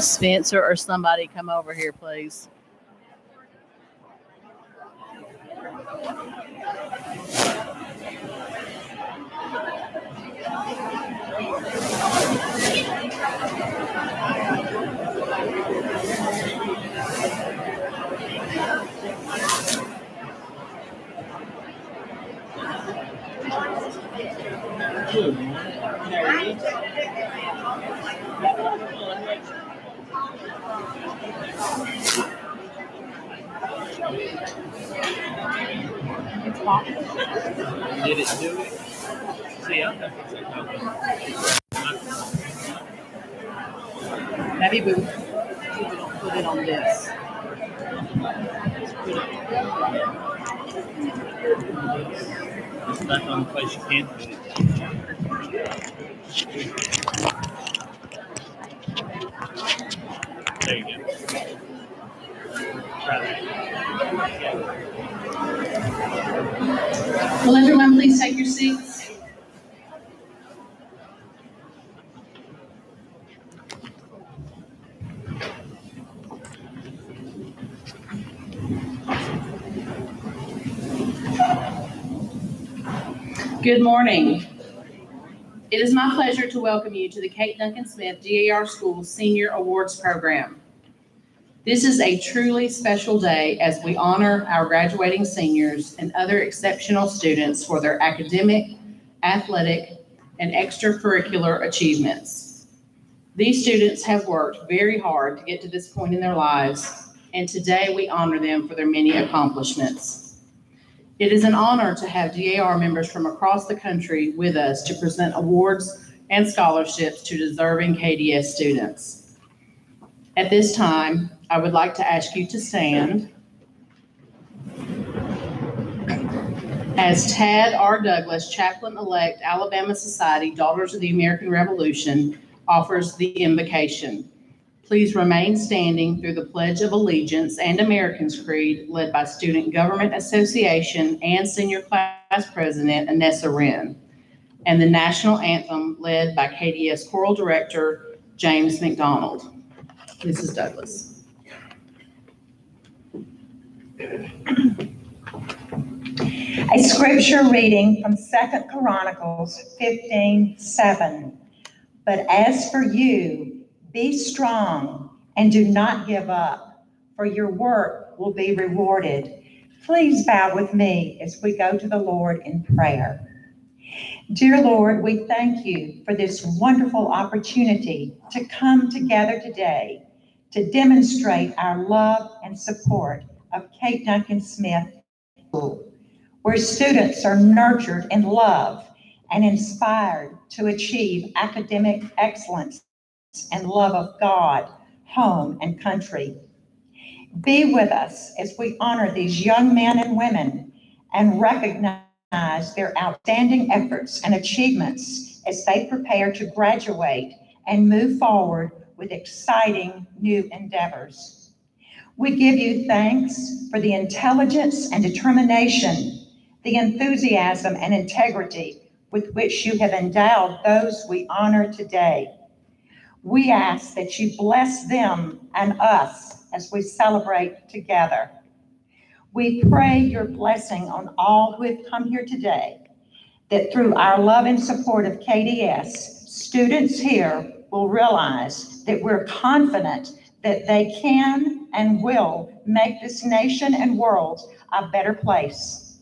Spencer or somebody come over here, please. Did it do it? See, I think it's Maybe we put it on this. It's back on the place you can put it. There you go. Try that. Will everyone please take your seats? Good morning. It is my pleasure to welcome you to the Kate Duncan Smith DAR School Senior Awards Program. This is a truly special day as we honor our graduating seniors and other exceptional students for their academic, athletic, and extracurricular achievements. These students have worked very hard to get to this point in their lives, and today we honor them for their many accomplishments. It is an honor to have DAR members from across the country with us to present awards and scholarships to deserving KDS students. At this time, I would like to ask you to stand as Tad R. Douglas, Chaplain-elect, Alabama Society, Daughters of the American Revolution, offers the invocation. Please remain standing through the Pledge of Allegiance and American's Creed, led by Student Government Association and Senior Class President Anessa Wren, and the National Anthem, led by KDS Choral Director James McDonald. Mrs. Douglas. A scripture reading from 2 Chronicles 15:7. But as for you, be strong and do not give up, for your work will be rewarded. Please bow with me as we go to the Lord in prayer. Dear Lord, we thank you for this wonderful opportunity to come together today to demonstrate our love and support of Kate Duncan Smith School, where students are nurtured in love and inspired to achieve academic excellence and love of God, home, and country. Be with us as we honor these young men and women and recognize their outstanding efforts and achievements as they prepare to graduate and move forward with exciting new endeavors. We give you thanks for the intelligence and determination, the enthusiasm and integrity with which you have endowed those we honor today. We ask that you bless them and us as we celebrate together. We pray your blessing on all who have come here today, that through our love and support of KDS, students here will realize that we're confident that they can and will make this nation and world a better place.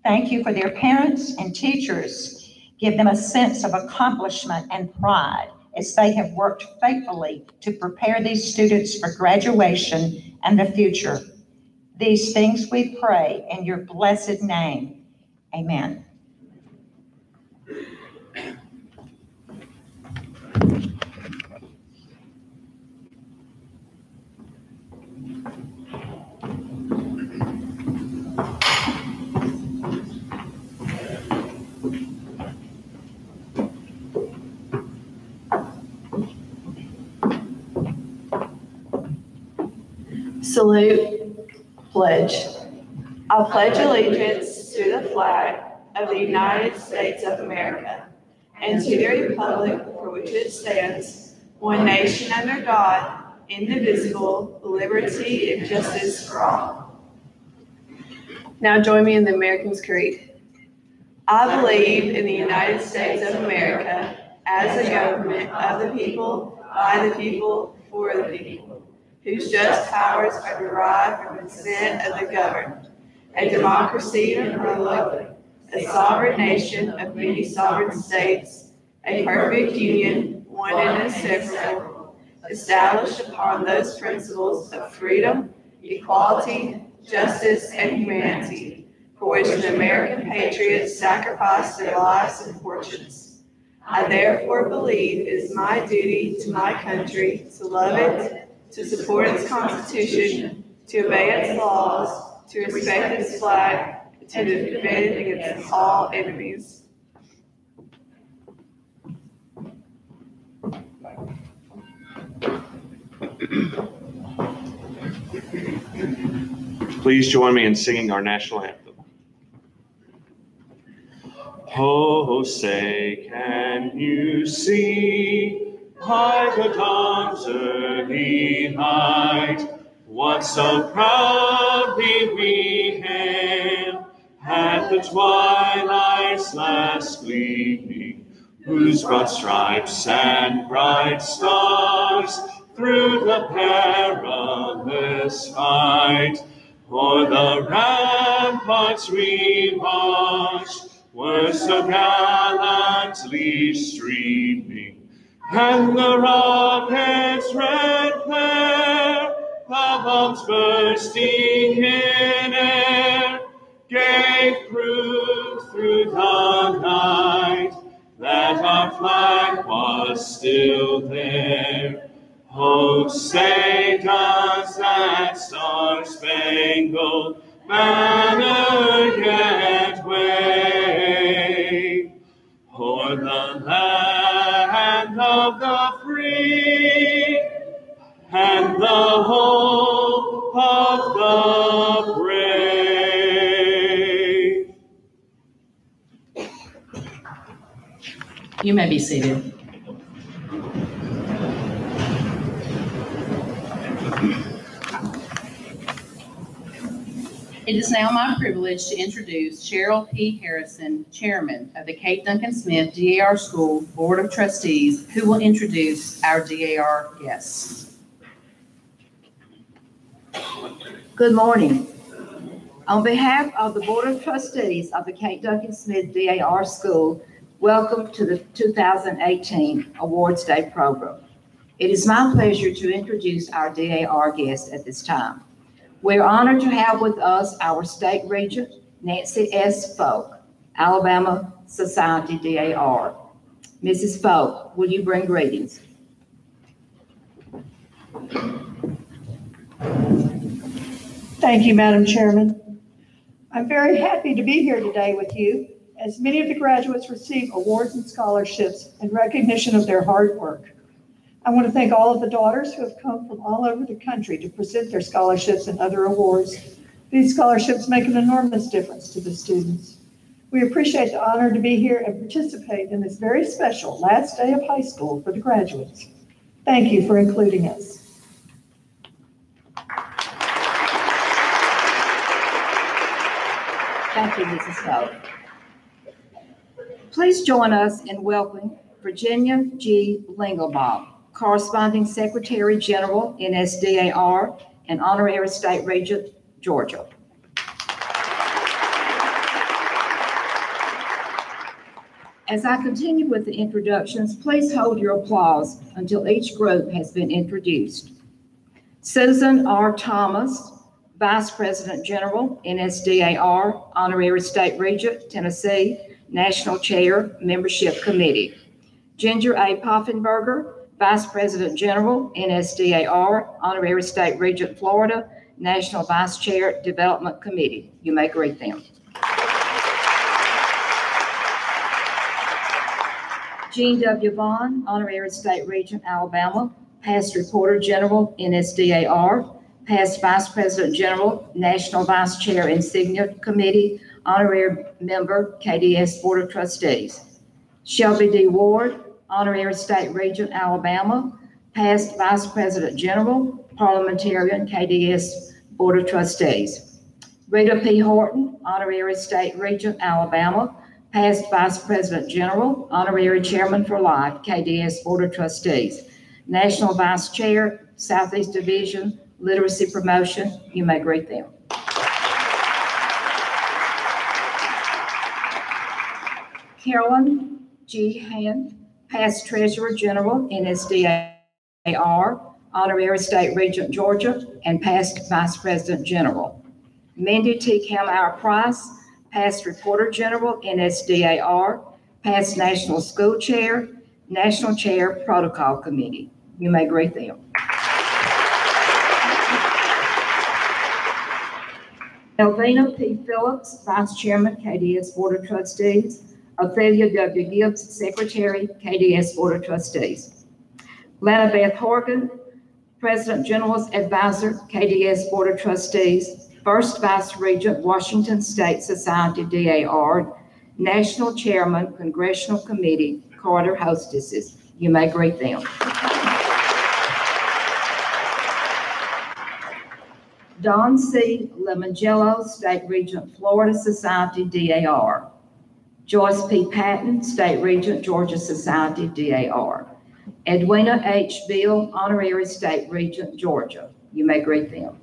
Thank you for their parents and teachers. Give them a sense of accomplishment and pride as they have worked faithfully to prepare these students for graduation and the future. These things we pray in your blessed name. Amen. Salute, pledge. I pledge allegiance to the flag of the United States of America and to the republic for which it stands, one nation under God, indivisible, with liberty and justice for all. Now join me in the American's Creed. I believe in the United States of America as a government of the people, by the people, for the people, whose just powers are derived from the consent of the governed, a democracy and republic, a sovereign nation of many sovereign states, a perfect union, one and inseparable, established upon those principles of freedom, equality, justice, and humanity, for which the American patriots sacrificed their lives and fortunes. I therefore believe it is my duty to my country to love it, to support its Constitution, to obey its laws, to respect its flag, and to defend it against all enemies. Please join me in singing our national anthem. Oh, say, can you see by the dawn's early light what so proudly we hailed at the twilight's last gleaming, whose broad stripes and bright stars through the perilous fight o'er the ramparts we marched were so gallantly streaming, and the rocket's red flare, the bombs bursting in air, gave proof through the night that our flag was still there. Oh, say does that star-spangled banner yet wave o'er the land of the free and the hope of the brave? You may be seated. It is now my privilege to introduce Cheryl P. Harrison, Chairman of the Kate Duncan Smith DAR School Board of Trustees, who will introduce our DAR guests. Good morning. On behalf of the Board of Trustees of the Kate Duncan Smith DAR School, welcome to the 2018 Awards Day program. It is my pleasure to introduce our DAR guests at this time. We're honored to have with us our State Regent, Nancy S. Folk, Alabama Society DAR. Mrs. Folk, will you bring greetings? Thank you, Madam Chairman. I'm very happy to be here today with you as many of the graduates receive awards and scholarships in recognition of their hard work. I want to thank all of the daughters who have come from all over the country to present their scholarships and other awards. These scholarships make an enormous difference to the students. We appreciate the honor to be here and participate in this very special last day of high school for the graduates. Thank you for including us. Thank you, Mrs. Hope. Please join us in welcoming Virginia G. Lingelbaum, Corresponding Secretary General, NSDAR, and Honorary State Regent, Georgia. As I continue with the introductions, please hold your applause until each group has been introduced. Susan R. Thomas, Vice President General, NSDAR, Honorary State Regent, Tennessee, National Chair, Membership Committee. Ginger A. Poffenberger, Vice President General, NSDAR, Honorary State Regent, Florida, National Vice Chair, Development Committee. You may greet them. Jean W. Vaughn, Honorary State Regent, Alabama, Past Reporter General, NSDAR, Past Vice President General, National Vice Chair, Insignia Committee, Honorary Member, KDS Board of Trustees. Shelby D. Ward, Honorary State Regent, Alabama, Past Vice President General, Parliamentarian, KDS Board of Trustees. Rita P. Horton, Honorary State Regent, Alabama, Past Vice President General, Honorary Chairman for Life, KDS Board of Trustees. National Vice Chair, Southeast Division, Literacy Promotion. You may greet them. Carolyn G. Hand, Past Treasurer General, NSDAR, Honorary State Regent, Georgia, and Past Vice President General. Mindy T. Kamauer Price, Past Reporter General, NSDAR, Past National School Chair, National Chair, Protocol Committee. You may greet them. Elvina P. Phillips, Vice Chairman, KDS Board of Trustees. Ophelia W. Gibbs, Secretary, KDS Board of Trustees. Lana Beth Horgan, President General's Advisor, KDS Board of Trustees. First Vice Regent, Washington State Society, DAR. National Chairman, Congressional Committee, Carter Hostesses. You may greet them. Don C. Lemongello, State Regent, Florida Society, DAR. Joyce P. Patton, State Regent, Georgia Society, DAR. Edwina H. Bill, Honorary State Regent, Georgia. You may greet them.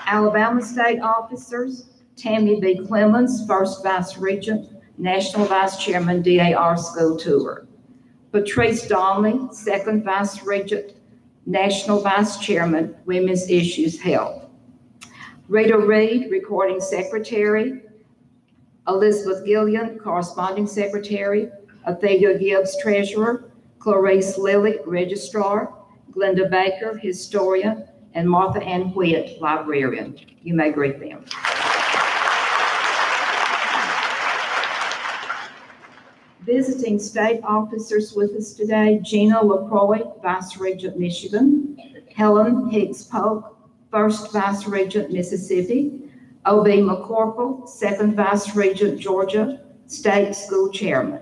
Alabama State Officers, Tammy B. Clemens, First Vice Regent, National Vice Chairman, DAR School Tour. Patrice Donnelly, Second Vice Regent, National Vice Chairman, Women's Issues Health. Rita Reed, Recording Secretary. Elizabeth Gillian, Corresponding Secretary. Athalia Gibbs, Treasurer. Clarice Lilly, Registrar. Glenda Baker, Historian. And Martha Ann Whitt, Librarian. You may greet them. Visiting state officers with us today, Gina LaCroix, Vice Regent, Michigan. Helen Hicks Polk, First Vice Regent, Mississippi. O.B. McCorkle, Second Vice Regent, Georgia, State School Chairman.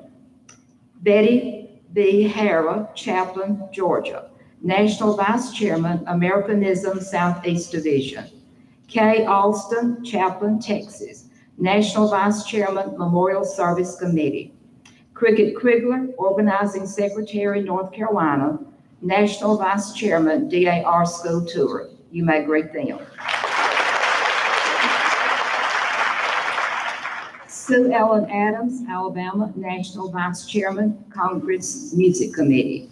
Betty B. Hara, Chaplain, Georgia, National Vice Chairman, Americanism Southeast Division. Kay Alston, Chaplain, Texas, National Vice Chairman, Memorial Service Committee. Cricket Krigler, Organizing Secretary, North Carolina, National Vice Chairman, DAR School Tour. You may greet them. Sue Ellen Adams, Alabama, National Vice Chairman, Congress Music Committee.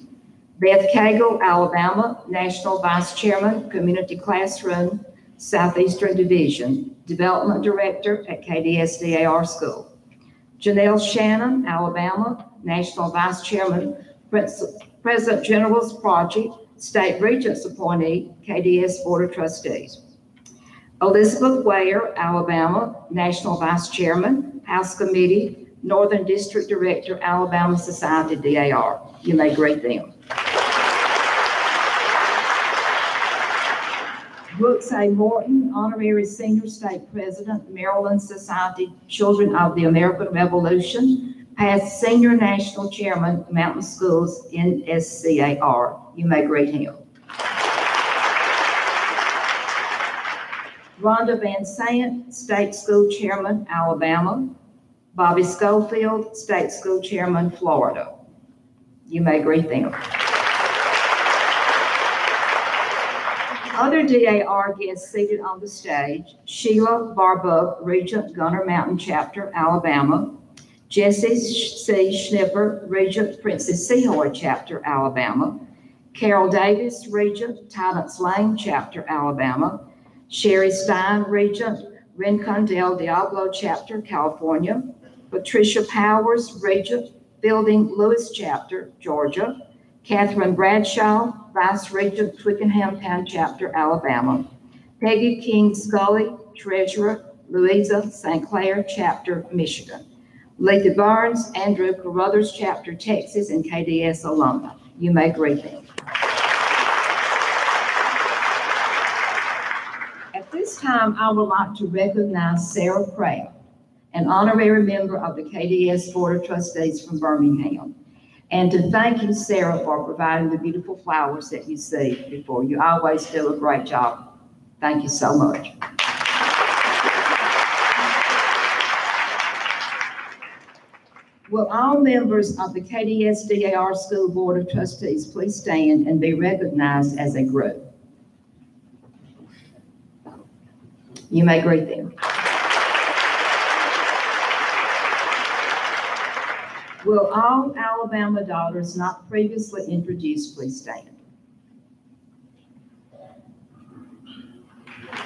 Beth Cagle, Alabama, National Vice Chairman, Community Classroom, Southeastern Division, Development Director at KDS DAR School. Janelle Shannon, Alabama, National Vice Chairman, President General's Project, State Regents Appointee, KDS Board of Trustees. Elizabeth Ware, Alabama, National Vice Chairman, House Committee, Northern District Director, Alabama Society DAR. You may greet them. Brooks A. Morton, Honorary Senior State President, Maryland Society Children of the American Revolution, past Senior National Chairman, Mountain Schools NSCAR. You may greet him. Rhonda Van Sant, State School Chairman, Alabama. Bobby Schofield, State School Chairman, Florida. You may greet them. Other DAR guests seated on the stage: Sheila Barbuck, Regent, Gunner Mountain Chapter, Alabama. Jesse C. Schnipper, Regent, Princess Sehoy Chapter, Alabama. Carol Davis, Regent, Tidance Lane Chapter, Alabama. Sherry Stein, Regent, Rincon del Diablo Chapter, California. Patricia Powers, Regent, Building Lewis Chapter, Georgia. Catherine Bradshaw, Vice Regent, Twickenham Town Chapter, Alabama. Peggy King Scully, Treasurer, Louisa St. Clair Chapter, Michigan. Letha Barnes, Andrew Carruthers Chapter, Texas, and KDS alumni. You may greet them. At this time, I would like to recognize Sarah Crabb, an honorary member of the KDS Board of Trustees from Birmingham, and to thank you, Sarah, for providing the beautiful flowers that you see before you. Always do a great job. Thank you so much. Will all members of the KDS DAR School Board of Trustees please stand and be recognized as a group? You may greet them. Will all Alabama daughters not previously introduced please stand?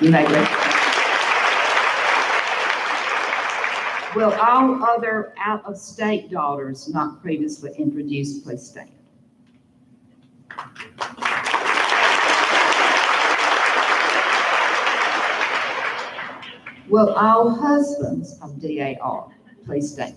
You may greet them. Will all other out-of-state daughters not previously introduced please stand? Will all husbands of DAR please stand?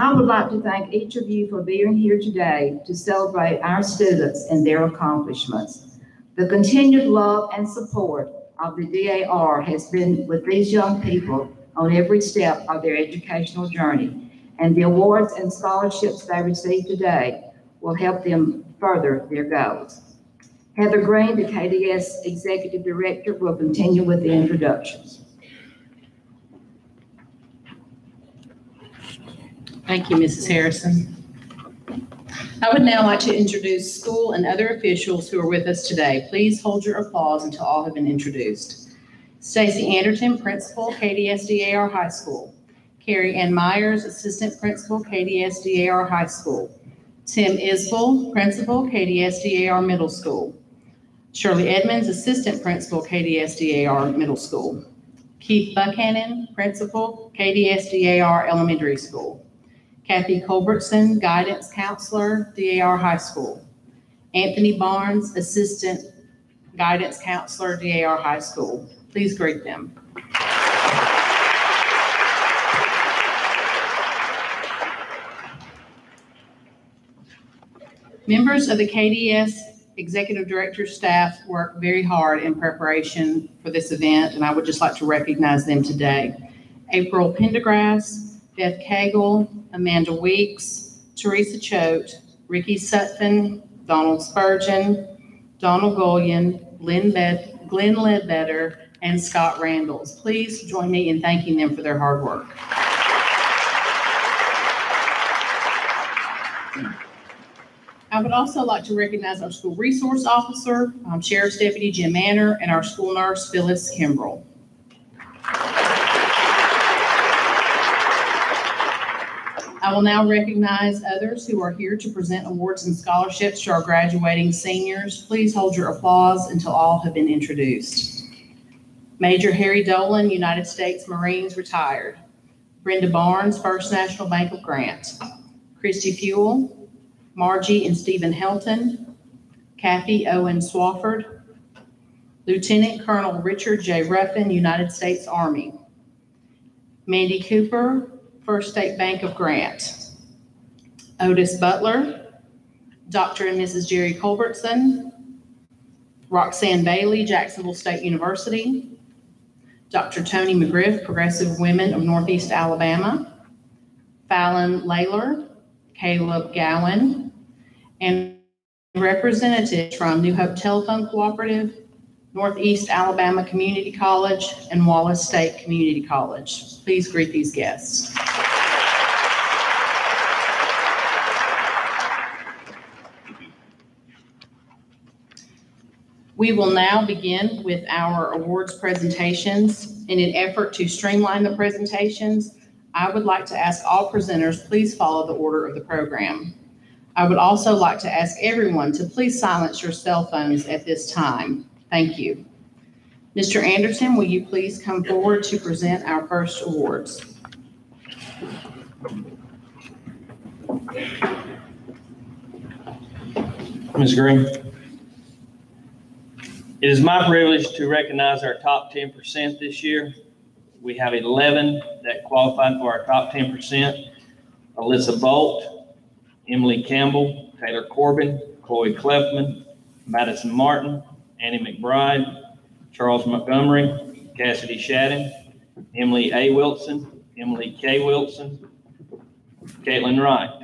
I would like to thank each of you for being here today to celebrate our students and their accomplishments. The continued love and support of the DAR has been with these young people on every step of their educational journey, and the awards and scholarships they receive today will help them further their goals. Heather Green, the KDS Executive Director, will continue with the introductions. Thank you, Mrs. Harrison. I would now like to introduce school and other officials who are with us today. Please hold your applause until all have been introduced. Stacy Anderton, Principal, KDS DAR High School. Carrie Ann Myers, Assistant Principal, KDS DAR High School. Tim Isbell, Principal, KDS DAR Middle School. Shirley Edmonds, Assistant Principal, KDS DAR Middle School. Keith Buchanan, Principal, KDS DAR Elementary School. Kathy Culbertson, Guidance Counselor, DAR High School. Anthony Barnes, Assistant Guidance Counselor, DAR High School. Please greet them. Members of the KDS Executive Director staff work very hard in preparation for this event, and I would just like to recognize them today. April Pendergrass, Beth Cagle, Amanda Weeks, Teresa Choate, Ricky Sutphin, Donald Spurgeon, Donald Gullion, Glenn Ledbetter, and Scott Randalls. Please join me in thanking them for their hard work. I would also like to recognize our school resource officer, Sheriff's Deputy Jim Manor, and our school nurse, Phyllis Kimbrell. I will now recognize others who are here to present awards and scholarships to our graduating seniors. Please hold your applause until all have been introduced. Major Harry Dolan, United States Marines, retired. Brenda Barnes, First National Bank of Grant. Christy Fuel, Margie and Stephen Helton, Kathy Owen Swafford, Lieutenant Colonel Richard J. Ruffin, United States Army, Mandy Cooper, First State Bank of Grant, Otis Butler, Dr. and Mrs. Jerry Culbertson, Roxanne Bailey, Jacksonville State University, Dr. Tony McGriff, Progressive Women of Northeast Alabama, Fallon Layler, Caleb Gowan, and representatives from New Hope Telephone Cooperative, Northeast Alabama Community College, and Wallace State Community College. Please greet these guests. We will now begin with our awards presentations. In an effort to streamline the presentations, I would like to ask all presenters, please follow the order of the program. I would also like to ask everyone to please silence your cell phones at this time. Thank you. Mr. Anderson, will you please come forward to present our first awards? Ms. Green. It is my privilege to recognize our top 10% this year. We have 11 that qualified for our top 10%. Alyssa Bolt, Emily Campbell, Taylor Corbin, Chloe Clefman, Madison Martin, Annie McBride, Charles Montgomery, Cassidy Shadden, Emily A. Wilson, Emily K. Wilson, Caitlin Wright.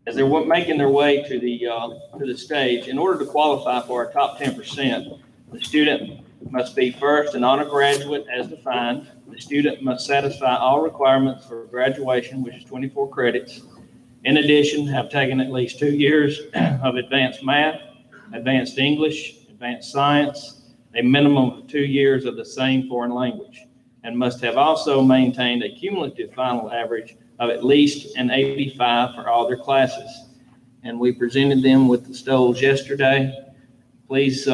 As they're making their way to the stage, in order to qualify for our top 10%, the student must be first an honor graduate as defined. The student must satisfy all requirements for graduation, which is 24 credits. In addition, have taken at least 2 years of advanced math, advanced English, advanced science, a minimum of 2 years of the same foreign language, and must have also maintained a cumulative final average of at least an 85 for all their classes. And we presented them with the stoles yesterday. Please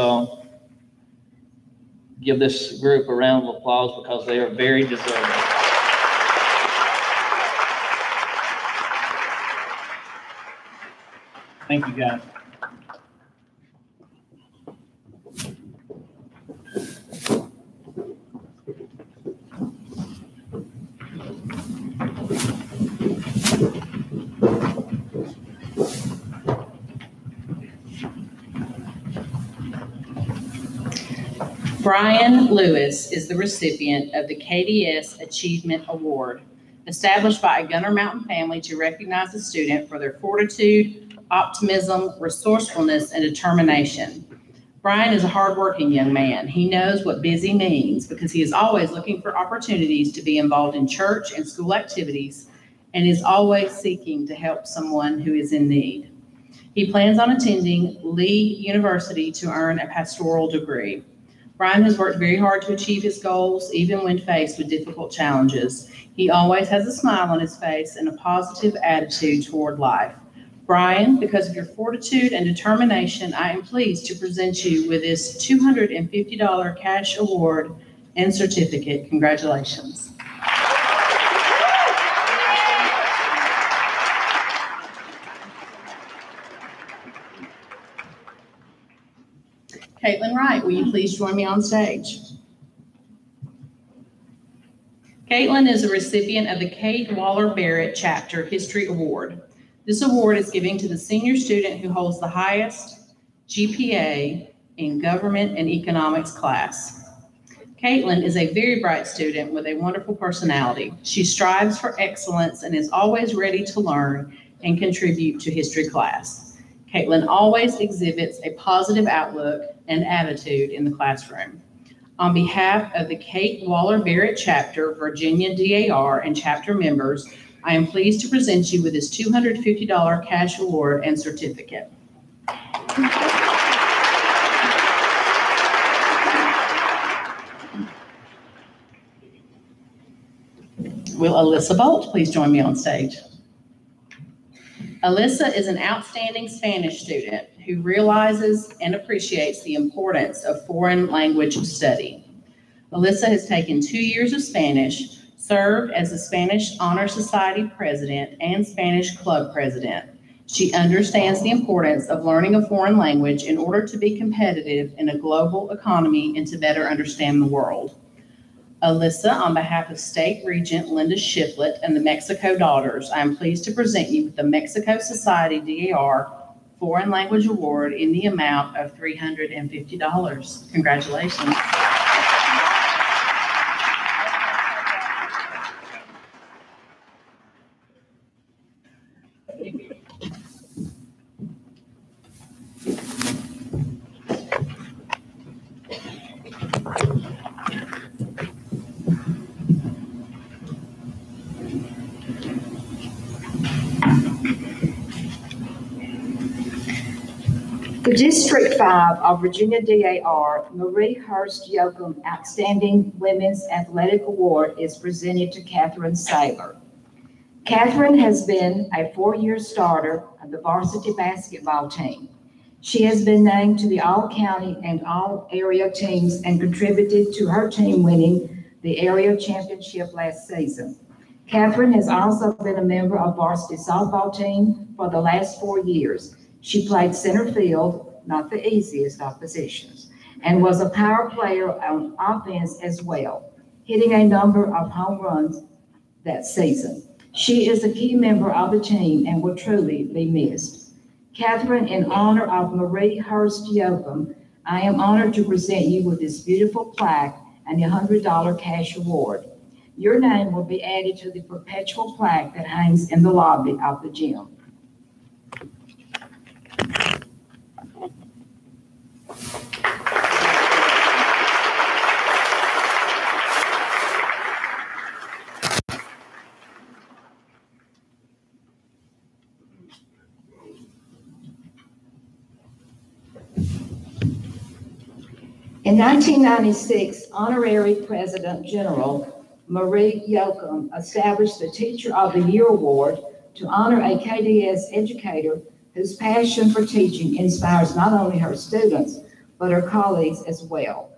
give this group a round of applause because they are very deserving. Thank you, guys. Brian Lewis is the recipient of the KDS Achievement Award, established by a Gunner Mountain family to recognize a student for their fortitude, optimism, resourcefulness, and determination. Brian is a hardworking young man. He knows what busy means because he is always looking for opportunities to be involved in church and school activities and is always seeking to help someone who is in need. He plans on attending Lee University to earn a pastoral degree. Brian has worked very hard to achieve his goals, even when faced with difficult challenges. He always has a smile on his face and a positive attitude toward life. Brian, because of your fortitude and determination, I am pleased to present you with this $250 cash award and certificate. Congratulations. Caitlin Wright, will you please join me on stage? Caitlin is a recipient of the Kate Waller Barrett Chapter History Award. This award is given to the senior student who holds the highest GPA in government and economics class. Caitlin is a very bright student with a wonderful personality. She strives for excellence and is always ready to learn and contribute to history class. Caitlin always exhibits a positive outlook and attitude in the classroom. On behalf of the Kate Waller Barrett Chapter, Virginia DAR, and chapter members, I am pleased to present you with this $250 cash award and certificate. Will Alyssa Bolt please join me on stage? Alyssa is an outstanding Spanish student who realizes and appreciates the importance of foreign language study. Alyssa has taken 2 years of Spanish, served as the Spanish Honor Society president and Spanish club president. She understands the importance of learning a foreign language in order to be competitive in a global economy and to better understand the world. Alyssa, on behalf of State Regent Linda Shiflett and the Mexico Daughters, I am pleased to present you with the Mexico Society DAR Foreign Language Award in the amount of $350. Congratulations. The District 5 of Virginia DAR Marie Hurst Yoakum Outstanding Women's Athletic Award is presented to Catherine Saylor. Catherine has been a 4-year starter of the varsity basketball team. She has been named to the All-County and All-Area teams and contributed to her team winning the area championship last season. Catherine has also been a member of varsity softball team for the last 4 years. She played center field, not the easiest of positions, and was a power player on offense as well, hitting a number of home runs that season. She is a key member of the team and will truly be missed. Catherine, in honor of Marie Hurst Yoakum, I am honored to present you with this beautiful plaque and a $100 cash award. Your name will be added to the perpetual plaque that hangs in the lobby of the gym. In 1996, Honorary President General Marie Yoakum established the Teacher of the Year Award to honor a KDS educator whose passion for teaching inspires not only her students, but her colleagues as well.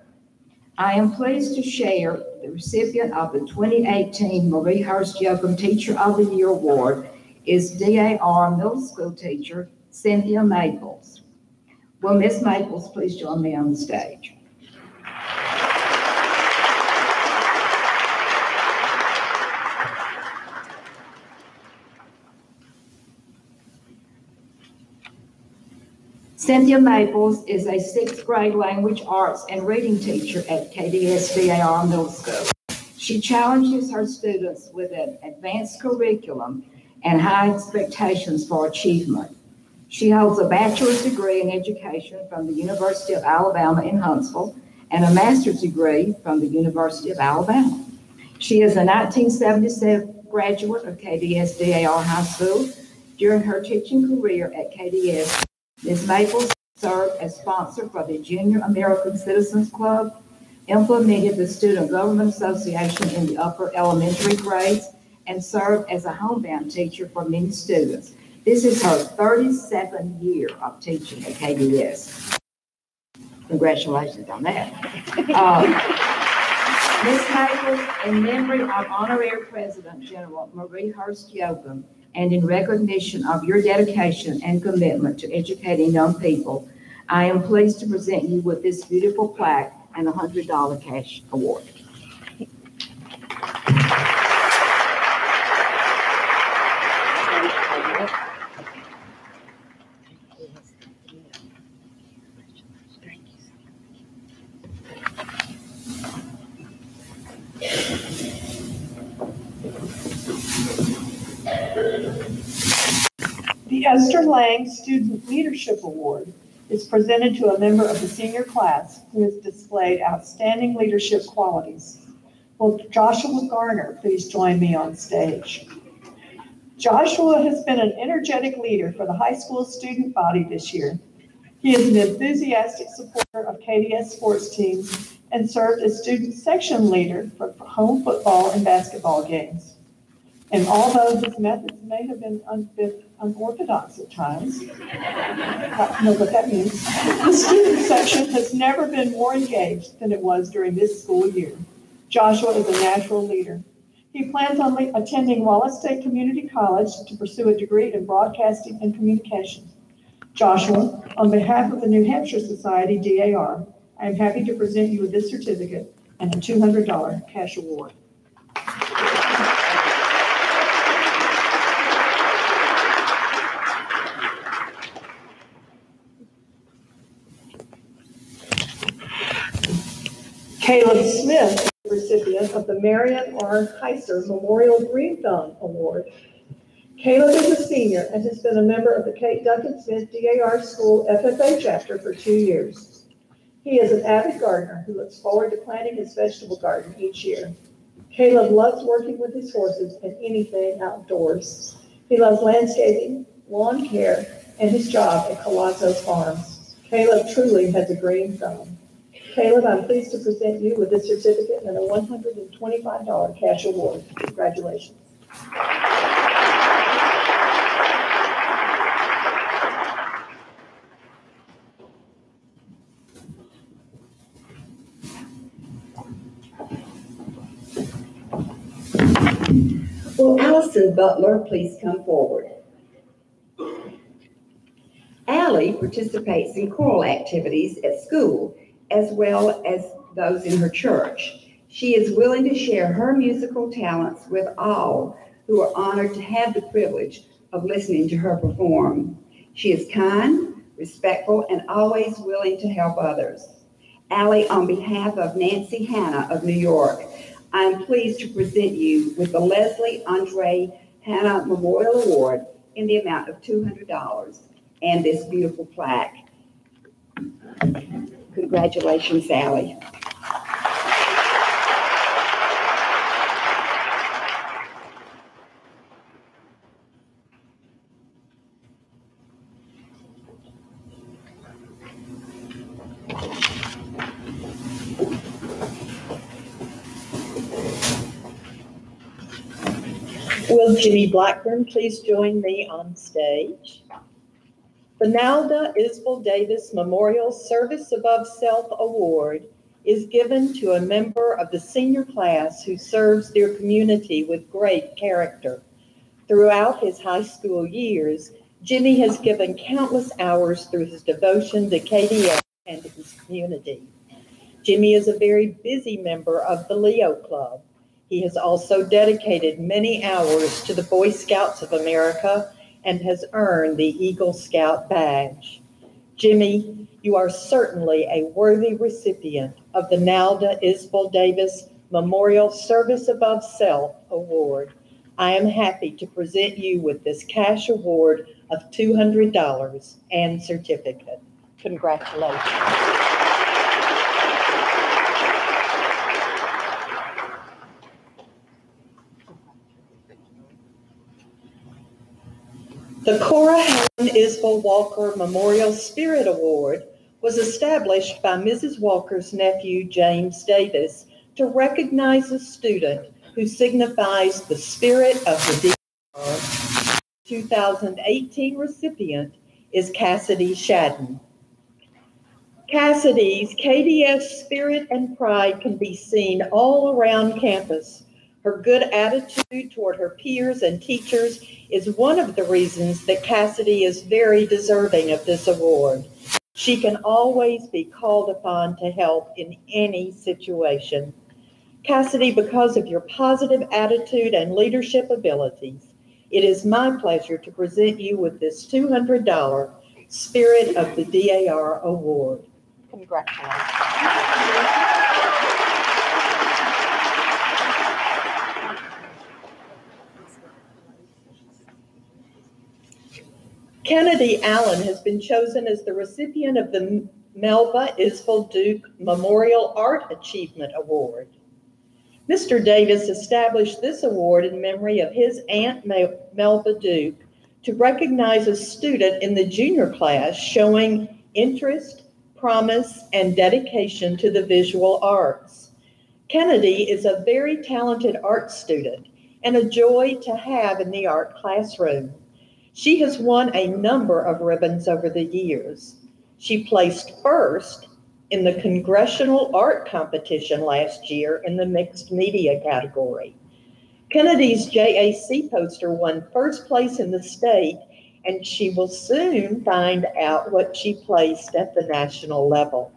I am pleased to share the recipient of the 2018 Marie Hurst Yoakum Teacher of the Year Award is DAR Middle School teacher Cynthia Maples. Will Ms. Maples please join me on the stage? Cynthia Maples is a 6th grade language arts and reading teacher at KDS DAR Middle School. She challenges her students with an advanced curriculum and high expectations for achievement. She holds a bachelor's degree in education from the University of Alabama in Huntsville and a master's degree from the University of Alabama. She is a 1977 graduate of KDS DAR High School. During her teaching career at KDS, Ms. Maples served as sponsor for the Junior American Citizens Club, implemented the Student Government Association in the upper elementary grades, and served as a homebound teacher for many students. This is her 37th year of teaching at KDS. Congratulations on that. Ms. Maples, in memory of Honorary President General Marie Hurst Yoakum, and in recognition of your dedication and commitment to educating young people, I am pleased to present you with this beautiful plaque and a $100 cash award. The Esther Lang Student Leadership Award is presented to a member of the senior class who has displayed outstanding leadership qualities. Will Joshua Garner please join me on stage? Joshua has been an energetic leader for the high school student body this year. He is an enthusiastic supporter of KDS sports teams and served as student section leader for home football and basketball games. And although his methods may have been unorthodox at times, I know what that means, the student section has never been more engaged than it was during this school year. Joshua is a natural leader. He plans on attending Wallace State Community College to pursue a degree in broadcasting and communication. Joshua, on behalf of the New Hampshire Society DAR, I am happy to present you with this certificate and a $200 cash award. Caleb Smith is the recipient of the Marion R. Heiser Memorial Green Thumb Award. Caleb is a senior and has been a member of the Kate Duncan Smith DAR School FFA chapter for 2 years. He is an avid gardener who looks forward to planting his vegetable garden each year. Caleb loves working with his horses and anything outdoors. He loves landscaping, lawn care, and his job at Colazzo's Farms. Caleb truly has a green thumb. Caleb, I'm pleased to present you with this certificate and a $125 cash award. Congratulations. Will Allison Butler please come forward? Allie participates in choral activities at school as well as those in her church. She is willing to share her musical talents with all who are honored to have the privilege of listening to her perform. She is kind, respectful, and always willing to help others. Allie, on behalf of Nancy Hanna of New York, I am pleased to present you with the Leslie Andre Hanna Memorial Award in the amount of $200 and this beautiful plaque. Congratulations, Allie. Will Jimmy Blackburn please join me on stage? The Nalda Isabel Davis Memorial Service Above Self Award is given to a member of the senior class who serves their community with great character. Throughout his high school years, Jimmy has given countless hours through his devotion to KDS and to his community. Jimmy is a very busy member of the Leo Club. He has also dedicated many hours to the Boy Scouts of America and has earned the Eagle Scout badge. Jimmy, you are certainly a worthy recipient of the Nalda Isabel Davis Memorial Service Above Self Award. I am happy to present you with this cash award of $200 and certificate. Congratulations. The Cora Helen Isabel Walker Memorial Spirit Award was established by Mrs. Walker's nephew, James Davis, to recognize a student who signifies the spirit of the DAR. 2018 recipient is Cassidy Shadden. Cassidy's KDS spirit and pride can be seen all around campus. Her good attitude toward her peers and teachers is one of the reasons that Cassidy is very deserving of this award. She can always be called upon to help in any situation. Cassidy, because of your positive attitude and leadership abilities, it is my pleasure to present you with this $200 Spirit of the DAR Award. Congratulations. Kennedy Allen has been chosen as the recipient of the Melba Isabel Duke Memorial Art Achievement Award. Mr. Davis established this award in memory of his Aunt Melba Duke to recognize a student in the junior class showing interest, promise, and dedication to the visual arts. Kennedy is a very talented art student and a joy to have in the art classroom. She has won a number of ribbons over the years. She placed first in the Congressional Art Competition last year in the mixed media category. Kennedy's JAC poster won first place in the state, and she will soon find out what she placed at the national level.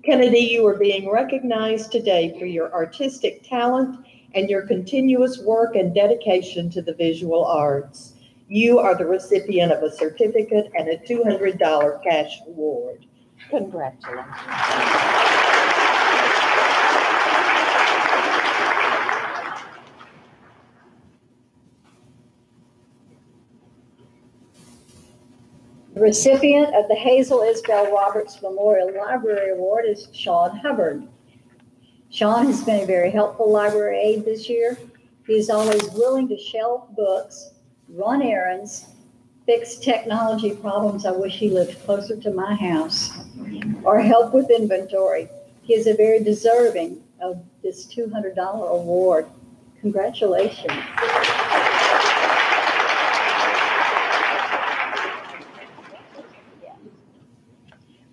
Kennedy, you are being recognized today for your artistic talent and your continuous work and dedication to the visual arts. You are the recipient of a certificate and a $200 cash award. Congratulations. The recipient of the Hazel Isbell Roberts Memorial Library Award is Sean Hubbard. Sean has been a very helpful library aide this year. He is always willing to shelf books, run errands, fix technology problems. I wish he lived closer to my house, or help with inventory. He is a very deserving of this $200 award. Congratulations.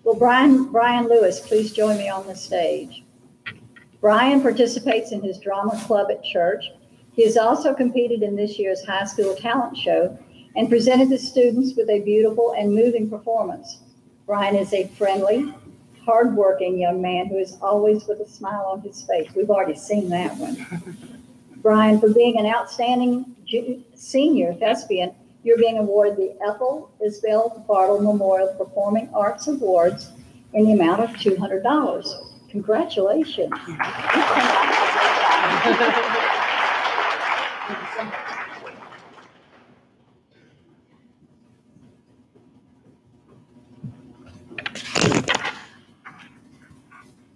Will Brian Lewis please join me on the stage? Brian participates in his drama club at church. He has also competed in this year's high school talent show and presented the students with a beautiful and moving performance. Brian is a friendly, hardworking young man who is always with a smile on his face. We've already seen that one. Brian, for being an outstanding senior thespian, you're being awarded the Ethel Isbell Bartle Memorial Performing Arts Awards in the amount of $200. Congratulations.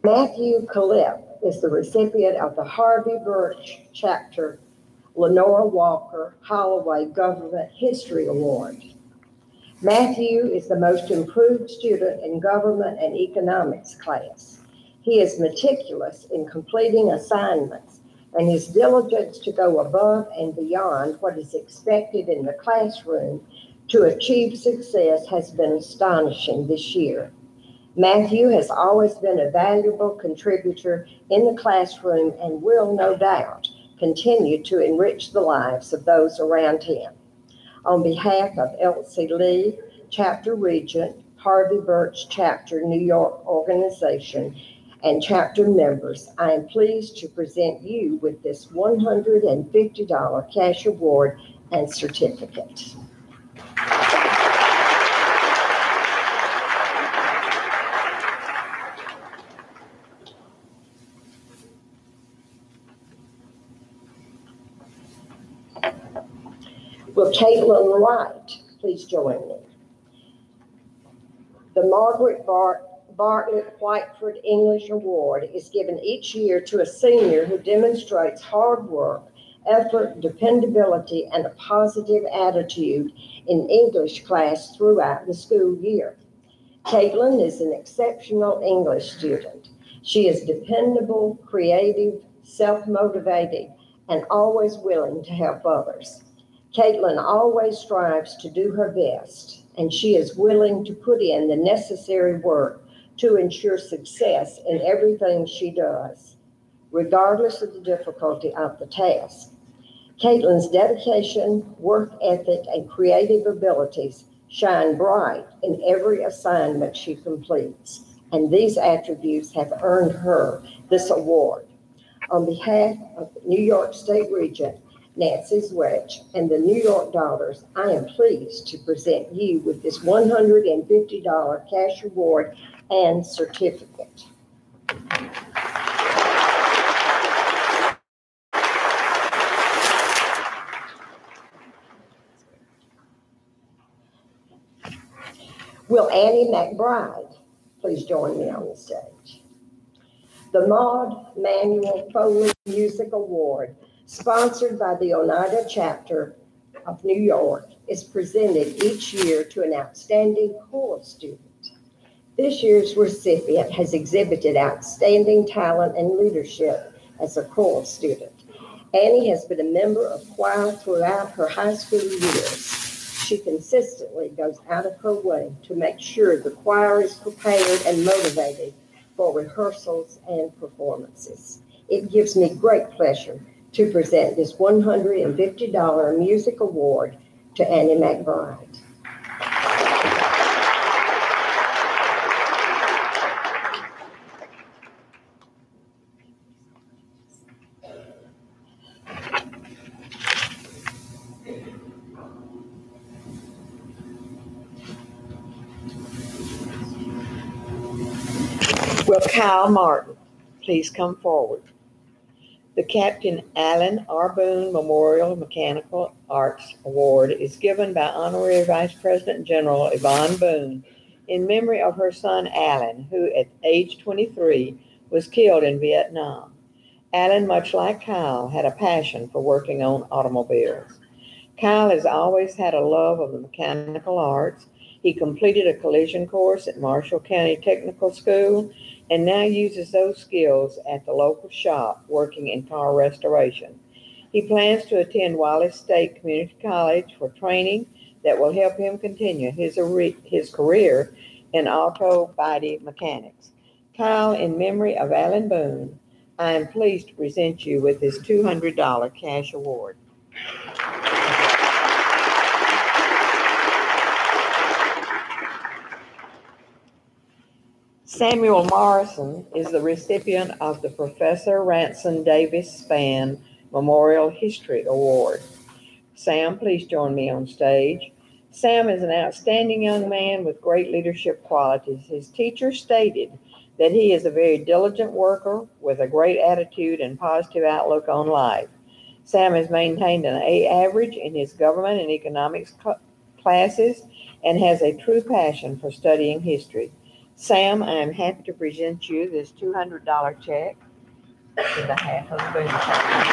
Matthew Calip is the recipient of the Harvey Birch Chapter Lenora Walker Holloway Government History Award. Matthew is the most improved student in government and economics class. He is meticulous in completing assignments, and his diligence to go above and beyond what is expected in the classroom to achieve success has been astonishing this year. Matthew has always been a valuable contributor in the classroom and will, no doubt, continue to enrich the lives of those around him. On behalf of Elsie Lee, Chapter Regent, Harvey Birch Chapter New York Organization, and chapter members, I am pleased to present you with this $150 cash award and certificate. Will Caitlin Wright please join me? The Margaret Bartlett Whiteford English Award is given each year to a senior who demonstrates hard work, effort, dependability, and a positive attitude in English class throughout the school year. Caitlin is an exceptional English student. She is dependable, creative, self-motivated, and always willing to help others. Caitlin always strives to do her best, and she is willing to put in the necessary work to ensure success in everything she does, regardless of the difficulty of the task. Caitlin's dedication, work ethic, and creative abilities shine bright in every assignment she completes, and these attributes have earned her this award. On behalf of the New York State Regent, Nancy Zwetch, and the New York Daughters, I am pleased to present you with this $150 cash award and certificate. Will Annie McBride please join me on the stage? The Maud Manuel Foley Music Award, sponsored by the Oneida Chapter of New York, is presented each year to an outstanding choral student. This year's recipient has exhibited outstanding talent and leadership as a choral student. Annie has been a member of choir throughout her high school years. She consistently goes out of her way to make sure the choir is prepared and motivated for rehearsals and performances. It gives me great pleasure to present this $150 music award to Annie McBride. Will Kyle Martin please come forward? The Captain Allen R. Boone Memorial Mechanical Arts Award is given by Honorary Vice President General Yvonne Boone in memory of her son Allen, who at age 23 was killed in Vietnam. Allen, much like Kyle, had a passion for working on automobiles. Kyle has always had a love of the mechanical arts. He completed a collision course at Marshall County Technical School and now uses those skills at the local shop working in car restoration. He plans to attend Wallace State Community College for training that will help him continue his career in auto body mechanics. Kyle, in memory of Allen Boone, I am pleased to present you with this $200 cash award. Samuel Morrison is the recipient of the Professor Ransom Davis Spann Memorial History Award. Sam, please join me on stage. Sam is an outstanding young man with great leadership qualities. His teacher stated that he is a very diligent worker with a great attitude and positive outlook on life. Sam has maintained an A average in his government and economics classes and has a true passion for studying history. Sam, I am happy to present you this $200 check on behalf of the Boone family.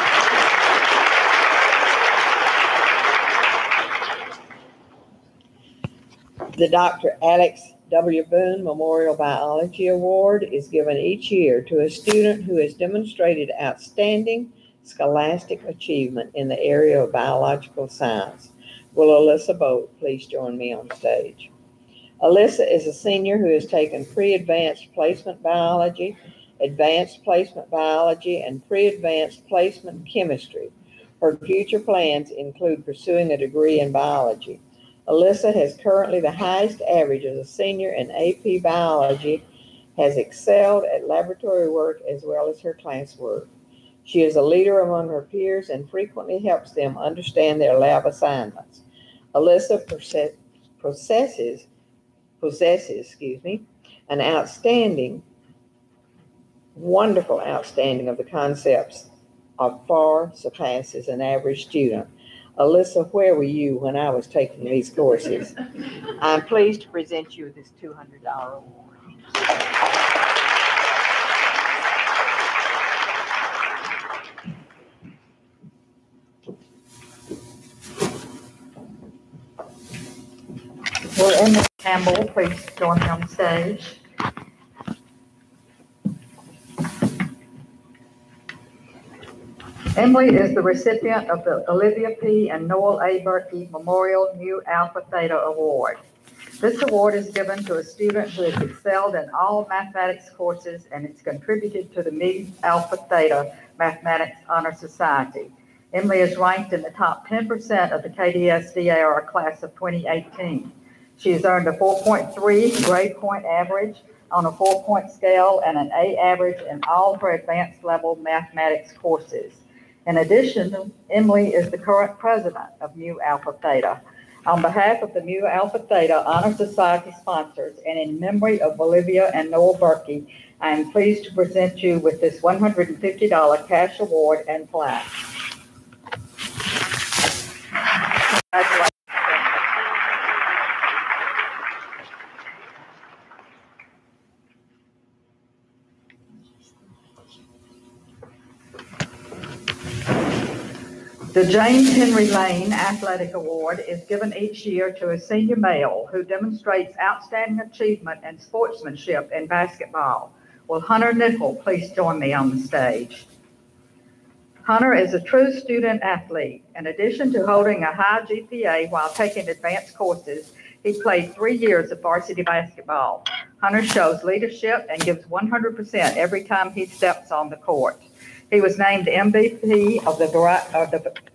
The Dr. Alex W. Boone Memorial Biology Award is given each year to a student who has demonstrated outstanding scholastic achievement in the area of biological science. Will Alyssa Boat please join me on stage? Alyssa is a senior who has taken pre-advanced placement biology, advanced placement biology, and pre-advanced placement chemistry. Her future plans include pursuing a degree in biology. Alyssa has currently the highest average as a senior in AP biology, has excelled at laboratory work as well as her classwork. She is a leader among her peers and frequently helps them understand their lab assignments. Alyssa possesses an wonderful understanding of the concepts of far surpasses an average student. Alyssa, where were you when I was taking these courses? I'm pleased to present you with this $200 award. Will Emily Campbell please join me on stage? Emily is the recipient of the Olivia P. and Noel A. Berkey Memorial Mu Alpha Theta Award. This award is given to a student who has excelled in all mathematics courses and has contributed to the Mu Alpha Theta Mathematics Honor Society. Emily is ranked in the top 10% of the KDS DAR class of 2018. She has earned a 4.3 grade point average on a 4-point scale and an A average in all her advanced level mathematics courses. In addition, Emily is the current president of Mu Alpha Theta. On behalf of the Mu Alpha Theta Honor Society sponsors and in memory of Olivia and Noel Berkey, I am pleased to present you with this $150 cash award and plaque. Congratulations. The James Henry Lane Athletic Award is given each year to a senior male who demonstrates outstanding achievement and sportsmanship in basketball. Will Hunter Nickel please join me on the stage? Hunter is a true student athlete. In addition to holding a high GPA while taking advanced courses, he played 3 years of varsity basketball. Hunter shows leadership and gives 100% every time he steps on the court. He was named the MVP of the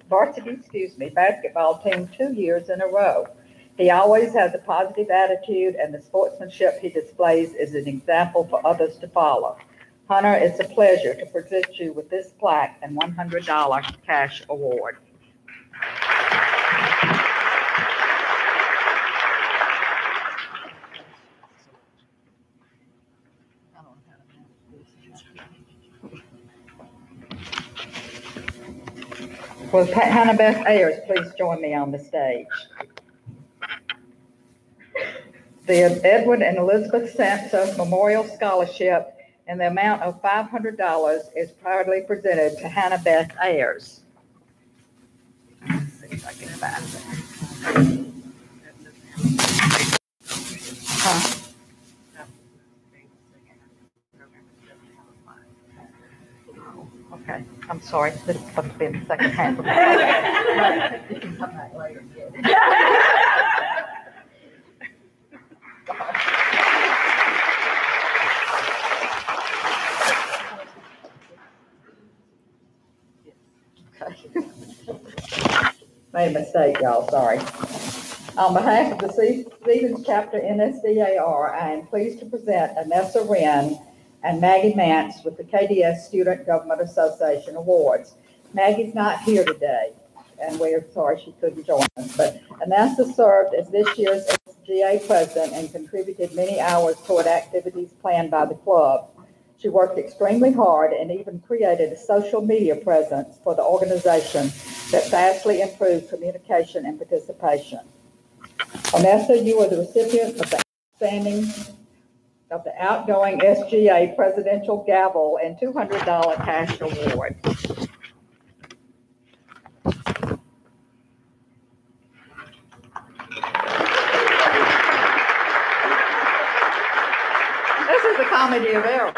varsity basketball team 2 years in a row. He always has a positive attitude, and the sportsmanship he displays is an example for others to follow. Hunter, it's a pleasure to present you with this plaque and $100 cash award. Will Hannah Beth Ayers please join me on the stage? The Edward and Elizabeth Sampson Memorial Scholarship in the amount of $500 is proudly presented to Hannah Beth Ayers. Let's see if I can find that. Huh? Okay, I'm sorry. This is supposed to be in the second half of the You can come back later and get it. Made a mistake, y'all, sorry. On behalf of the Stevens Chapter NSDAR, I am pleased to present Anessa Wren and Maggie Mance with the KDS Student Government Association Awards. Maggie's not here today, and we're sorry she couldn't join us, but Anessa served as this year's SGA president and contributed many hours toward activities planned by the club. She worked extremely hard and even created a social media presence for the organization that vastly improved communication and participation. Anessa, you are the recipient of the outgoing SGA Presidential Gavel and $200 cash award. This is the comedy of errors.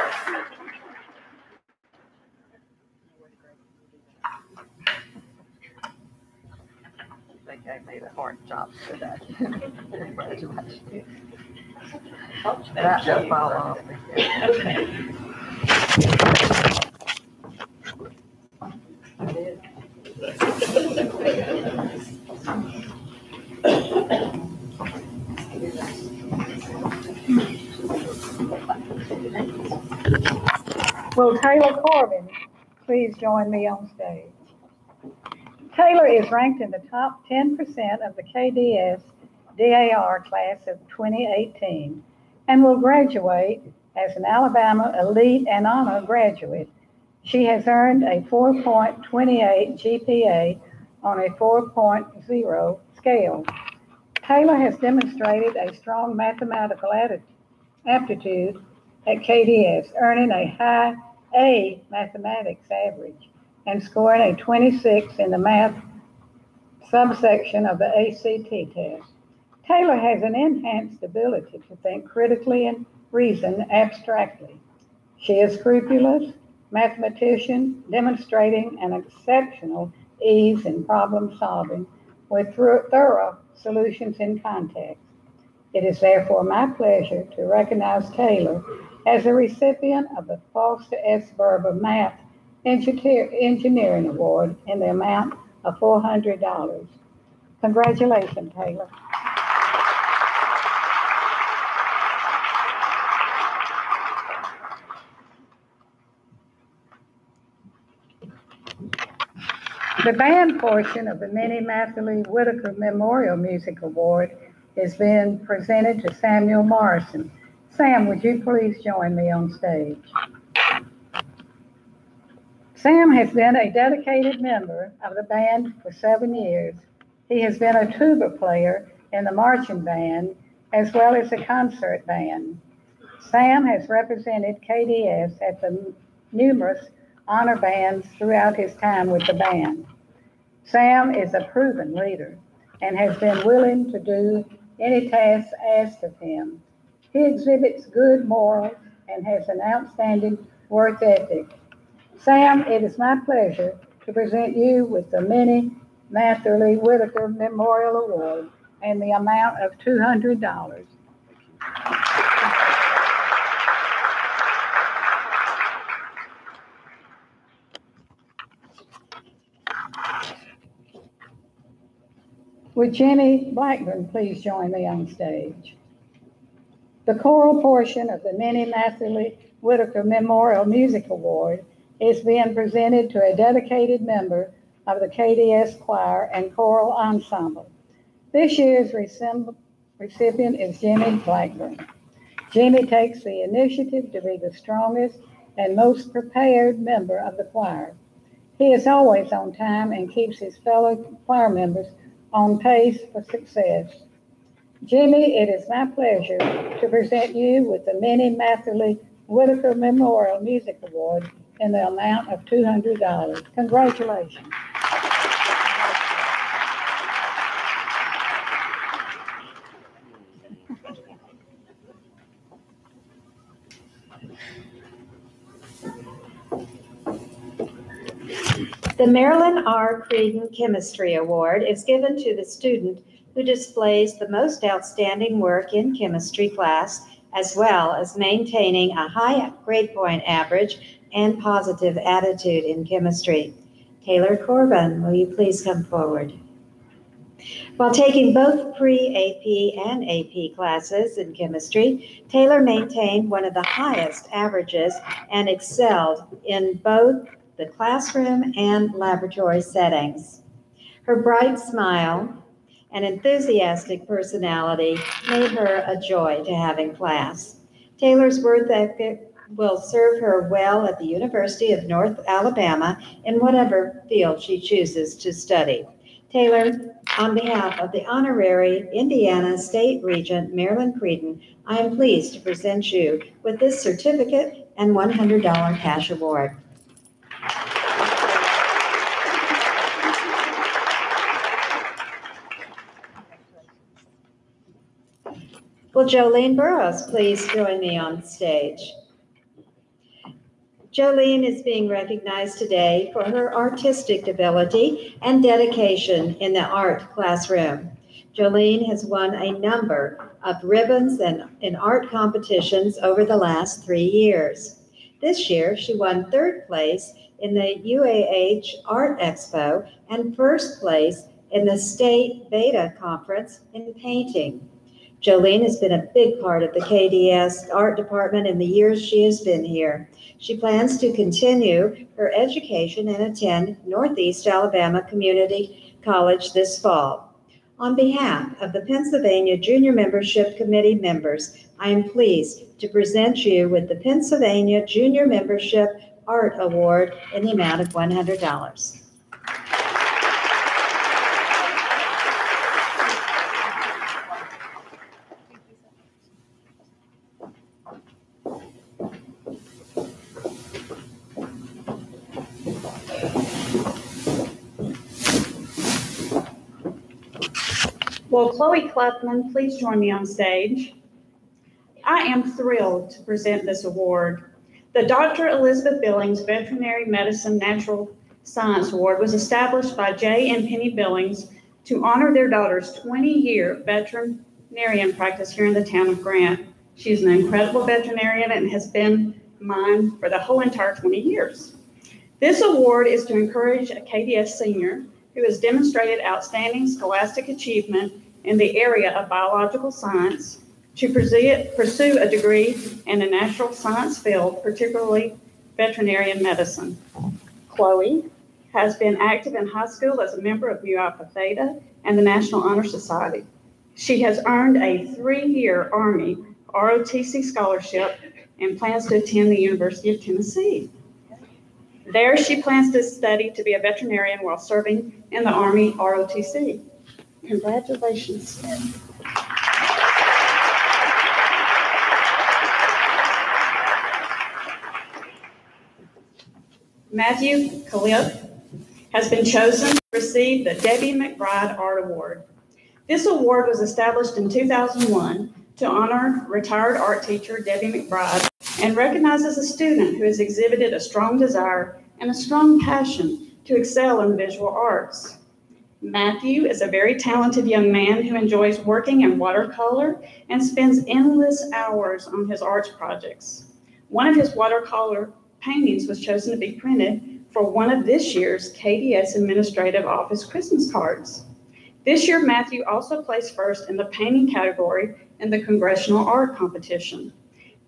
They gave me the hard job today. Congratulations. That will fall off. Will Taylor Corbin please join me on stage? Taylor is ranked in the top 10% of the KDS DAR class of 2018 and will graduate as an Alabama Elite and Honor graduate. She has earned a 4.28 GPA on a 4.0 scale. Taylor has demonstrated a strong mathematical aptitude at KDS, earning a high A mathematics average and scoring a 26 in the math subsection of the ACT test. Taylor has an enhanced ability to think critically and reason abstractly. She is scrupulous mathematician, demonstrating an exceptional ease in problem solving with thorough solutions in context. It is therefore my pleasure to recognize Taylor as a recipient of the Foster S. Berber Math Engineering Award in the amount of $400. Congratulations, Taylor. The band portion of the Minnie Matherly Whitaker Memorial Music Award is being presented to Samuel Morrison. Sam, would you please join me on stage? Sam has been a dedicated member of the band for 7 years. He has been a tuba player in the marching band as well as a concert band. Sam has represented KDS at the numerous honor bands throughout his time with the band. Sam is a proven leader and has been willing to do any task asked of him. He exhibits good morals and has an outstanding work ethic. Sam, it is my pleasure to present you with the Minnie Matherly Whitaker Memorial Award and the amount of $200. Would Jimmy Blackburn please join me on stage? The choral portion of the Minnie Matherly Whitaker Memorial Music Award is being presented to a dedicated member of the KDS Choir and Choral Ensemble. This year's recipient is Jimmy Blackburn. Jimmy takes the initiative to be the strongest and most prepared member of the choir. He is always on time and keeps his fellow choir members on pace for success. Jimmy, it is my pleasure to present you with the Minnie Matherly Whitaker Memorial Music Award in the amount of $200. Congratulations. The Marilyn R. Creedon Chemistry Award is given to the student who displays the most outstanding work in chemistry class, as well as maintaining a high grade point average and positive attitude in chemistry. Taylor Corbin, will you please come forward? While taking both pre-AP and AP classes in chemistry, Taylor maintained one of the highest averages and excelled in both the classroom and laboratory settings. Her bright smile and enthusiastic personality made her a joy to have in class. Taylor's work ethic will serve her well at the University of North Alabama in whatever field she chooses to study. Taylor, on behalf of the Honorary Indiana State Regent Marilyn Creedon, I am pleased to present you with this certificate and $100 cash award. Will Jolene Burrows please join me on stage? Jolene is being recognized today for her artistic ability and dedication in the art classroom. Jolene has won a number of ribbons in art competitions over the last 3 years. This year, she won 3rd place in the UAH Art Expo and 1st place in the State Beta Conference in painting. Jolene has been a big part of the KDS art department in the years she has been here. She plans to continue her education and attend Northeast Alabama Community College this fall. On behalf of the Pennsylvania Junior Membership Committee members, I am pleased to present you with the Pennsylvania Junior Membership Art Award in the amount of $100. Will Chloe Clefman please join me on stage? I am thrilled to present this award. The Dr. Elizabeth Billings Veterinary Medicine Natural Science Award was established by Jay and Penny Billings to honor their daughter's 20-year veterinarian practice here in the town of Grant. She's an incredible veterinarian and has been mine for the whole entire 20 years. This award is to encourage a KDS senior who has demonstrated outstanding scholastic achievement in the area of biological science to pursue a degree in the natural science field, particularly veterinarian medicine. Chloe has been active in high school as a member of Mu Alpha Theta and the National Honor Society. She has earned a 3-year Army ROTC scholarship and plans to attend the University of Tennessee. There, she plans to study to be a veterinarian while serving in the Army ROTC. Congratulations. Matthew Kalip has been chosen to receive the Debbie McBride Art Award. This award was established in 2001 to honor retired art teacher Debbie McBride and recognizes a student who has exhibited a strong desire and a strong passion to excel in visual arts. Matthew is a very talented young man who enjoys working in watercolor and spends endless hours on his arts projects. One of his watercolor paintings was chosen to be printed for one of this year's KDS Administrative Office Christmas cards. This year, Matthew also placed first in the painting category in the Congressional Art Competition.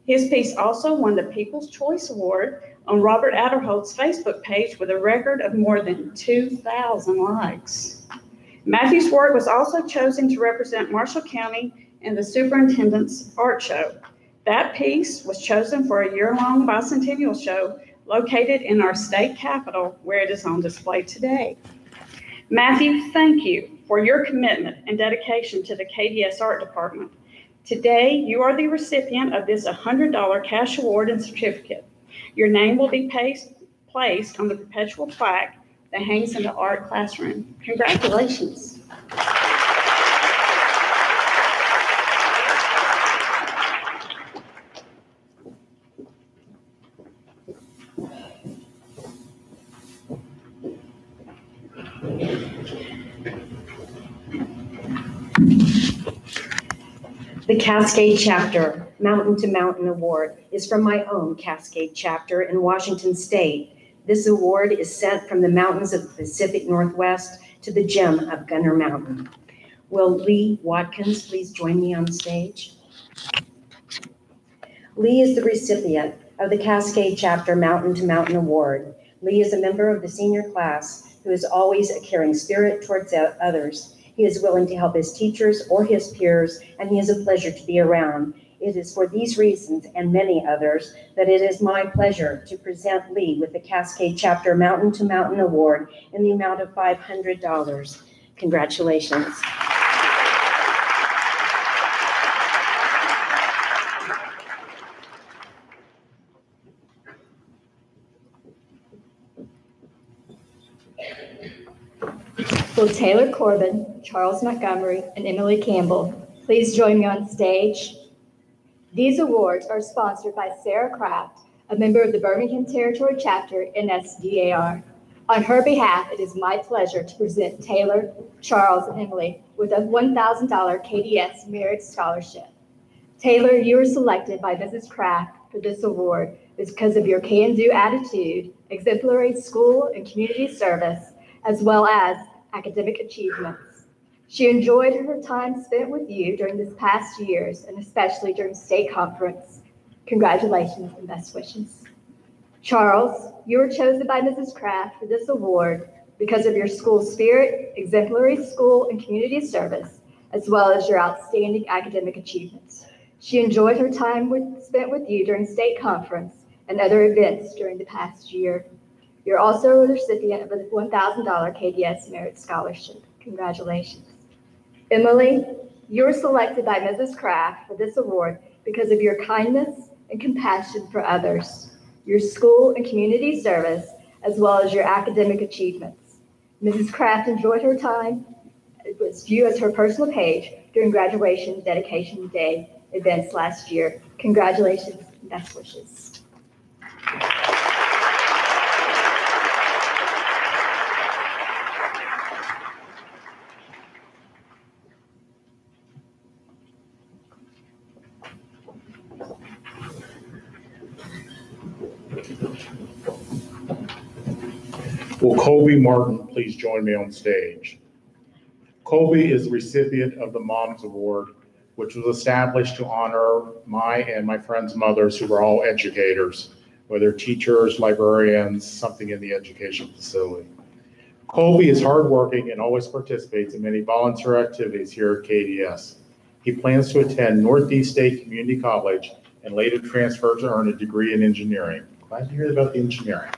His piece also won the People's Choice Award on Robert Adderholt's Facebook page with a record of more than 2,000 likes. Matthew's work was also chosen to represent Marshall County in the Superintendent's Art Show. That piece was chosen for a year-long bicentennial show located in our state capitol, where it is on display today. Matthew, thank you for your commitment and dedication to the KDS Art Department. Today, you are the recipient of this $100 cash award and certificate. Your name will be placed on the perpetual plaque that hangs in the art classroom. Congratulations. The Cascade Chapter Mountain to Mountain Award is from my own Cascade Chapter in Washington State. This award is sent from the mountains of the Pacific Northwest to the gem of Gunner Mountain. Will Lee Watkins please join me on stage? Lee is the recipient of the Cascade Chapter Mountain to Mountain Award. Lee is a member of the senior class who is always a caring spirit towards others. He is willing to help his teachers or his peers, and he is a pleasure to be around. It is for these reasons and many others that it is my pleasure to present Lee with the Cascade Chapter Mountain to Mountain Award in the amount of $500. Congratulations. Will Taylor Corbin, Charles Montgomery, and Emily Campbell please join me on stage? These awards are sponsored by Sarah Kraft, a member of the Birmingham Territory Chapter in SDAR. On her behalf, it is my pleasure to present Taylor, Charles, and Emily with a $1,000 KDS Merit Scholarship. Taylor, you were selected by Mrs. Kraft for this award because of your can-do attitude, exemplary school and community service, as well as academic achievements. She enjoyed her time spent with you during this past years, and especially during state conference. Congratulations and best wishes. Charles, you were chosen by Mrs. Kraft for this award because of your school spirit, exemplary school and community service, as well as your outstanding academic achievements. She enjoyed her time spent with you during state conference and other events during the past year. You're also a recipient of a $1,000 KDS Merit Scholarship. Congratulations. Emily, you were selected by Mrs. Kraft for this award because of your kindness and compassion for others, your school and community service, as well as your academic achievements. Mrs. Kraft enjoyed her time with you as her personal page during graduation dedication day events last year. Congratulations and best wishes. Will Colby Martin please join me on stage? Colby is the recipient of the Moms Award, which was established to honor my and my friends' mothers who were all educators, whether teachers, librarians, something in the education facility. Colby is hardworking and always participates in many volunteer activities here at KDS. He plans to attend Northeast State Community College and later transfer to earn a degree in engineering. Glad to hear about the engineering.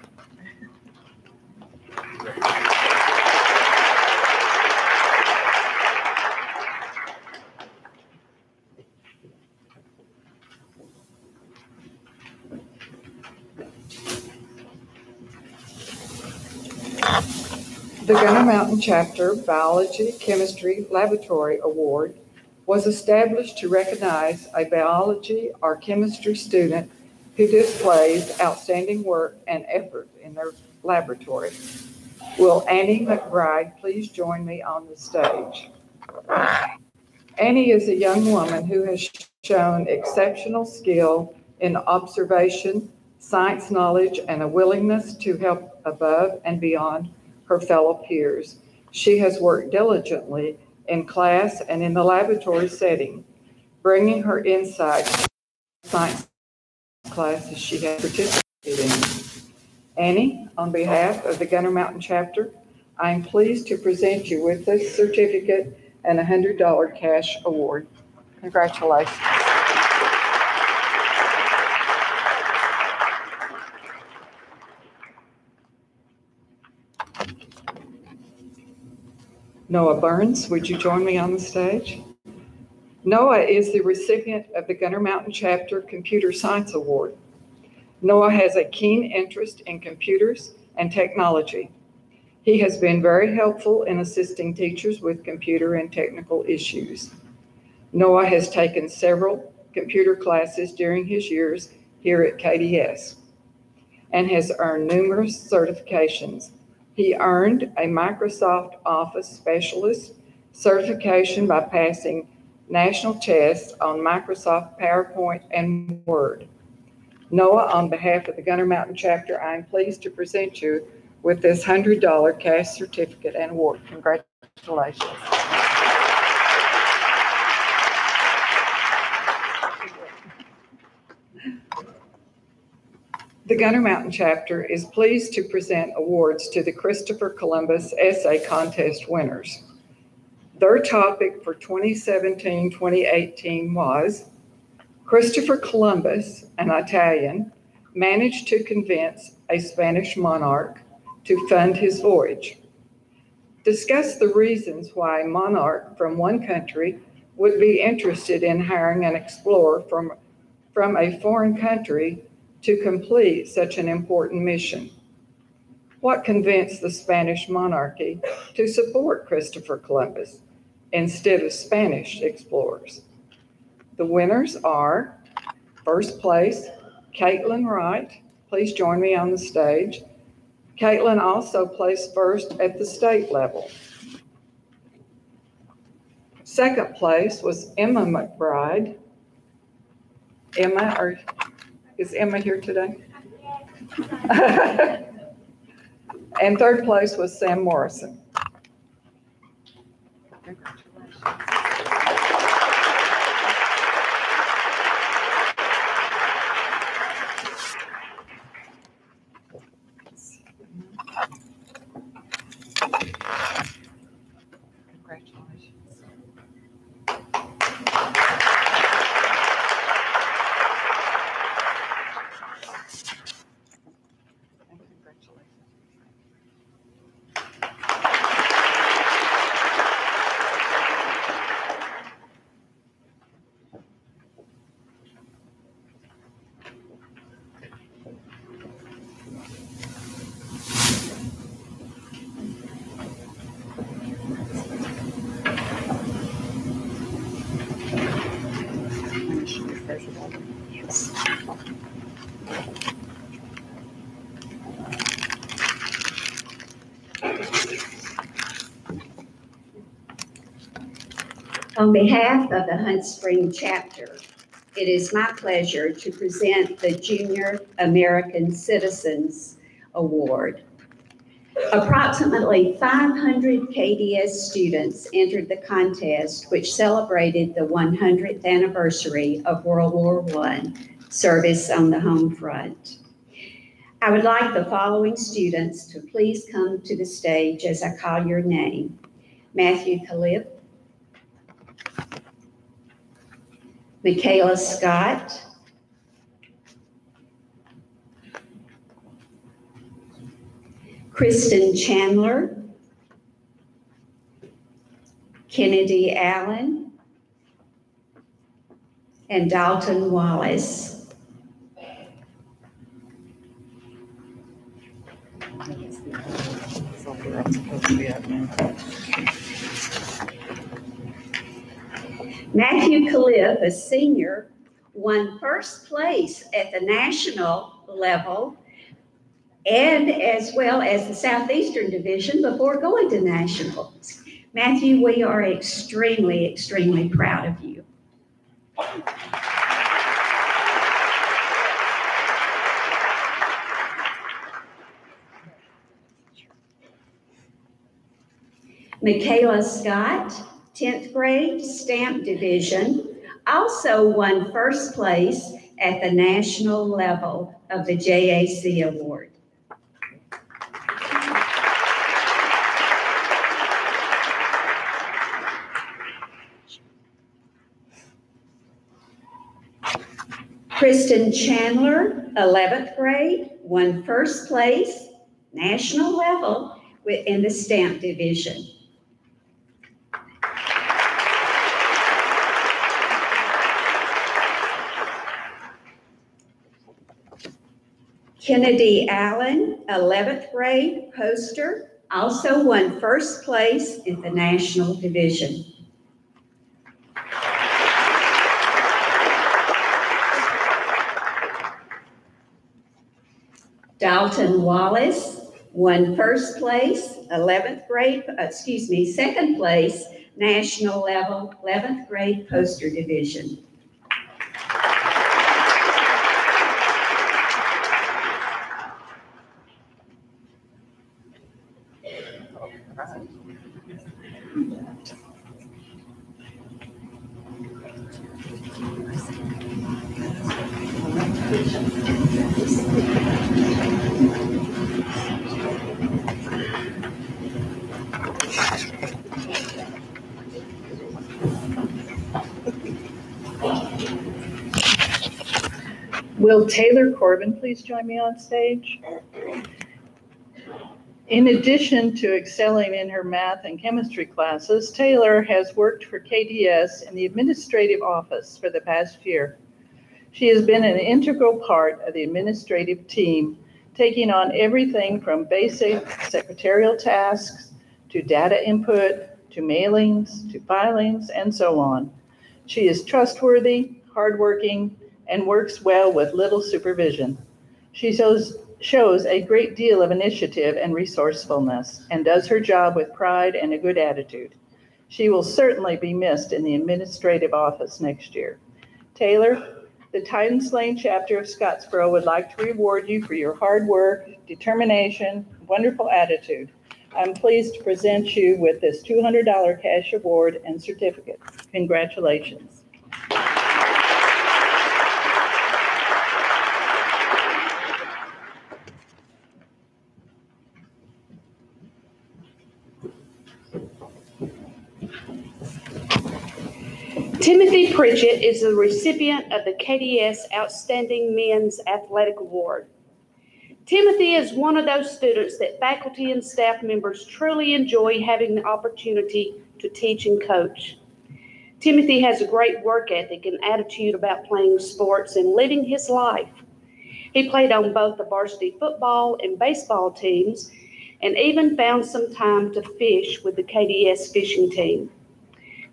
The Gunner Mountain Chapter Biology Chemistry Laboratory Award was established to recognize a biology or chemistry student who displays outstanding work and effort in their laboratory. Will Annie McBride please join me on the stage? Annie is a young woman who has shown exceptional skill in observation, science knowledge, and a willingness to help above and beyond her fellow peers. She has worked diligently in class and in the laboratory setting, bringing her insights to science classes she has participated in. Annie, on behalf of the Gunner Mountain chapter, I am pleased to present you with this certificate and a $100 cash award. Congratulations. Noah Burns, would you join me on the stage? Noah is the recipient of the Gunner Mountain Chapter Computer Science Award. Noah has a keen interest in computers and technology. He has been very helpful in assisting teachers with computer and technical issues. Noah has taken several computer classes during his years here at KDS and has earned numerous certifications. He earned a Microsoft Office Specialist certification by passing national tests on Microsoft PowerPoint and Word. Noah, on behalf of the Gunner Mountain chapter, I am pleased to present you with this $100 cash certificate and award. Congratulations. The Gunner Mountain chapter is pleased to present awards to the Christopher Columbus Essay Contest winners. Their topic for 2017-2018 was Christopher Columbus, an Italian, managed to convince a Spanish monarch to fund his voyage. Discuss the reasons why a monarch from one country would be interested in hiring an explorer from a foreign country to complete such an important mission. What convinced the Spanish monarchy to support Christopher Columbus instead of Spanish explorers? The winners are, first place, Caitlin Wright. Please join me on the stage. Caitlin also placed first at the state level. Second place was Emma McBride. Emma, is Emma here today? And third place was Sam Morrison. On behalf of the Hunt Spring chapter, it is my pleasure to present the Junior American Citizens Award. Approximately 500 KDS students entered the contest, which celebrated the 100th anniversary of World War I service on the home front. I would like the following students to please come to the stage as I call your name. Matthew Calip, Michaela Scott, Kristen Chandler, Kennedy Allen, and Dalton Wallace. Matthew Calip, a senior, won first place at the national level and as well as the Southeastern Division before going to nationals. Matthew, we are extremely, extremely proud of you. Michaela Scott, 10th grade, Stamp Division, also won first place at the national level of the JAC Award. Kristen Chandler, 11th grade, won first place, national level, in the Stamp Division. Kennedy Allen, 11th grade, poster, also won first place in the national division. Dalton Wallace won first place, 11th grade, second place, national level, 11th grade poster division. Will Taylor Corbin please join me on stage? In addition to excelling in her math and chemistry classes, Taylor has worked for KDS in the administrative office for the past year. She has been an integral part of the administrative team, taking on everything from basic secretarial tasks to data input, to mailings, to filings, and so on. She is trustworthy, hardworking, and works well with little supervision. She shows a great deal of initiative and resourcefulness and does her job with pride and a good attitude. She will certainly be missed in the administrative office next year. Taylor, the Titans Lane chapter of Scottsboro would like to reward you for your hard work, determination, wonderful attitude. I'm pleased to present you with this $200 cash award and certificate. Congratulations. Timothy Pritchett is the recipient of the KDS Outstanding Men's Athletic Award. Timothy is one of those students that faculty and staff members truly enjoy having the opportunity to teach and coach. Timothy has a great work ethic and attitude about playing sports and living his life. He played on both the varsity football and baseball teams and even found some time to fish with the KDS fishing team.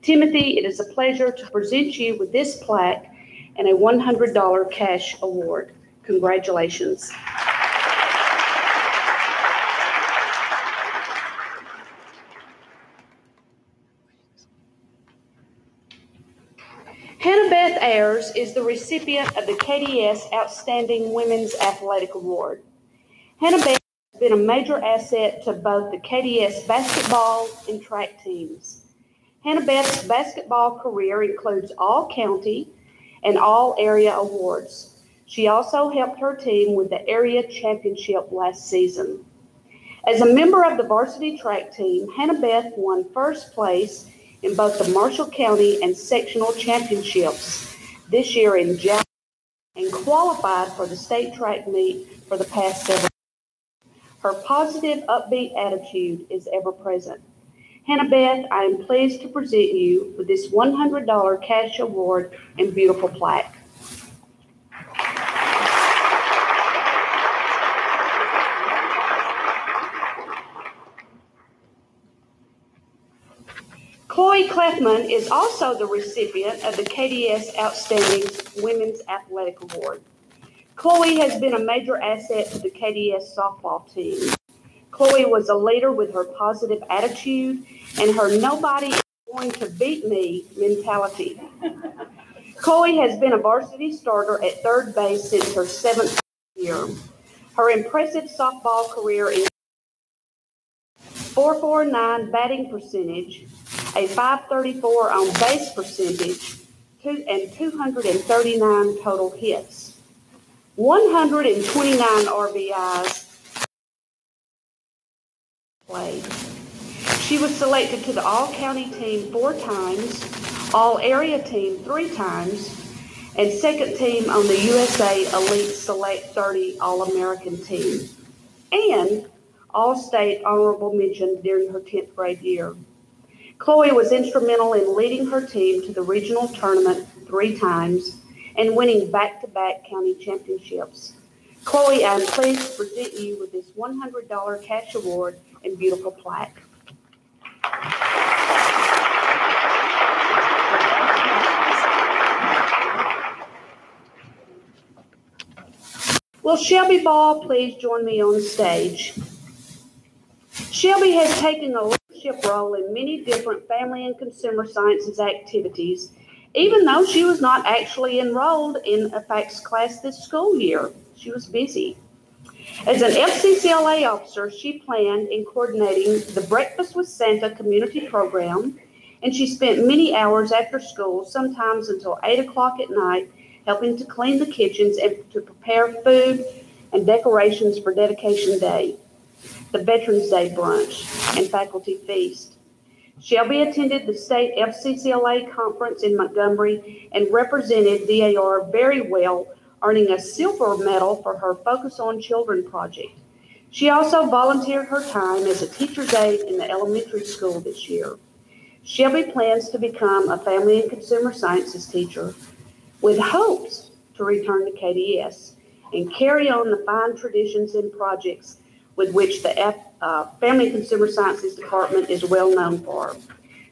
Timothy, it is a pleasure to present you with this plaque and a $100 cash award. Congratulations. Hannah Beth Ayers is the recipient of the KDS Outstanding Women's Athletic Award. Hannah Beth has been a major asset to both the KDS basketball and track teams. Hannah Beth's basketball career includes all county and all area awards. She also helped her team with the area championship last season. As a member of the varsity track team, Hannah Beth won first place in both the Marshall County and sectional championships this year in July and qualified for the state track meet for the past several years. Her positive, upbeat attitude is ever present. Hannah Beth, I am pleased to present you with this $100 cash award and beautiful plaque. Chloe Clefman is also the recipient of the KDS Outstanding Women's Athletic Award. Chloe has been a major asset to the KDS softball team. Chloe was a leader with her positive attitude and her nobody is going to beat me mentality. Chloe has been a varsity starter at third base since her 7th year. Her impressive softball career is .449 batting percentage, a .534 on base percentage, and 239 total hits, 129 RBIs played. She was selected to the All-County team 4 times, All-Area team 3 times, and second team on the USA Elite Select 30 All-American team, and All-State Honorable Mention during her 10th grade year. Chloe was instrumental in leading her team to the regional tournament 3 times and winning back-to-back county championships. Chloe, I'm pleased to present you with this $100 cash award and beautiful plaque. Will Shelby Ball please join me on stage? Shelby has taken a leadership role in many different family and consumer sciences activities, even though she was not actually enrolled in a FACS class this school year. She was busy. As an FCCLA officer, she planned in coordinating the Breakfast with Santa community program, and she spent many hours after school, sometimes until 8 o'clock at night, helping to clean the kitchens and to prepare food and decorations for Dedication Day, the Veterans Day brunch, and faculty feast. Shelby attended the state FCCLA conference in Montgomery and represented DAR very well, earning a silver medal for her Focus on Children project. She also volunteered her time as a teacher's aide in the elementary school this year. Shelby plans to become a family and consumer sciences teacher with hopes to return to KDS and carry on the fine traditions and projects with which the Family and Consumer Sciences Department is well known for.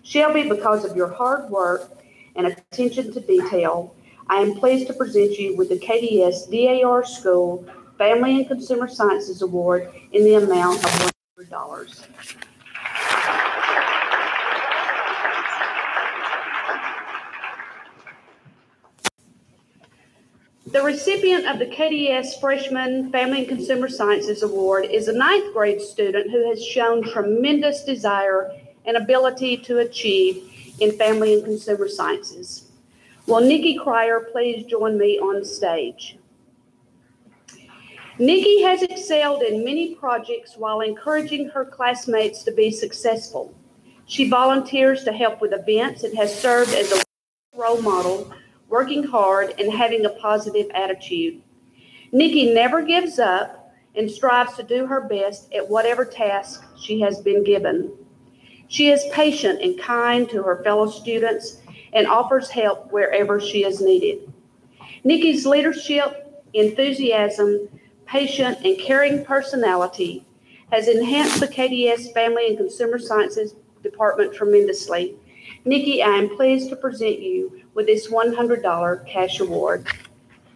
Shelby, because of your hard work and attention to detail, I am pleased to present you with the KDS DAR School Family and Consumer Sciences Award in the amount of $100. The recipient of the KDS Freshman Family and Consumer Sciences Award is a 9th grade student who has shown tremendous desire and ability to achieve in family and consumer sciences. Will Nikki Cryer please join me on stage? Nikki has excelled in many projects while encouraging her classmates to be successful. She volunteers to help with events and has served as a role model, working hard and having a positive attitude. Nikki never gives up and strives to do her best at whatever task she has been given. She is patient and kind to her fellow students and offers help wherever she is needed. Nikki's leadership, enthusiasm, patient, and caring personality has enhanced the KDS Family and Consumer Sciences Department tremendously. Nikki, I am pleased to present you with this $100 cash award.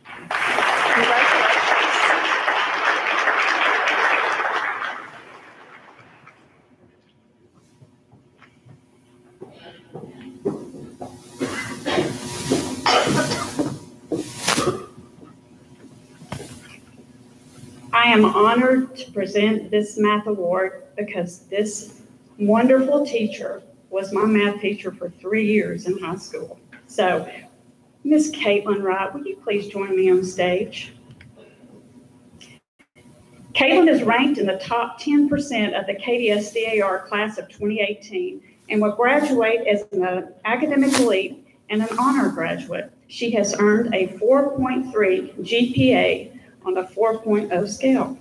Congratulations. I am honored to present this math award because this wonderful teacher was my math teacher for 3 years in high school. So, Miss Caitlin Wright, will you please join me on stage? Caitlin is ranked in the top 10% of the KDS DAR class of 2018 and will graduate as an academic elite and an honor graduate. She has earned a 4.3 GPA on the 4.0 scale.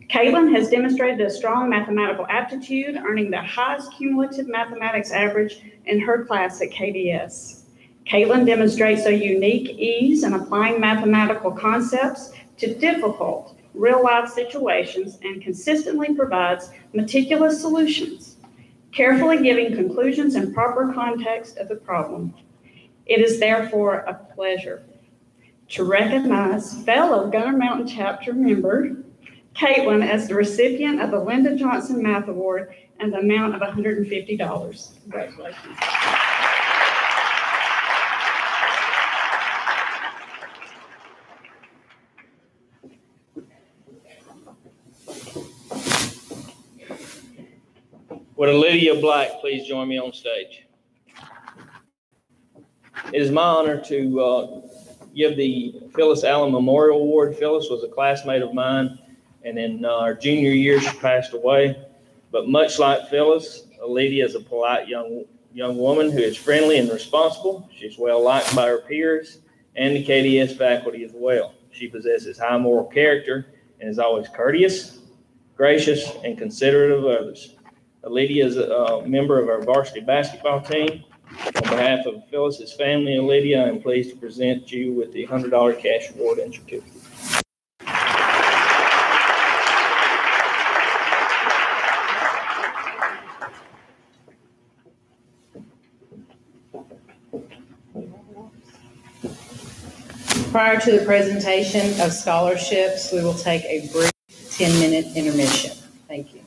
Caitlin has demonstrated a strong mathematical aptitude, earning the highest cumulative mathematics average in her class at KDS. Caitlin demonstrates a unique ease in applying mathematical concepts to difficult real-life situations and consistently provides meticulous solutions, carefully giving conclusions and proper context of the problem. It is therefore a pleasure to recognize fellow Gunner Mountain Chapter member Caitlin as the recipient of the Linda Johnson Math Award and the amount of $150. Congratulations. Would Lydia Black please join me on stage? It is my honor to give the Phyllis Allen Memorial Award. Phyllis was a classmate of mine, and in our junior year, she passed away. But much like Phyllis, Lydia is a polite young woman who is friendly and responsible. She's well liked by her peers and the KDS faculty as well. She possesses high moral character and is always courteous, gracious, and considerate of others. Lydia is a member of our varsity basketball team. On behalf of Phyllis's family and Lydia, I am pleased to present you with the $100 cash award and certificate. Prior to the presentation of scholarships, we will take a brief 10-minute intermission. Thank you.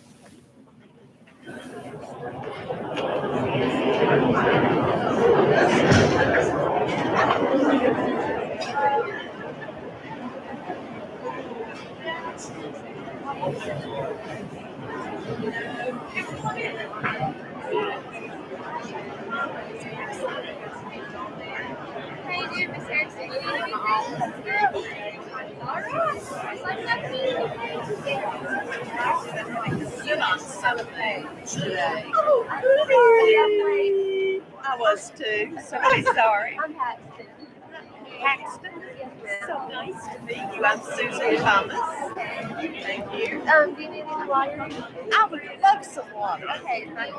I was too. So sorry. I'm Paxton. Paxton? So nice to meet you. I'm Susan Thomas. Thank you. Do you need any water? I would love some water. Okay, like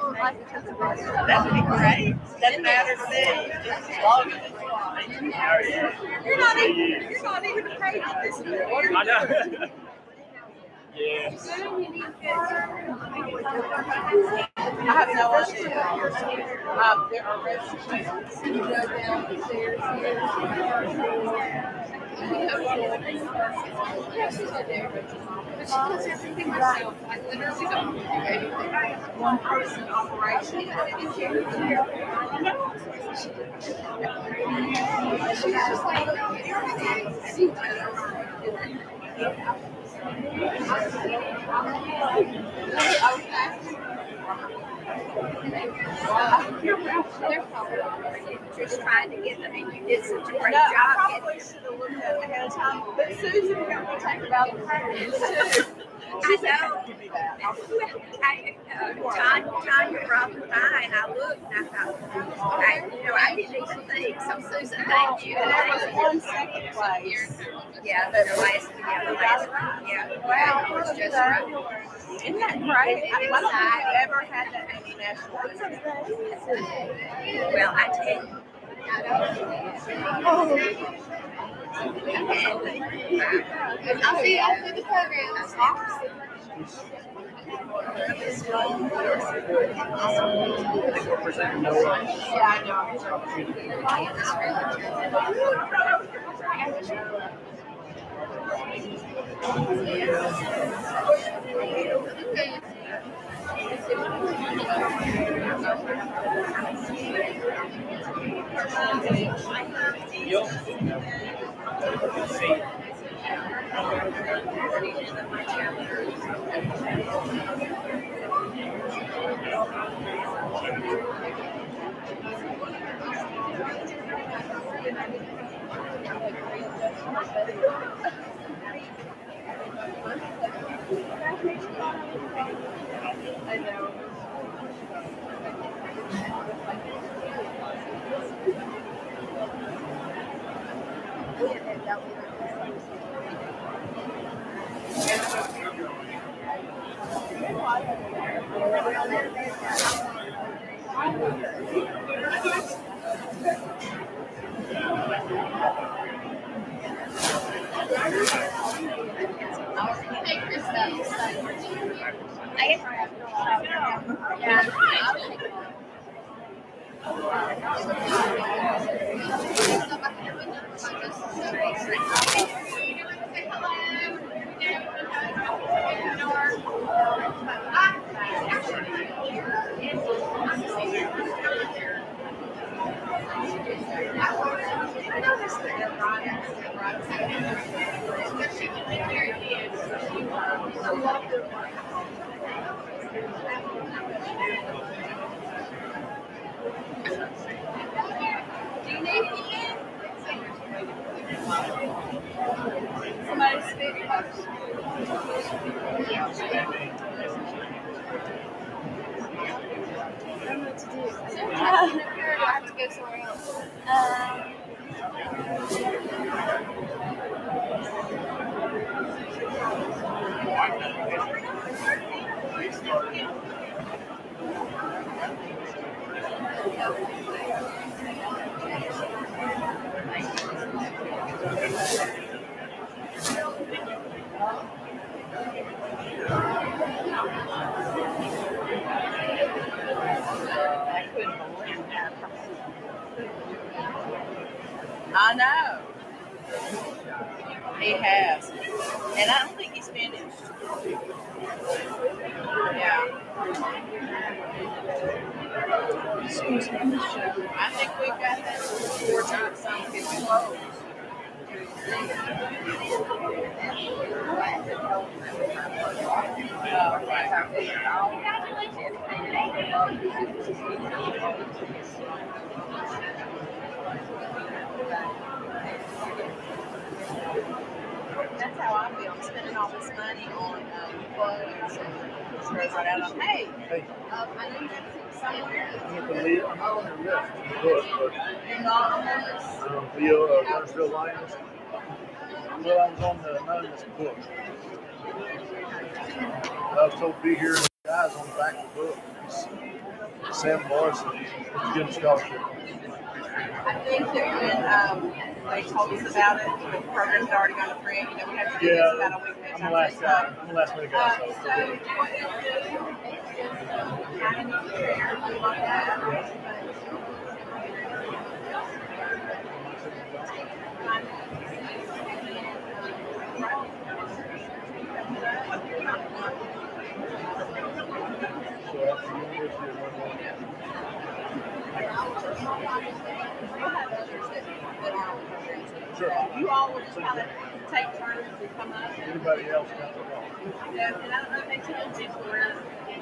that would be great. Doesn't matter to me. Just as long as it's fine. You're not even paid for this award. I know. Yes. I have no idea. There are restrooms. You go down the stairs here. But she does everything herself. I literally don't do anything. One person operation. She's just like, They're probably just trying to get them, and you did such a great job. I probably should have looked at it ahead of time, but Susan helped me take about the photos too. I know. Tanya brought the pie, and I looked, and I thought, I didn't even think. So, Susan, thank you. And there was one second place. Yeah, the last one. Yeah. Wow, it was just right. Isn't that great? I don't think I've ever had that many national winners. Well, I tell you. I'll see you after the program. I know. Do you need anything? Somebody speak first. I don't know what to do. I have to go somewhere else. I know. He has. And I don't think he's finished. Yeah. Excuse me. I think we've got that 4 times some people close. That's how I feel. I'm spending all this money on clothes and throws right out on, hey, I know you got to take somewhere. I'm on the list. You're not on the list? Leo, Gunnersville Lions. Well, I was on the anonymous book. I was told to be here, and the guys on the back of the book. Sam Morrison, getting scholarship. I think that when they told us about it, the program's already gone to print. You know, we have to do this about a week ahead of time. I'm the last minute guy. So what we do, kind of need to prepare like that. Sure. You all will just kind of take turns to come up. Anybody else got the call? Yeah, and I don't know if they told you, but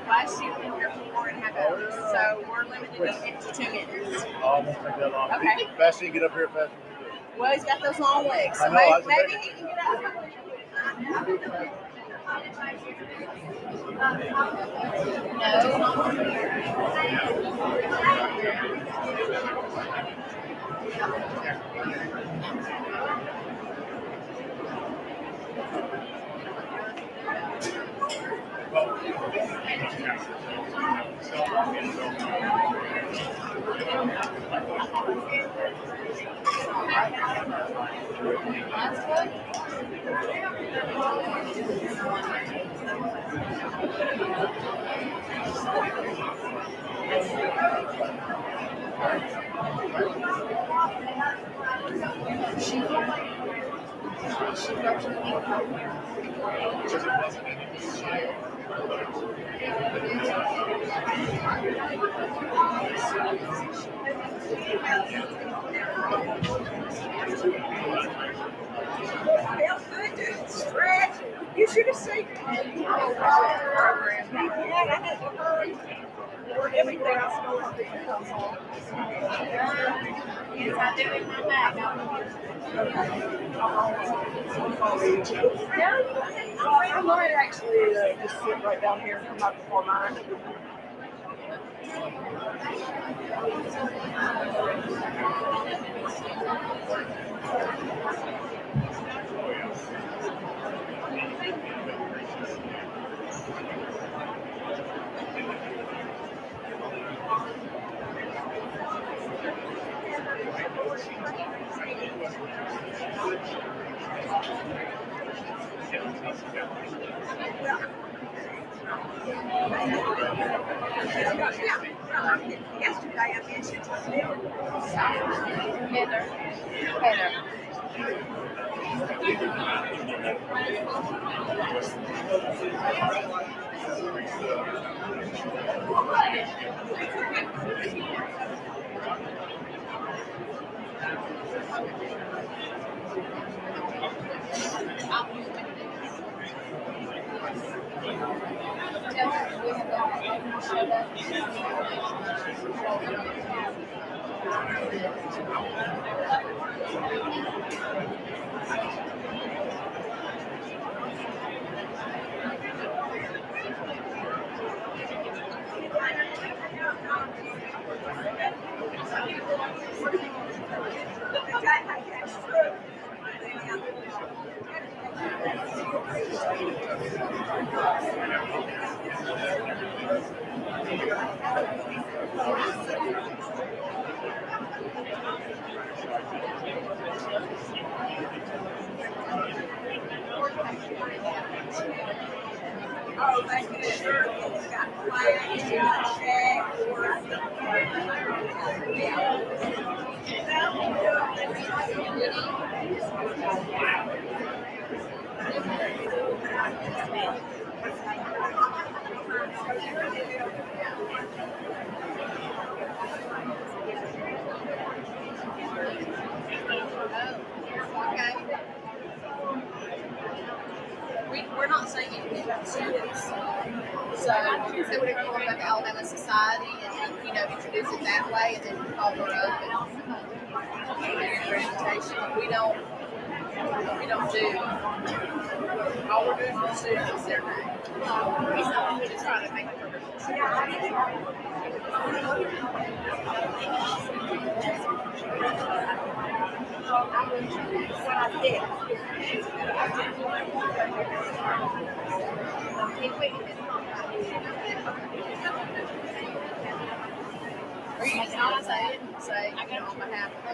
last year we were here for 4.5 hours, so we're limited to 2 minutes. Oh, I won't take that long. Okay. Faster you get up here, faster you do it. Well, he's got those long legs, so I know, maybe he can get up. Stretch. You should have seen everything else comes on. Yes, I do in my bag. I might actually just sit right down here and come up before mine. Yesterday I mentioned Heather. We're not saying anything about students. So we say whatever you want about the Alabama Society and introduce it that way and then call her up and give her your presentation. We don't do all we're doing for the students is their name. We're just trying to make it Or you just not say it and say, on behalf of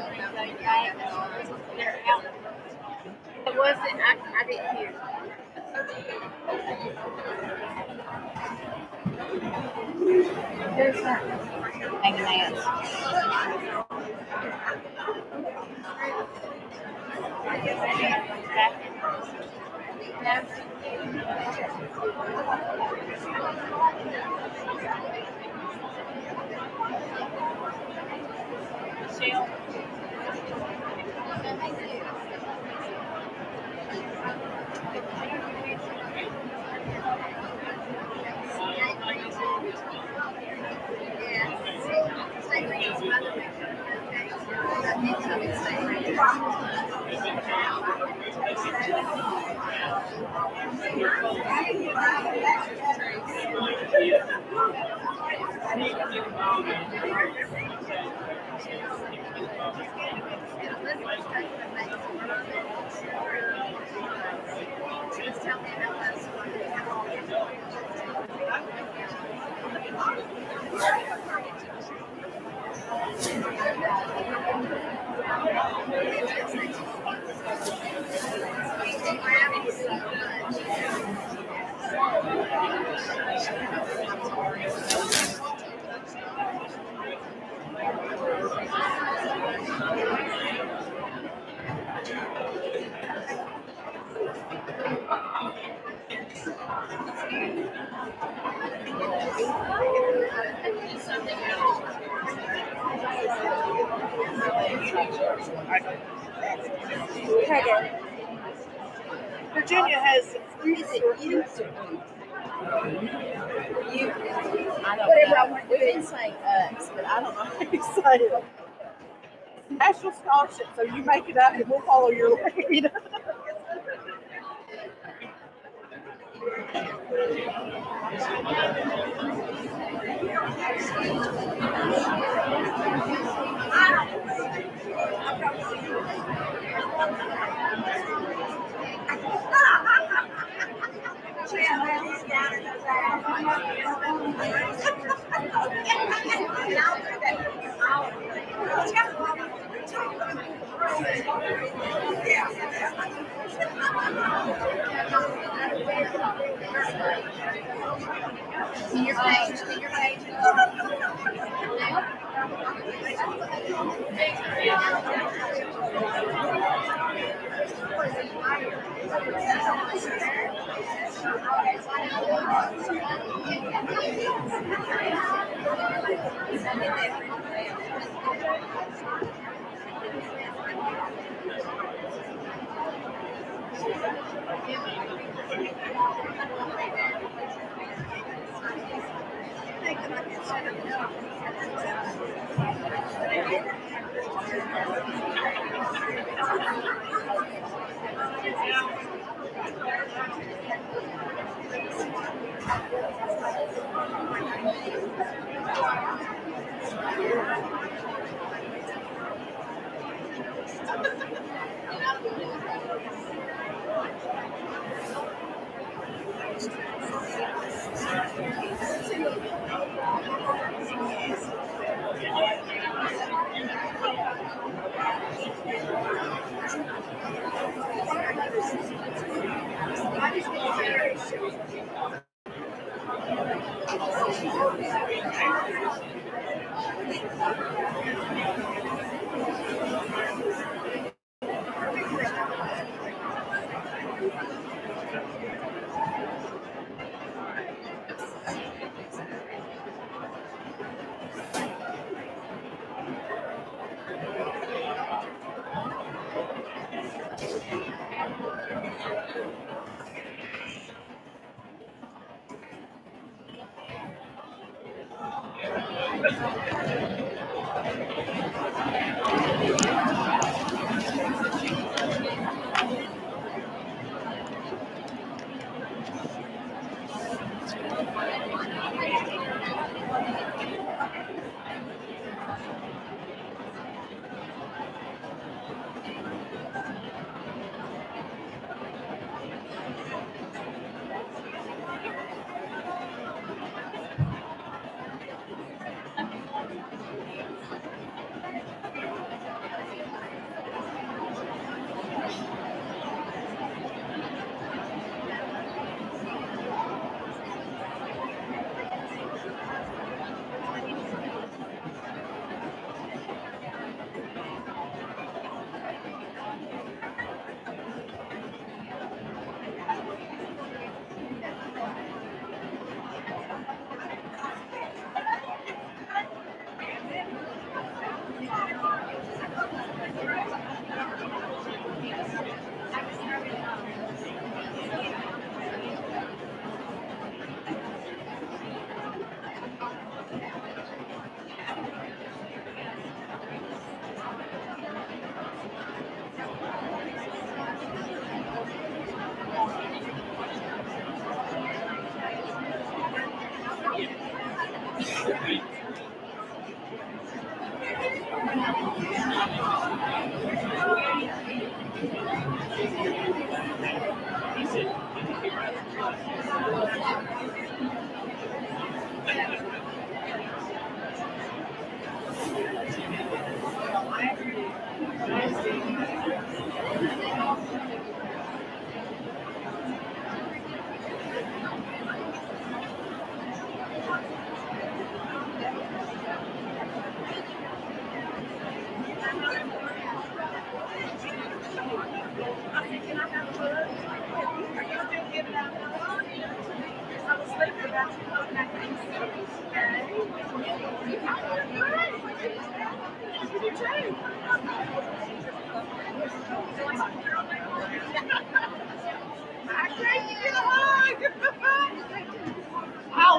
they're out. It wasn't, I didn't hear. There's that. Hanging hands. Virginia has Whatever I want to do. We've been saying us, but I don't know how to say it. national scholarship, so you make it up and we'll follow your lead. Senior page. I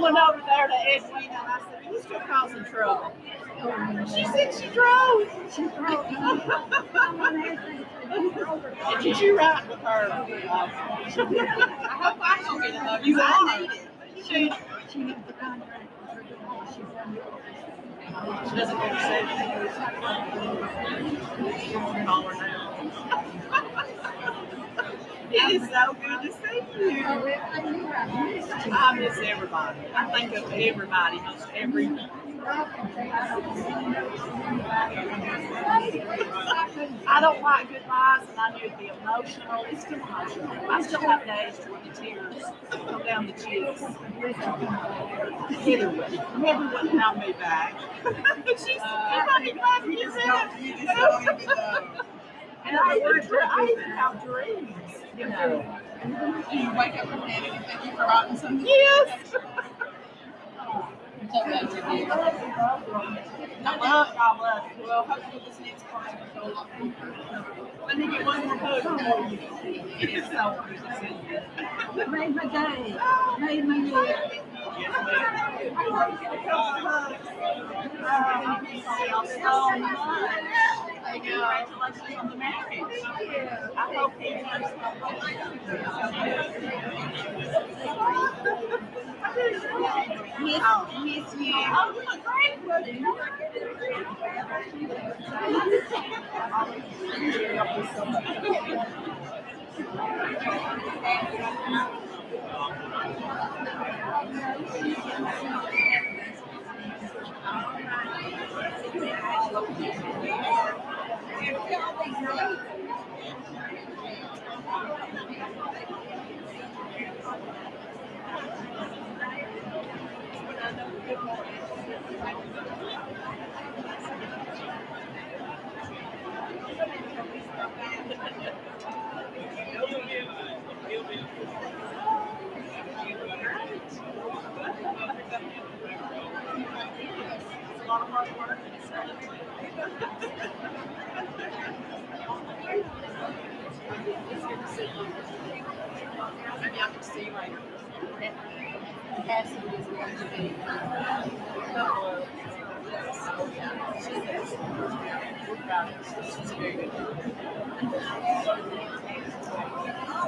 went over there to Edwina and I said, "You still causing trouble?" She said she drove. She drove. And did you ride with her? I hope I don't get another. You need it. She needs the contract. She doesn't go to safety. Call her now. It is so good to see you. I miss everybody. I think of everybody, most every. I don't like goodbyes, and I knew it'd be emotional. It's too emotional. I still have days where the tears come down the cheeks. Either way, never would have me back. She's everybody glad you said. And I even have dreams, you know. You wake up from bed and you think you've forgotten something. Yes. I love it. Well, hopefully this next person will go a lot quicker. Let me get one more hug for you. It is so good to see you. Made my day. Made my year. So much. Congratulations on the marriage. I hope he miss you. Oh, you look great. Maybe I can see you later. Cassie is going to be.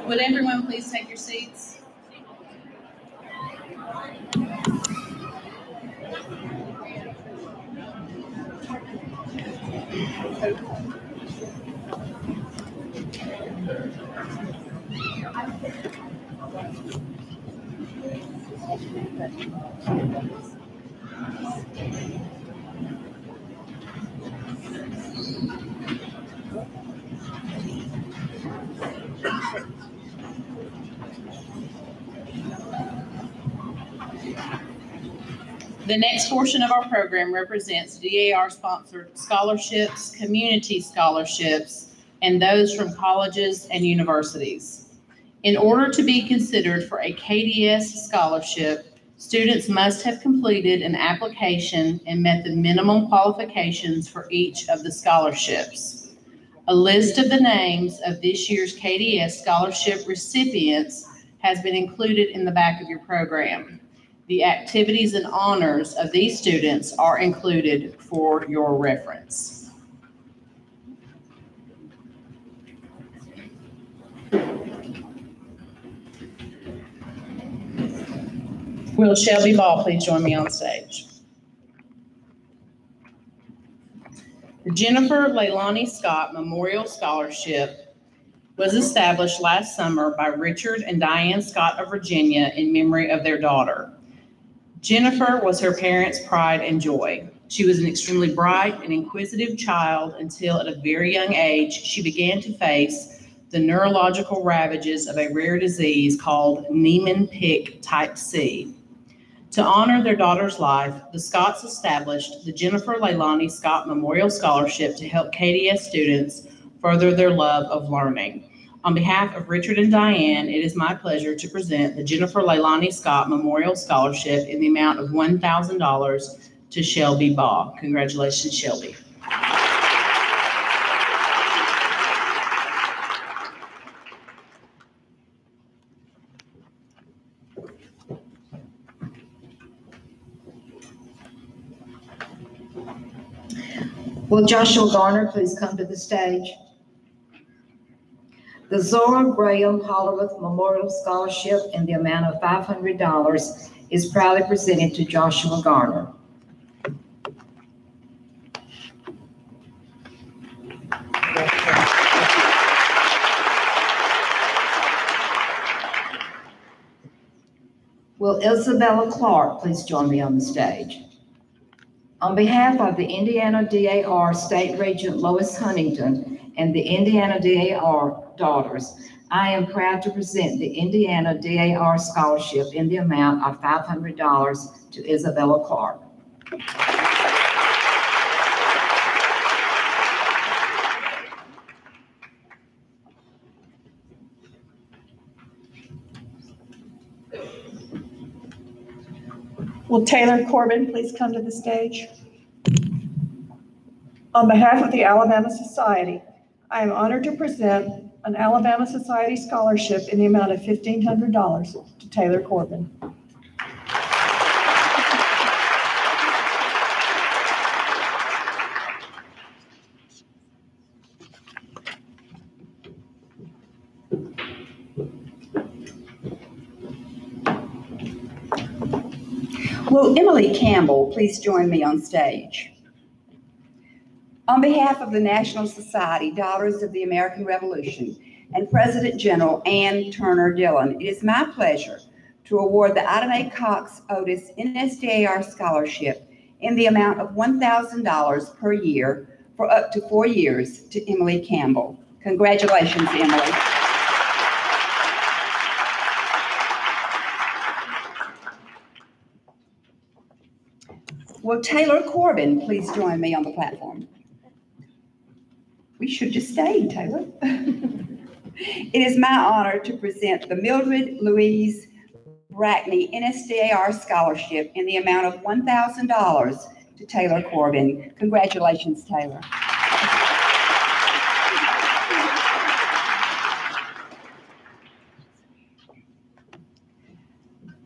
Would everyone please take your seats? The next portion of our program represents DAR-sponsored scholarships, community scholarships, and those from colleges and universities. In order to be considered for a KDS scholarship, students must have completed an application and met the minimum qualifications for each of the scholarships. A list of the names of this year's KDS scholarship recipients has been included in the back of your program. The activities and honors of these students are included for your reference. Will Shelby Ball please join me on stage? The Jennifer Leilani Scott Memorial Scholarship was established last summer by Richard and Diane Scott of Virginia in memory of their daughter. Jennifer was her parents' pride and joy. She was an extremely bright and inquisitive child until at a very young age she began to face the neurological ravages of a rare disease called Niemann-Pick type C. To honor their daughter's life, the Scotts established the Jennifer Leilani Scott Memorial Scholarship to help KDS students further their love of learning. On behalf of Richard and Diane, it is my pleasure to present the Jennifer Leilani Scott Memorial Scholarship in the amount of $1,000 to Shelby Ball. Congratulations, Shelby. Will Joshua Garner please come to the stage? The Zora Graham Hollerith Memorial Scholarship in the amount of $500 is proudly presented to Joshua Garner. Will Isabella Clark please join me on the stage? On behalf of the Indiana DAR State Regent Lois Huntington and the Indiana DAR Daughters, I am proud to present the Indiana DAR Scholarship in the amount of $500 to Isabella Clark. Will Taylor Corbin please come to the stage? On behalf of the Alabama Society, I am honored to present an Alabama Society scholarship in the amount of $1,500 to Taylor Corbin. Will Emily Campbell please join me on stage? On behalf of the National Society Daughters of the American Revolution and President General Ann Turner Dillon, it is my pleasure to award the Ida Mae Cox Otis NSDAR Scholarship in the amount of $1,000 per year for up to 4 years to Emily Campbell. Congratulations, Emily. Will Taylor Corbin please join me on the platform? We should just stay, Taylor. It is my honor to present the Mildred Louise Brackney NSDAR Scholarship in the amount of $1,000 to Taylor Corbin. Congratulations, Taylor.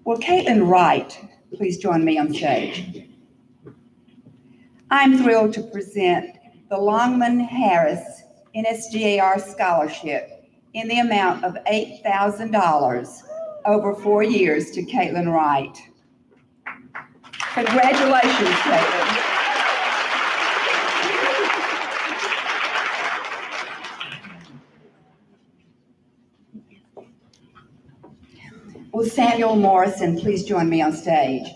Will Caitlin Wright please join me on stage? I'm thrilled to present the Longman Harris NSDAR Scholarship in the amount of $8,000 over 4 years to Caitlin Wright. Congratulations, Caitlin. Will Samuel Morrison please join me on stage?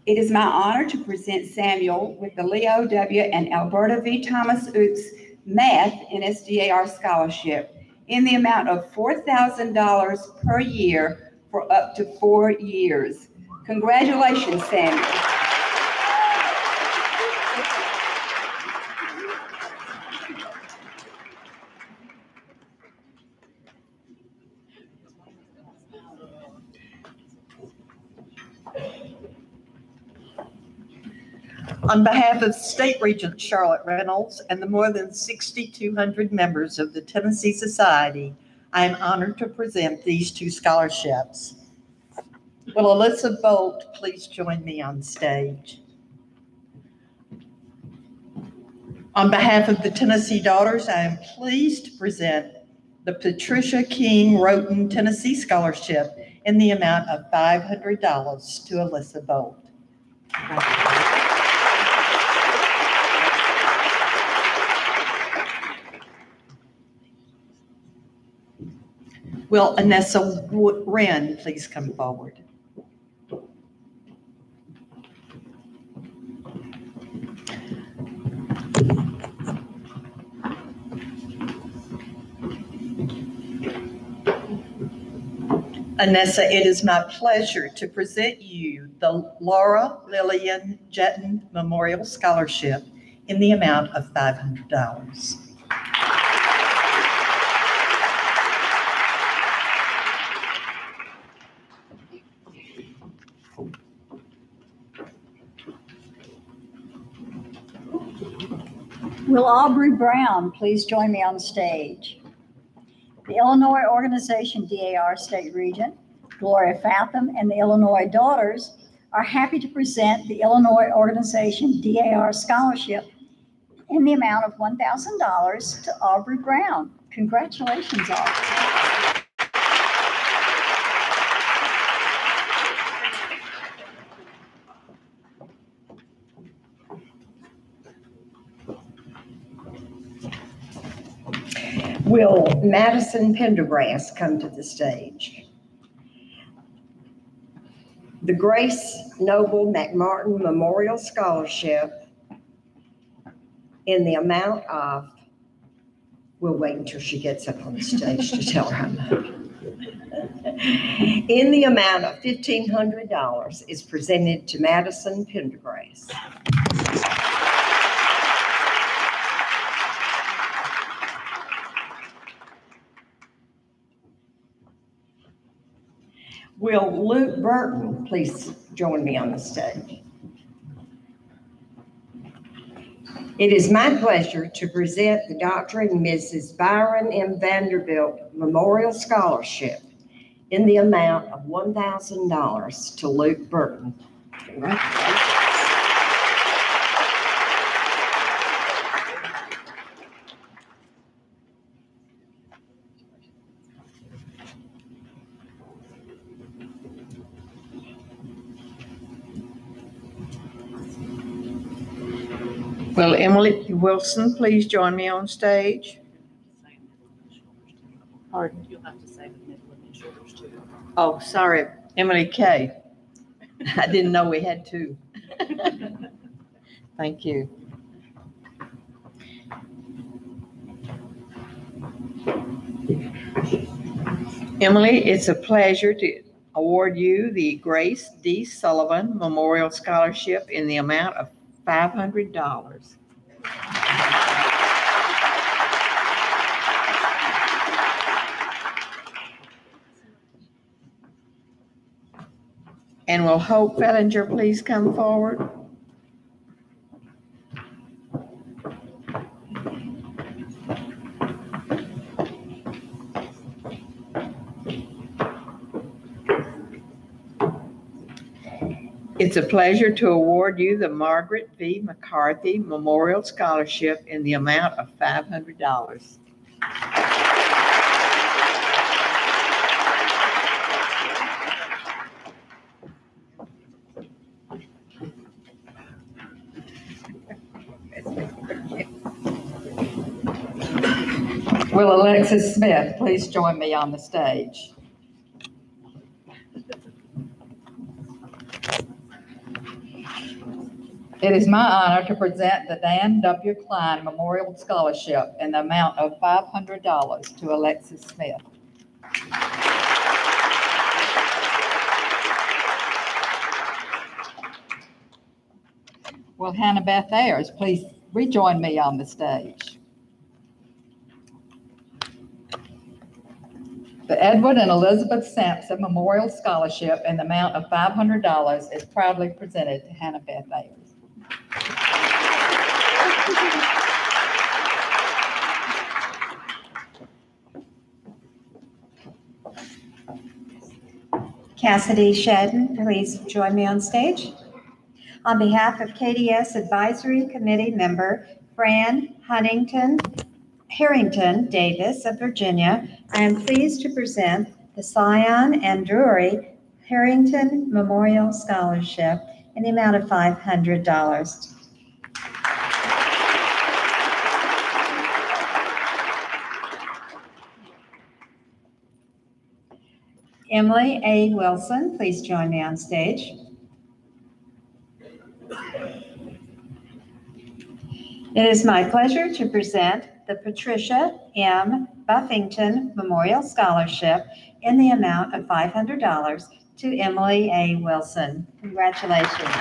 It is my honor to present Samuel with the Leo W. and Alberta V. Thomas Oakes Math NSDAR Scholarship in the amount of $4,000 per year for up to 4 years. Congratulations, Samuel. On behalf of State Regent Charlotte Reynolds and the more than 6,200 members of the Tennessee Society, I am honored to present these 2 scholarships. Will Alyssa Bolt please join me on stage? On behalf of the Tennessee Daughters, I am pleased to present the Patricia King Roten Tennessee Scholarship in the amount of $500 to Alyssa Bolt. Will Anessa Wren please come forward? Anessa, it is my pleasure to present you the Laura Lillian Jetton Memorial Scholarship in the amount of $500. Will Aubrey Brown please join me on stage? The Illinois Organization DAR State Regent, Gloria Fathom, and the Illinois Daughters are happy to present the Illinois Organization DAR Scholarship in the amount of $1,000 to Aubrey Brown. Congratulations, Aubrey. Will Madison Pendergrass come to the stage? The Grace Noble McMartin Memorial Scholarship in the amount of, we'll wait until she gets up on the stage to tell her how much. In the amount of $1,500 is presented to Madison Pendergrass. Will Luke Burton please join me on the stage? It is my pleasure to present the Dr. and Mrs. Byron M. Vanderbilt Memorial Scholarship in the amount of $1,000 to Luke Burton. Congratulations. Will Emily Wilson please join me on stage? Pardon? You'll have to say the middle initials too. Oh, sorry, Emily K. I didn't know we had two. Thank you. Emily, it's a pleasure to award you the Grace D. Sullivan Memorial Scholarship in the amount of $500. And will Hope Fellinger please come forward? It's a pleasure to award you the Margaret V. McCarthy Memorial Scholarship in the amount of $500. Will Alexis Smith please join me on the stage? It is my honor to present the Dan W. Klein Memorial Scholarship in the amount of $500 to Alexis Smith. Will Hannah Beth Ayers please rejoin me on the stage? The Edward and Elizabeth Sampson Memorial Scholarship in the amount of $500 is proudly presented to Hannah Beth Ayers. Cassidy Shedden, please join me on stage. On behalf of KDS Advisory Committee member Fran Harrington Davis of Virginia, I am pleased to present the Scion and Drury Harrington Memorial Scholarship in the amount of $500. Emily A. Wilson, please join me on stage. It is my pleasure to present the Patricia M. Buffington Memorial Scholarship in the amount of $500 to Emily A. Wilson. Congratulations.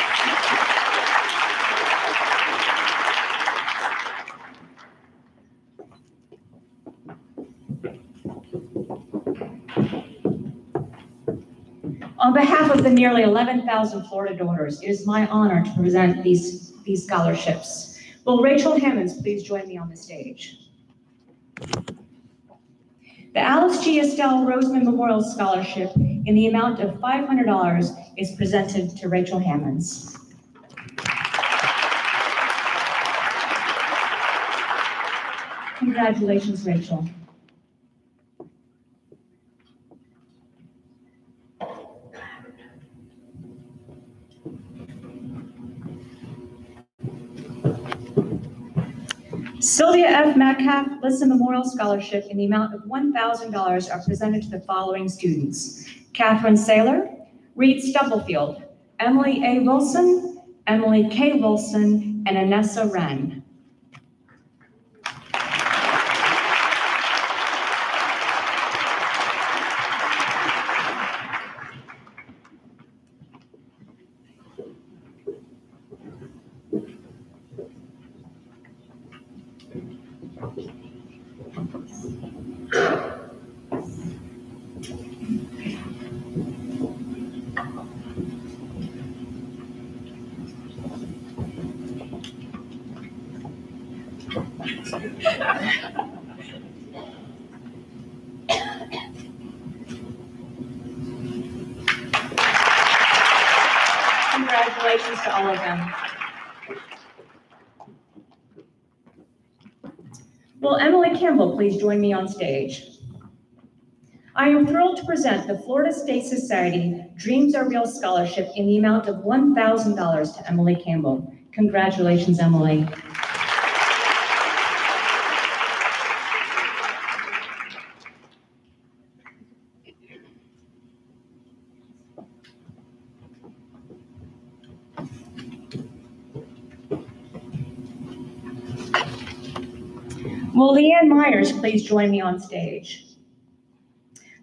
On behalf of the nearly 11,000 Florida donors, it is my honor to present these scholarships. Will Rachel Hammonds please join me on the stage? The Alice G. Estelle Roseman Memorial Scholarship in the amount of $500 is presented to Rachel Hammonds. Congratulations, Rachel. Sylvia F. Metcalf Lissa Memorial Scholarship in the amount of $1,000 are presented to the following students: Catherine Saylor, Reed Stubblefield, Emily A. Wilson, Emily K. Wilson, and Anessa Wren. Congratulations to all of them. Will Emily Campbell please join me on stage? I am thrilled to present the Florida State Society Dreams Are Real Scholarship in the amount of $1,000 to Emily Campbell. Congratulations, Emily. Will Leanne Myers please join me on stage?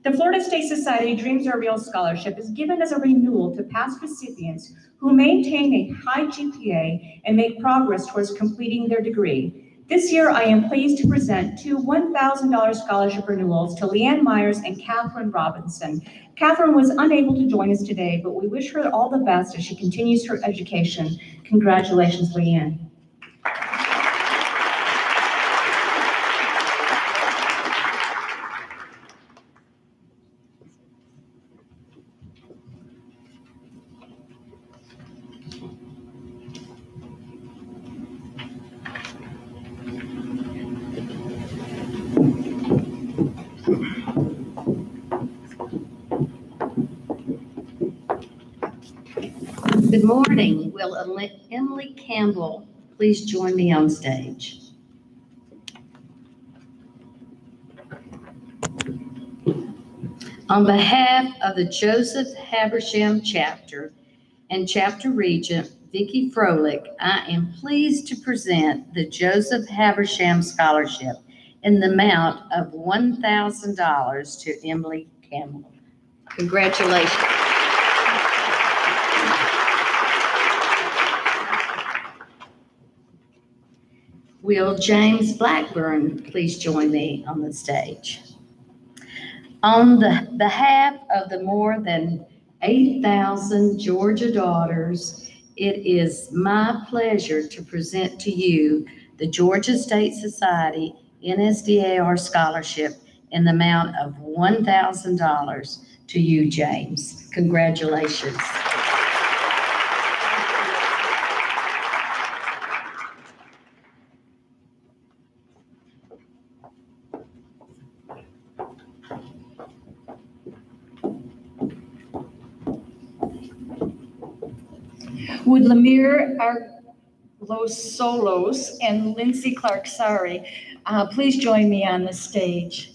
The Florida State Society Dreams Are Real Scholarship is given as a renewal to past recipients who maintain a high GPA and make progress towards completing their degree. This year, I am pleased to present two $1,000 scholarship renewals to Leanne Myers and Catherine Robinson. Catherine was unable to join us today, but we wish her all the best as she continues her education. Congratulations, Leanne. Good morning. Will Emily Campbell please join me on stage? On behalf of the Joseph Habersham chapter and chapter regent, Vicki Froelich, I am pleased to present the Joseph Habersham Scholarship in the amount of $1,000 to Emily Campbell. Congratulations. Will James Blackburn please join me on the stage? On the behalf of the more than 8,000 Georgia daughters, it is my pleasure to present to you the Georgia State Society NSDAR Scholarship in the amount of $1,000 to you, James. Congratulations. Would Lemire Los Solos and Lindsay Clark-Sari please join me on the stage?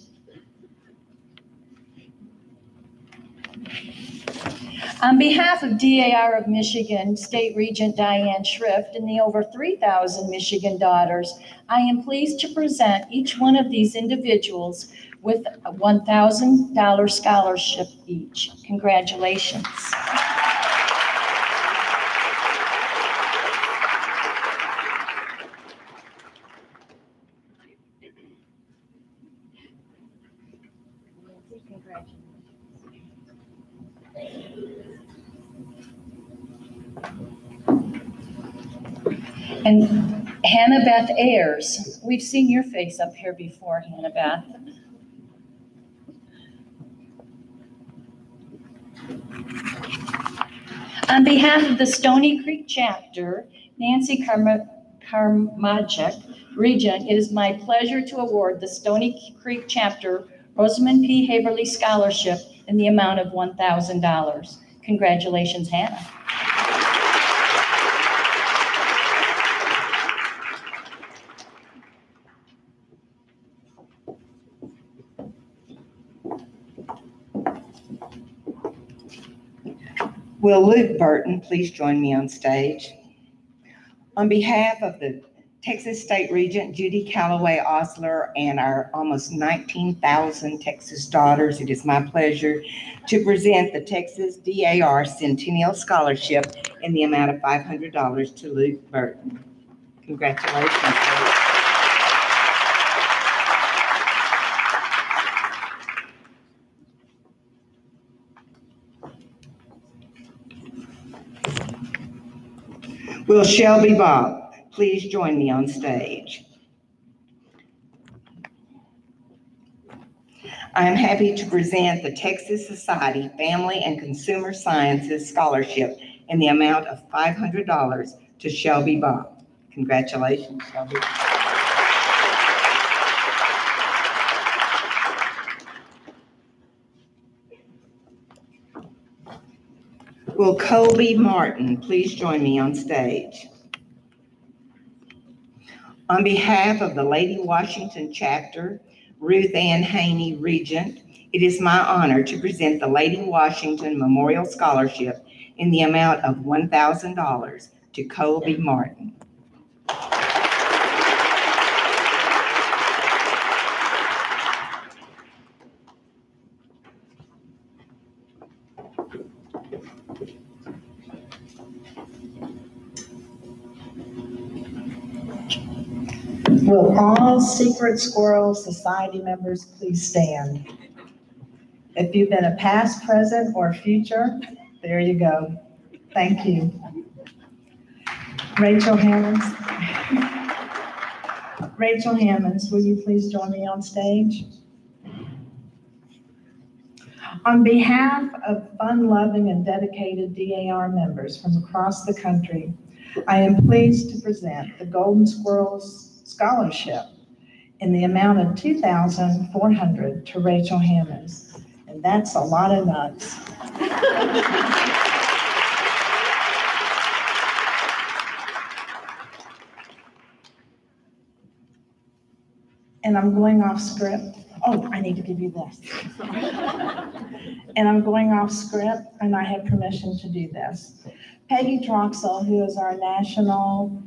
On behalf of DAR of Michigan, State Regent Diane Schrift, and the over 3,000 Michigan daughters, I am pleased to present each one of these individuals with a $1,000 scholarship each. Congratulations. And Hannah Beth Ayers, we've seen your face up here before, Hannah Beth. On behalf of the Stony Creek chapter, Nancy Karmajek, Regent, it is my pleasure to award the Stony Creek chapter Rosamond P. Haverly Scholarship in the amount of $1,000. Congratulations, Hannah. Will Luke Burton please join me on stage? On behalf of the Texas State Regent Judy Calloway Osler and our almost 19,000 Texas daughters, it is my pleasure to present the Texas DAR Centennial Scholarship in the amount of $500 to Luke Burton. Congratulations, Luke. Will Shelby Bob please join me on stage? I am happy to present the Texas Society Family and Consumer Sciences Scholarship in the amount of $500 to Shelby Bob. Congratulations, Shelby. Will Colby Martin please join me on stage? On behalf of the Lady Washington Chapter, Ruth Ann Haney, Regent, it is my honor to present the Lady Washington Memorial Scholarship in the amount of $1,000 to Colby Martin. Will all Secret Squirrel Society members please stand? If you've been a past, present, or future, there you go. Thank you. Rachel Hammonds. Rachel Hammonds, will you please join me on stage? On behalf of fun-loving and dedicated DAR members from across the country, I am pleased to present the Golden Squirrels Scholarship in the amount of $2,400 to Rachel Hammonds. And that's a lot of nuts. And I'm going off script. Oh, I need to give you this. And I'm going off script, and I have permission to do this. Peggy Troxel, who is our national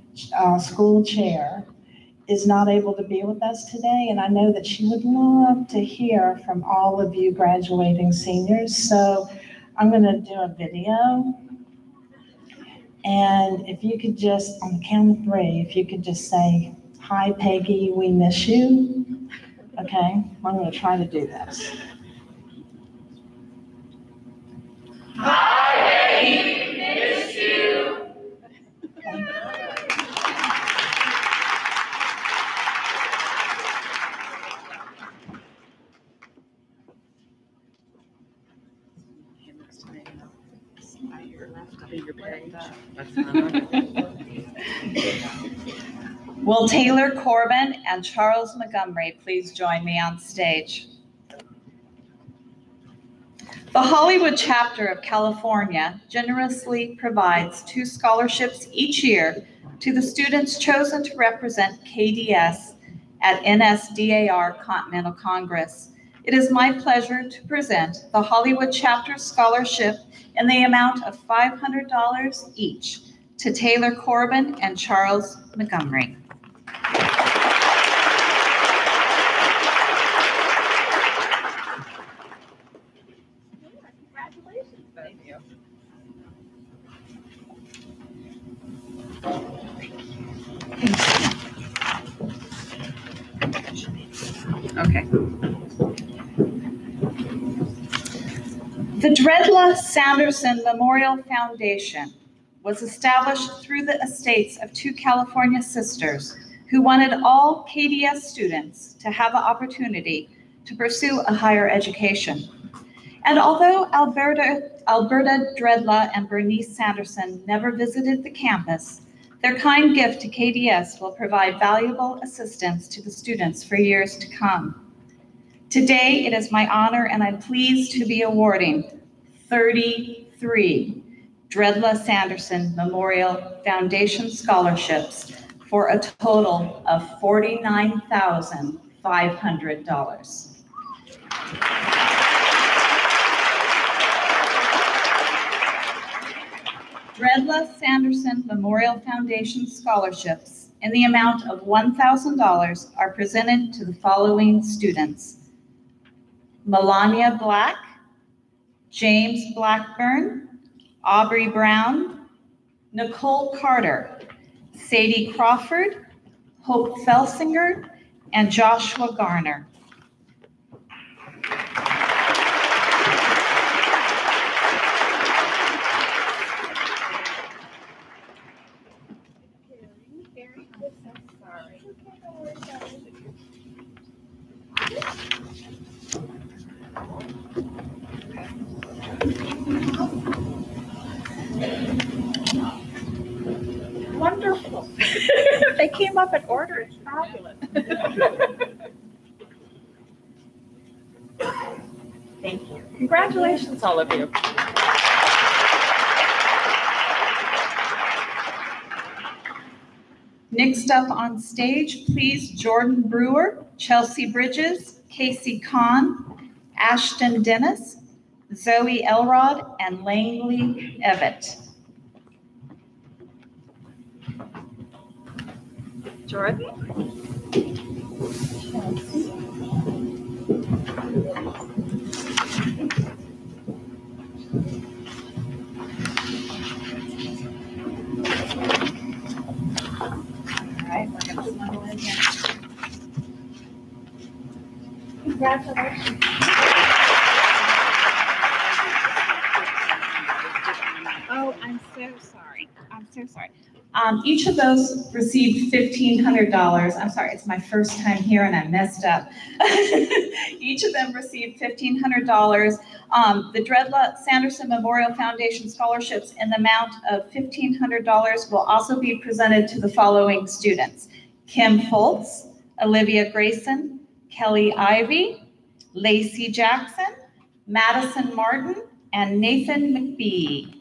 school chair, is not able to be with us today, and I know that she would love to hear from all of you graduating seniors. So I'm going to do a video. And if you could just, on the count of 3, if you could just say, "Hi, Peggy, we miss you." Okay, I'm going to try to do this. Hi, Peggy, miss you. Will Taylor Corbin and Charles Montgomery please join me on stage? The Hollywood chapter of California generously provides 2 scholarships each year to the students chosen to represent KDS at NSDAR Continental Congress. It is my pleasure to present the Hollywood chapter scholarship in the amount of $500 each to Taylor Corbin and Charles Montgomery. Okay. The Dredla Sanderson Memorial Foundation was established through the estates of 2 California sisters who wanted all KDS students to have the opportunity to pursue a higher education. And although Alberta Dredla and Bernice Sanderson never visited the campus, their kind gift to KDS will provide valuable assistance to the students for years to come. Today, it is my honor and I'm pleased to be awarding 33 Dredla Sanderson Memorial Foundation scholarships for a total of $49,500. Dredla Sanderson Memorial Foundation scholarships in the amount of $1,000 are presented to the following students: Melania Black, James Blackburn, Aubrey Brown, Nicole Carter, Sadie Crawford, Hope Felsinger, and Joshua Garner. They came up in order. It's fabulous. Thank you. Congratulations, all of you. Next up on stage, please, Jordan Brewer, Chelsea Bridges, Casey Kahn, Ashton Dennis, Zoe Elrod, and Langley Evett. Jordan? Right, we're going to snuggle in here. Congratulations. Oh, I'm so sorry. I'm so sorry. Each of those received $1,500. I'm sorry, it's my first time here and I messed up. Each of them received $1,500. The Dredla Sanderson Memorial Foundation scholarships in the amount of $1,500 will also be presented to the following students: Kim Foltz, Olivia Grayson, Kelly Ivy, Lacey Jackson, Madison Martin, and Nathan McBee.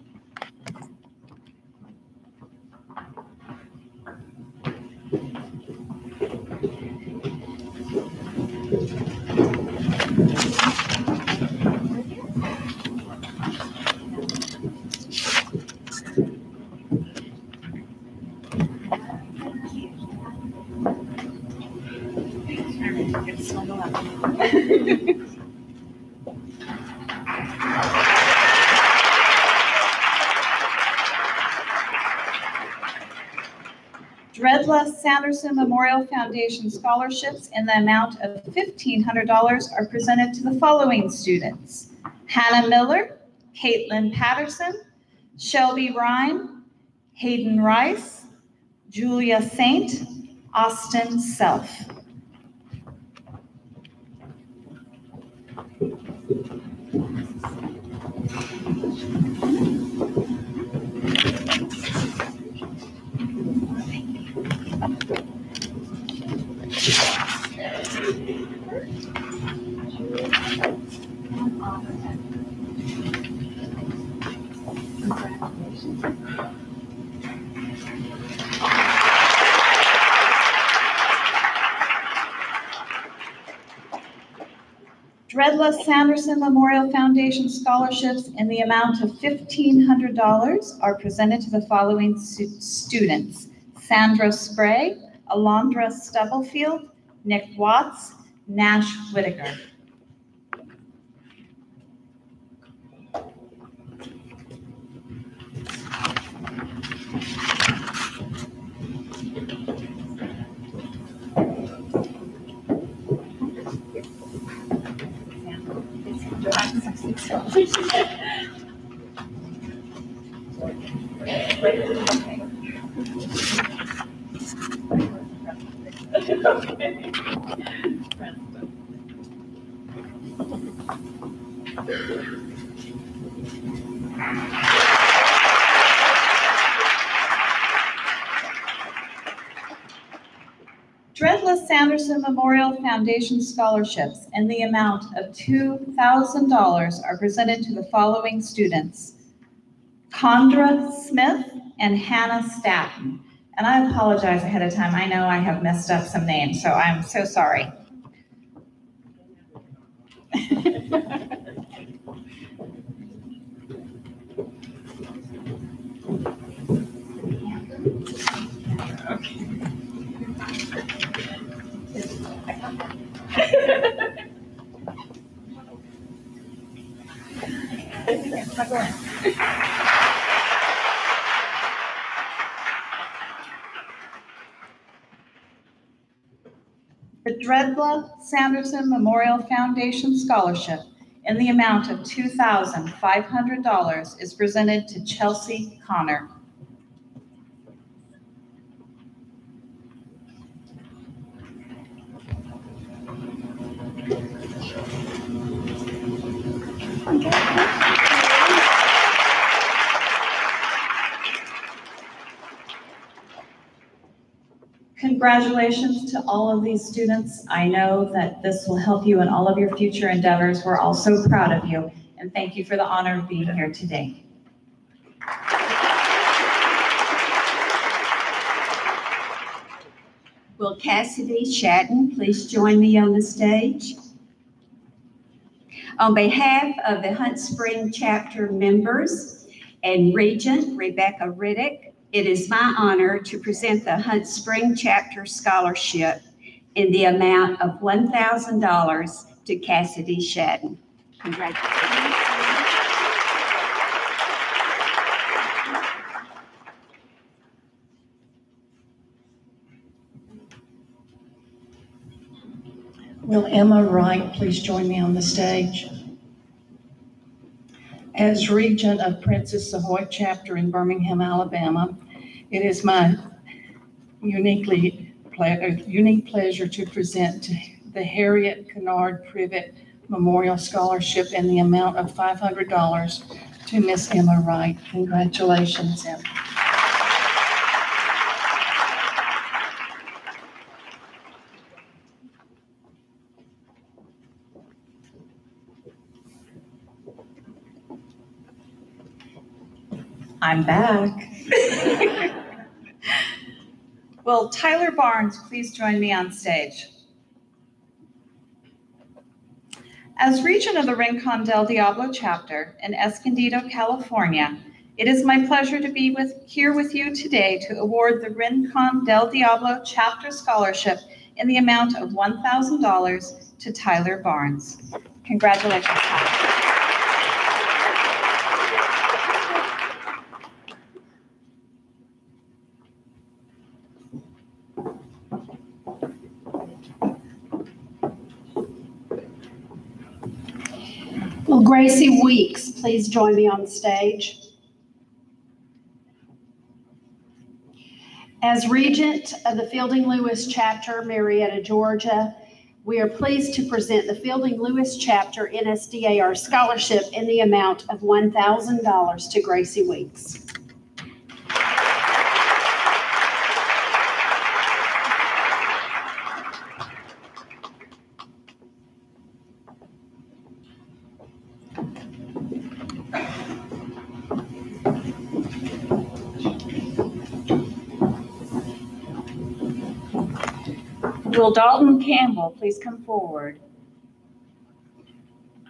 Dredla Sanderson Memorial Foundation scholarships in the amount of $1,500 are presented to the following students: Hannah Miller, Caitlin Patterson, Shelby Ryan, Hayden Rice, Julia Saint, Austin Self. Dredla Sanderson Memorial Foundation scholarships in the amount of $1,500 are presented to the following students: Sandra Spray, Alondra Stubblefield, Nick Watts, Nash Whitaker. Dredla Sanderson Memorial Foundation scholarships in the amount of $2,000 are presented to the following students: Condra Smith and Hannah Staton. And I apologize ahead of time. I know I have messed up some names, so I'm so sorry. The Dredla Sanderson Memorial Foundation Scholarship in the amount of $2,500 is presented to Chelsea Connor. Congratulations to all of these students. I know that this will help you in all of your future endeavors. We're all so proud of you, and thank you for the honor of being here today. Will Cassidy Shatton please join me on the stage? On behalf of the Hunt Spring chapter members and Regent Rebecca Riddick, it is my honor to present the Hunt Spring chapter scholarship in the amount of $1,000 to Cassidy Shatton. Congratulations. Will Emma Wright please join me on the stage? As Regent of Princess Savoy Chapter in Birmingham, Alabama, it is my unique pleasure to present the Harriet Kennard Privet Memorial Scholarship in the amount of $500 to Miss Emma Wright. Congratulations, Emma. I'm back. Will Tyler Barnes please join me on stage? As Regent of the Rincon del Diablo chapter in Escondido, California, it is my pleasure to be here with you today to award the Rincon del Diablo chapter scholarship in the amount of $1,000 to Tyler Barnes. Congratulations, Tyler. Will Gracie Weeks please join me on the stage? As Regent of the Fielding Lewis chapter, Marietta, Georgia, we are pleased to present the Fielding Lewis chapter NSDAR scholarship in the amount of $1,000 to Gracie Weeks. Will Dalton Campbell please come forward?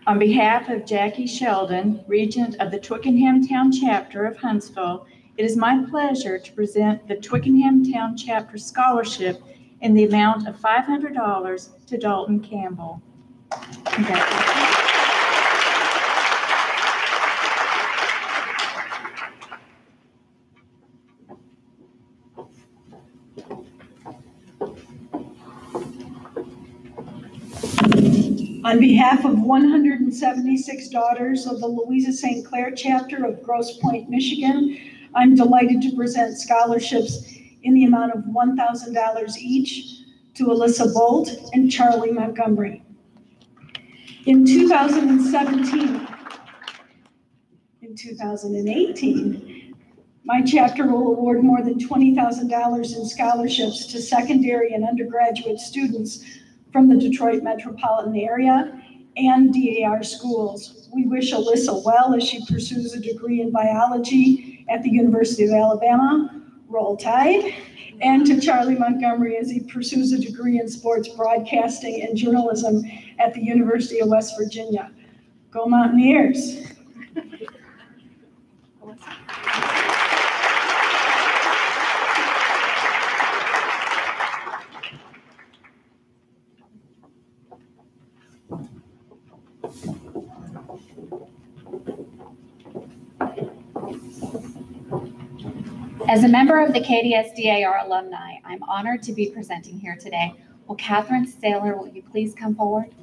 On behalf of Jackie Sheldon, Regent of the Twickenham Town Chapter of Huntsville, it is my pleasure to present the Twickenham Town Chapter Scholarship in the amount of $500 to Dalton Campbell. Congratulations. On behalf of 176 daughters of the Louisa St. Clair chapter of Grosse Pointe, Michigan, I'm delighted to present scholarships in the amount of $1,000 each to Alyssa Bolt and Charlie Montgomery. In 2017, in 2018, my chapter will award more than $20,000 in scholarships to secondary and undergraduate students from the Detroit metropolitan area and DAR schools. We wish Alyssa well as she pursues a degree in biology at the University of Alabama, Roll Tide, and to Charlie Montgomery as he pursues a degree in sports broadcasting and journalism at the University of West Virginia. Go Mountaineers! As a member of the KDS DAR alumni, I'm honored to be presenting here today. Will Catherine Saylor, will you please come forward?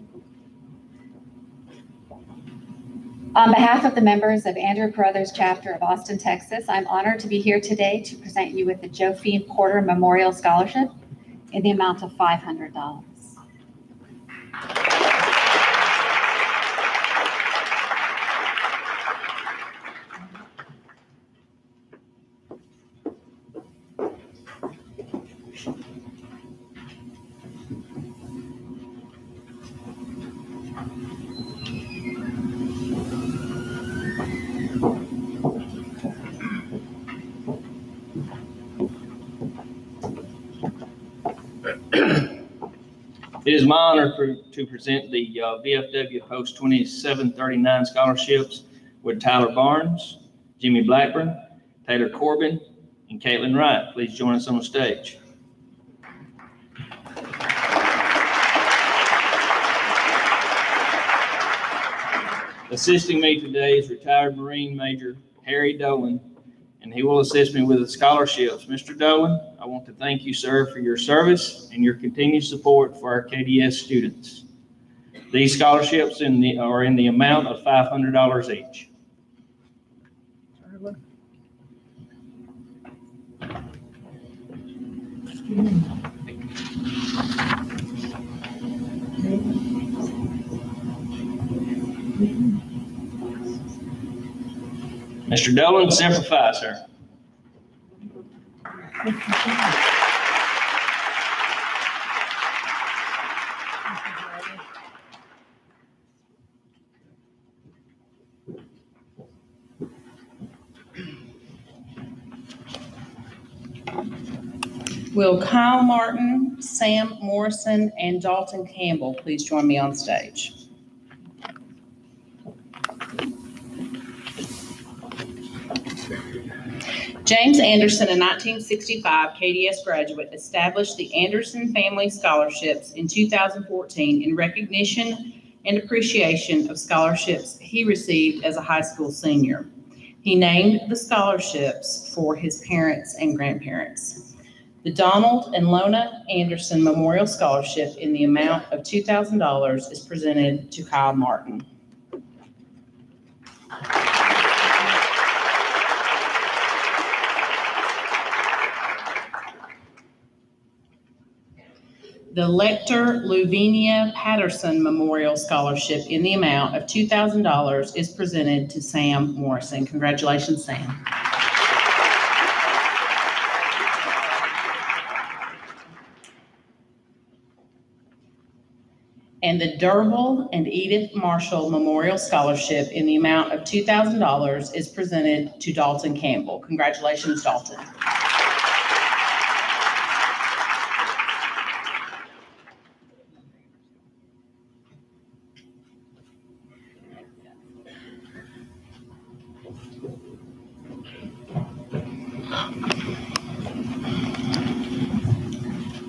On behalf of the members of Andrew Carruthers chapter of Austin, Texas, I'm honored to be here today to present you with the Josephine Porter Memorial Scholarship in the amount of $500. It is my honor to present the VFW Post 2739 scholarships with Tyler Barnes, Jimmy Blackburn, Taylor Corbin, and Caitlin Wright. Please join us on the stage. Assisting me today is retired Marine Major Harry Dolan, and he will assist me with the scholarships. Mr. Dolan, I want to thank you, sir, for your service and your continued support for our KDS students. These scholarships are in the amount of $500 each. Mr. Dolan, Semper Fi, sir. Will Kyle Martin, Sam Morrison, and Dalton Campbell please join me on stage? James Anderson, a 1965 KDS graduate, established the Anderson Family Scholarships in 2014 in recognition and appreciation of scholarships he received as a high school senior. He named the scholarships for his parents and grandparents. The Donald and Lona Anderson Memorial Scholarship in the amount of $2,000 is presented to Kyle Martin. The Lecter Luvinia Patterson Memorial Scholarship in the amount of $2,000 is presented to Sam Morrison. Congratulations, Sam. And the Derville and Edith Marshall Memorial Scholarship in the amount of $2,000 is presented to Dalton Campbell. Congratulations, Dalton.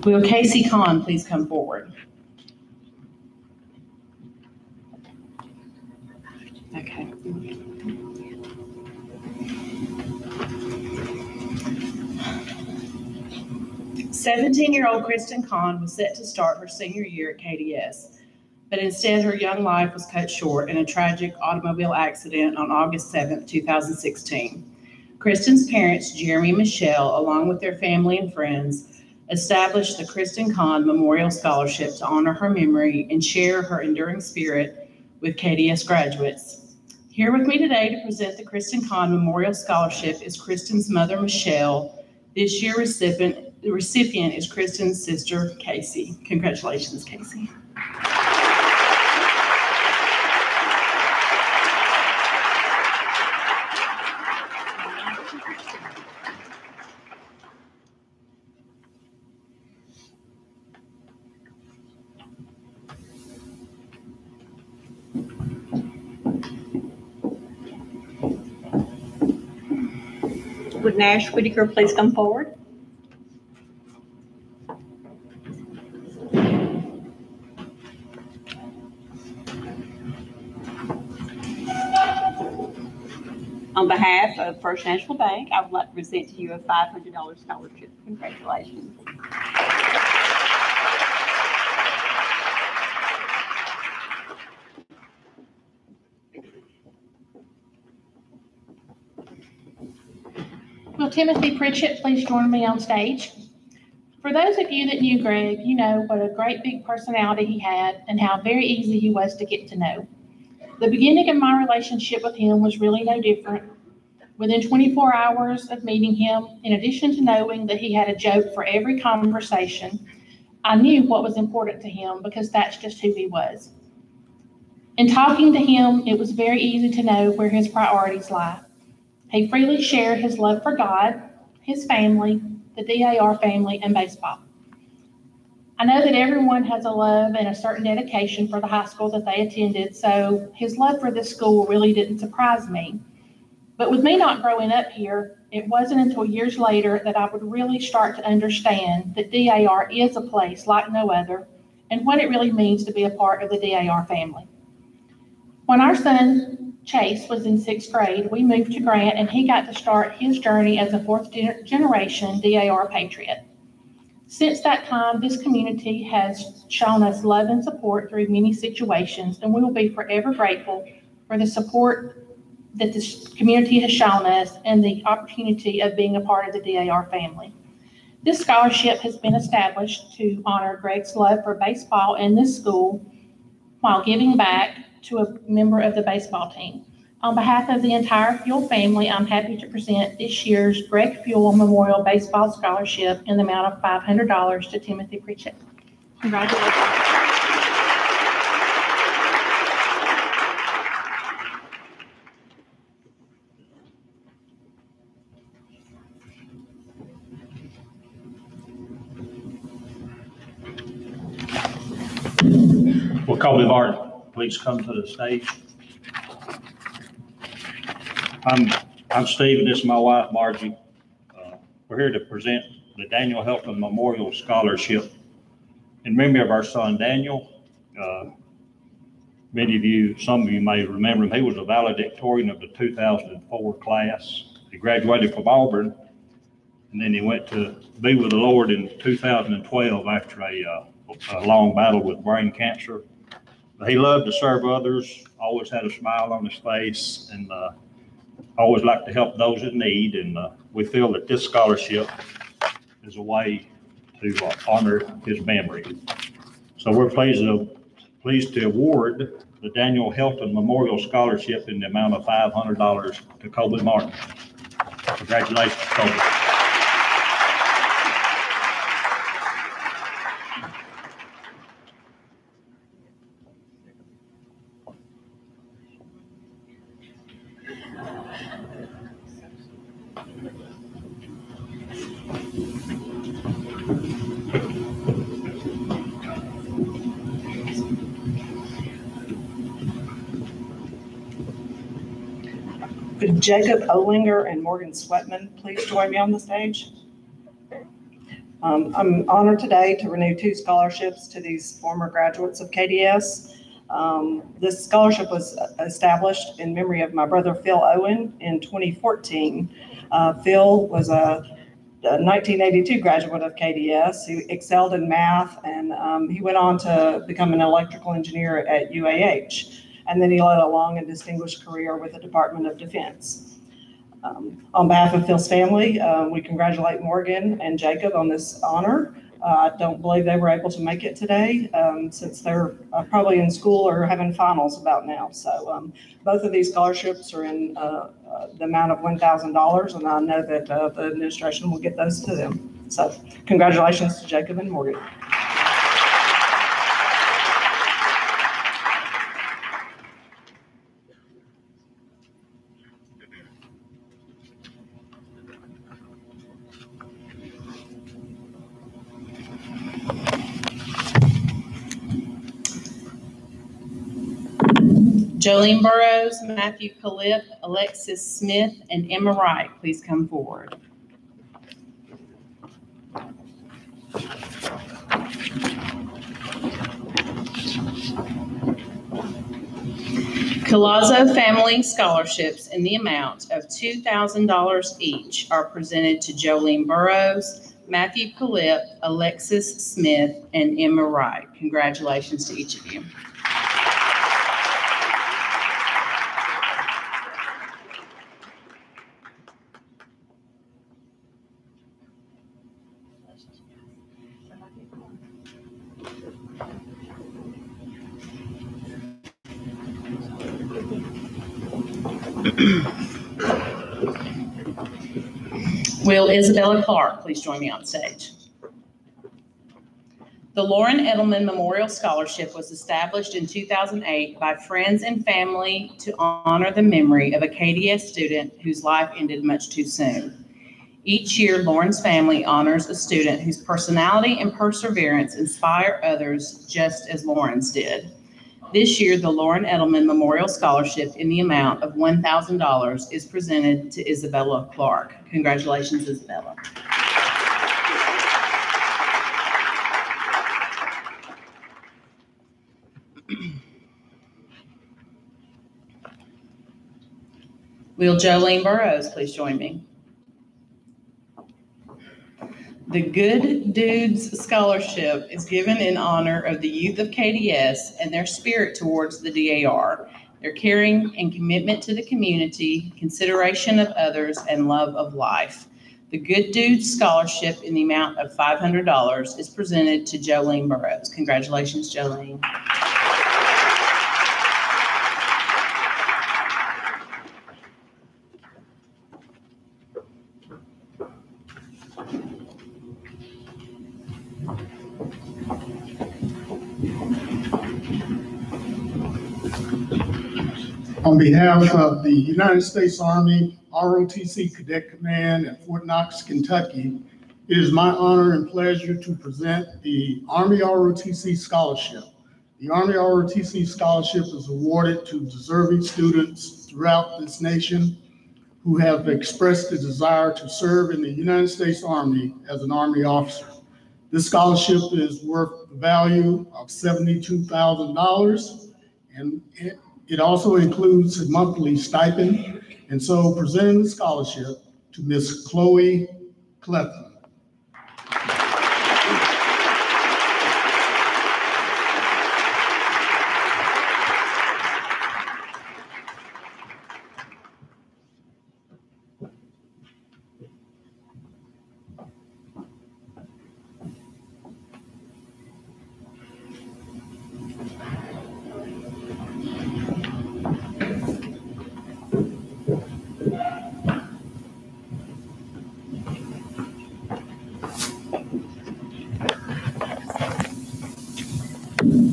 Will Casey Kahn please come forward? Okay. 17-year-old Kristen Kahn was set to start her senior year at KDS, but instead her young life was cut short in a tragic automobile accident on August 7, 2016. Kristen's parents, Jeremy and Michelle, along with their family and friends, established the Kristen Kahn Memorial Scholarship to honor her memory and share her enduring spirit with KDS graduates. Here with me today to present the Kristen Kahn Memorial Scholarship is Kristen's mother, Michelle. This year's recipient is Kristen's sister, Casey. Congratulations, Casey. Would Nash Whitaker please come forward? On behalf of First National Bank, I would like to present to you a $500 scholarship. Congratulations. Will Timothy Pritchett please join me on stage? For those of you that knew Greg, you know what a great big personality he had and how very easy he was to get to know. The beginning of my relationship with him was really no different. Within 24 hours of meeting him, in addition to knowing that he had a joke for every conversation, I knew what was important to him because that's just who he was. In talking to him, it was very easy to know where his priorities lie. He freely shared his love for God, his family, the DAR family, and baseball. I know that everyone has a love and a certain dedication for the high school that they attended, so his love for this school really didn't surprise me. But with me not growing up here, it wasn't until years later that I would really start to understand that DAR is a place like no other and what it really means to be a part of the DAR family. When our son Chase was in 6th grade, we moved to Grant and he got to start his journey as a 4th generation DAR patriot. Since that time, this community has shown us love and support through many situations, and we will be forever grateful for the support that this community has shown us and the opportunity of being a part of the DAR family. This scholarship has been established to honor Greg's love for baseball and this school while giving back to a member of the baseball team. On behalf of the entire Fuel family, I'm happy to present this year's Greg Fuel Memorial Baseball Scholarship in the amount of $500 to Timothy Pritchett. Congratulations. Will Colby Barton please come to the stage? I'm Steve, and this is my wife, Margie. We're here to present the Daniel Helton Memorial Scholarship in memory of our son, Daniel. Many of you, some of you may remember him. He was a valedictorian of the 2004 class. He graduated from Auburn, and then he went to be with the Lord in 2012 after a long battle with brain cancer. But he loved to serve others, always had a smile on his face, and always liked to help those in need. And we feel that this scholarship is a way to honor his memory. So we're pleased to award the Daniel Helton Memorial Scholarship in the amount of $500 to Colby Martin. Congratulations, Colby. Could Jacob Olinger and Morgan Sweatman please join me on the stage? I'm honored today to renew 2 scholarships to these former graduates of KDS. This scholarship was established in memory of my brother Phil Owen in 2014. Phil was a 1982 graduate of KDS. He excelled in math, and he went on to become an electrical engineer at UAH. And then he led a long and distinguished career with the Department of Defense. On behalf of Phil's family, we congratulate Morgan and Jacob on this honor. I don't believe they were able to make it today since they're probably in school or having finals about now. So both of these scholarships are in the amount of $1,000, and I know that the administration will get those to them. So congratulations to Jacob and Morgan. Jolene Burrows, Matthew Calip, Alexis Smith, and Emma Wright, please come forward. Collazo Family Scholarships in the amount of $2,000 each are presented to Jolene Burrows, Matthew Calip, Alexis Smith, and Emma Wright. Congratulations to each of you. Will Isabella Clark please join me on stage? The Lauren Edelman Memorial Scholarship was established in 2008 by friends and family to honor the memory of a KDS student whose life ended much too soon. Each year, Lauren's family honors a student whose personality and perseverance inspire others just as Lauren's did. This year, the Lauren Edelman Memorial Scholarship in the amount of $1,000 is presented to Isabella Clark. Congratulations, Isabella. Will Jolene Burrows please join me? The Good Dudes Scholarship is given in honor of the youth of KDS and their spirit towards the DAR, their caring and commitment to the community, consideration of others, and love of life. The Good Dudes Scholarship in the amount of $500 is presented to Jolene Burrows. Congratulations, Jolene. On behalf of the United States Army ROTC Cadet Command at Fort Knox, Kentucky, it is my honor and pleasure to present the Army ROTC Scholarship. The Army ROTC Scholarship is awarded to deserving students throughout this nation who have expressed the desire to serve in the United States Army as an Army officer. This scholarship is worth the value of $72,000, and it also includes a monthly stipend, and so presenting the scholarship to Miss Chloe Cletham.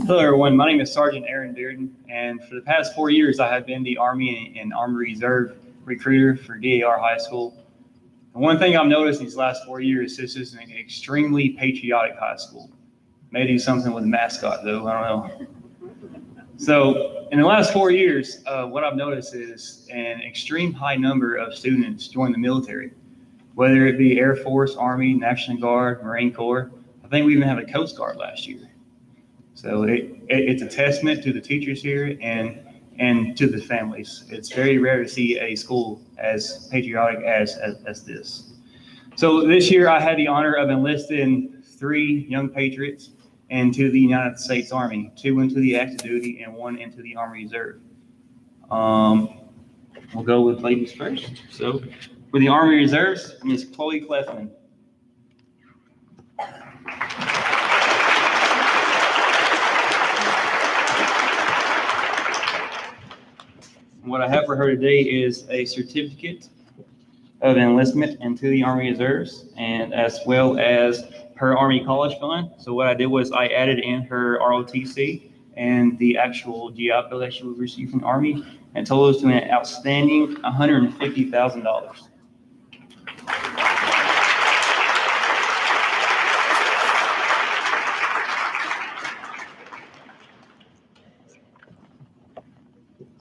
Hello, everyone. My name is Sergeant Aaron Dearden, and for the past 4 years, I have been the Army and Army Reserve recruiter for DAR High School. And one thing I've noticed these last 4 years, this is an extremely patriotic high school. Maybe something with a mascot, though. I don't know. So in the last 4 years, what I've noticed is an extreme high number of students join the military, whether it be Air Force, Army, National Guard, Marine Corps. I think we even had a Coast Guard last year. So it's a testament to the teachers here and to the families. It's very rare to see a school as patriotic as this. So this year I had the honor of enlisting 3 young patriots into the United States Army, 2 into the active duty and 1 into the Army Reserve. We'll go with ladies first. So for the Army Reserves, Ms. Chloe Cletham. What I have for her today is a certificate of enlistment into the Army Reserves, and as well as her Army College Fund. So what I did was I added in her ROTC and the actual GI Bill that she would receive from the Army, and totals to an outstanding $150,000.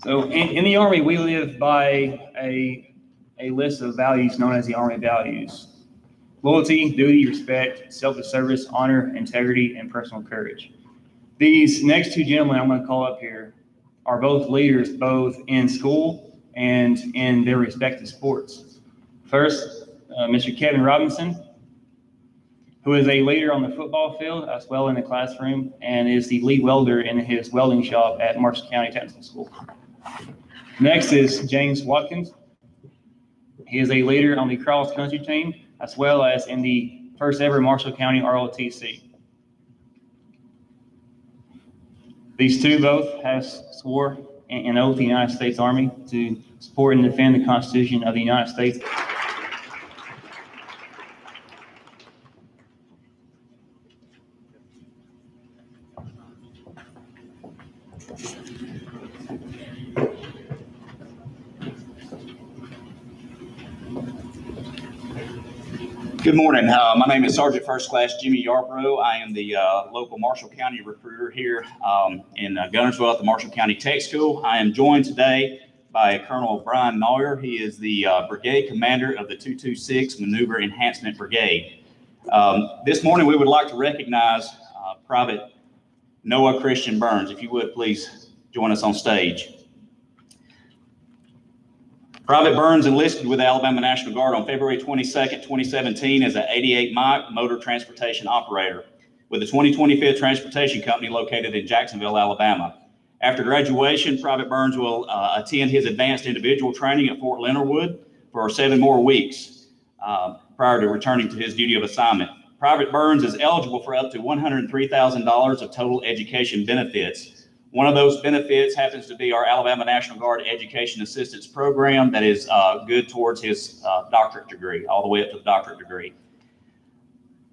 So in the Army, we live by a list of values known as the Army values: loyalty, duty, respect, selfless service, honor, integrity, and personal courage. These next 2 gentlemen I'm going to call up here are both leaders, both in school and in their respective sports. First, Mr. Kevin Robinson, who is a leader on the football field as well in the classroom, and is the lead welder in his welding shop at Marshall County Technical School. Next is James Watkins. He is a leader on the cross country team, as well as in the first ever Marshall County ROTC. These 2 both have swore an oath to the United States Army to support and defend the Constitution of the United States. Good morning. My name is Sergeant First Class Jimmy Yarbrough. I am the local Marshall County recruiter here in Gunnersville at the Marshall County Tech School. I am joined today by Colonel Brian Neuer. He is the brigade commander of the 226 Maneuver Enhancement Brigade. This morning we would like to recognize Private Noah Christian Burns. If you would please join us on stage. Private Burns enlisted with the Alabama National Guard on February 22nd, 2017 as an 88 Mach motor transportation operator with the 2025th Transportation Company located in Jacksonville, Alabama. After graduation, Private Burns will attend his advanced individual training at Fort Leonard Wood for 7 more weeks prior to returning to his duty of assignment. Private Burns is eligible for up to $103,000 of total education benefits. One of those benefits happens to be our Alabama National Guard Education Assistance Program that is good towards his doctorate degree, all the way up to the doctorate degree.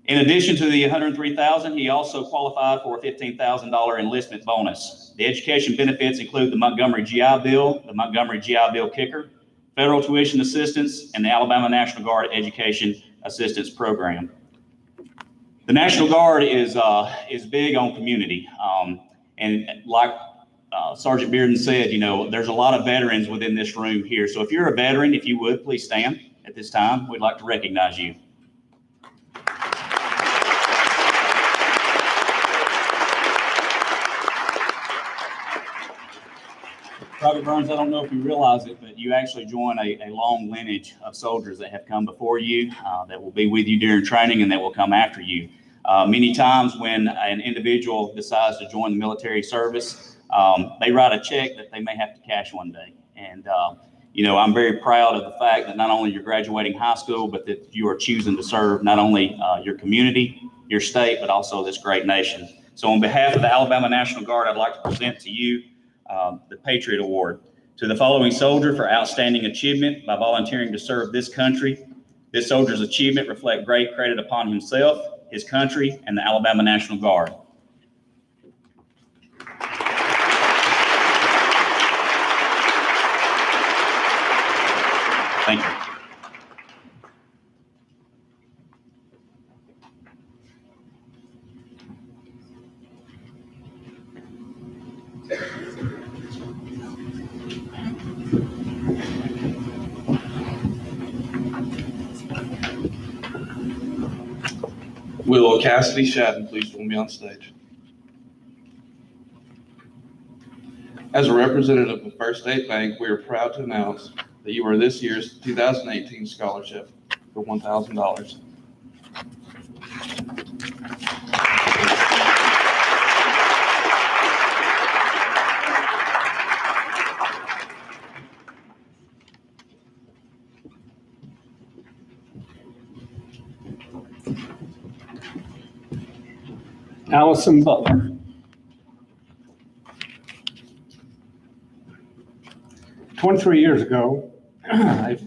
In addition to the $103,000, he also qualified for a $15,000 enlistment bonus. The education benefits include the Montgomery GI Bill, the Montgomery GI Bill kicker, federal tuition assistance, and the Alabama National Guard Education Assistance Program. The National Guard is big on community. And like Sergeant Bearden said, you know, there's a lot of veterans within this room here. So if you're a veteran, if you would, please stand at this time. We'd like to recognize you. Private Burns, I don't know if you realize it, but you actually join a long lineage of soldiers that have come before you, that will be with you during training and that will come after you. Many times when an individual decides to join the military service, they write a check that they may have to cash one day. And, you know, I'm very proud of the fact that not only you're graduating high school, but that you are choosing to serve not only your community, your state, but also this great nation. So on behalf of the Alabama National Guard, I'd like to present to you the Patriot Award to the following soldier for outstanding achievement by volunteering to serve this country. This soldier's achievement reflects great credit upon himself, his country, and the Alabama National Guard. Thank you. Will Cassidy Shadden please join me on stage? As a representative of First State Bank, we are proud to announce that you are this year's 2018 scholarship for $1,000. Allison Butler. "23 years ago, a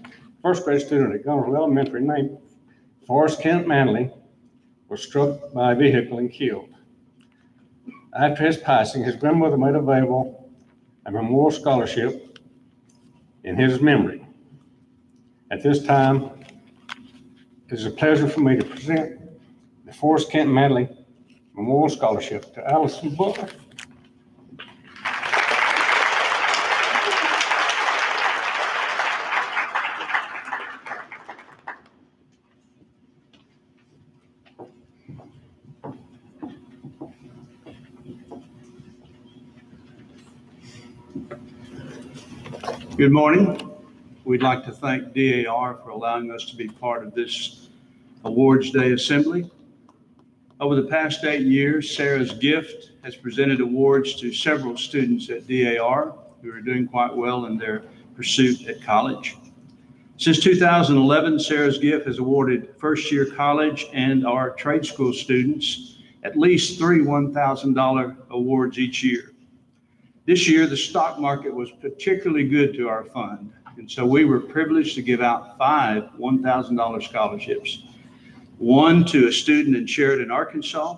first grade student at Gunnersville Elementary named Forrest Kent Manley was struck by a vehicle and killed. After his passing, his grandmother made available a memorial scholarship in his memory. At this time, it is a pleasure for me to present the Forrest Kent Manley Memorial Scholarship to Allison Butler." Good morning. We'd like to thank DAR for allowing us to be part of this Awards Day assembly. Over the past 8 years, Sarah's Gift has presented awards to several students at DAR who are doing quite well in their pursuit at college. Since 2011, Sarah's Gift has awarded first-year college and our trade school students at least 3 $1,000 awards each year. This year, the stock market was particularly good to our fund, and so we were privileged to give out 5 $1,000 scholarships. 1 to a student in Sheridan, Arkansas,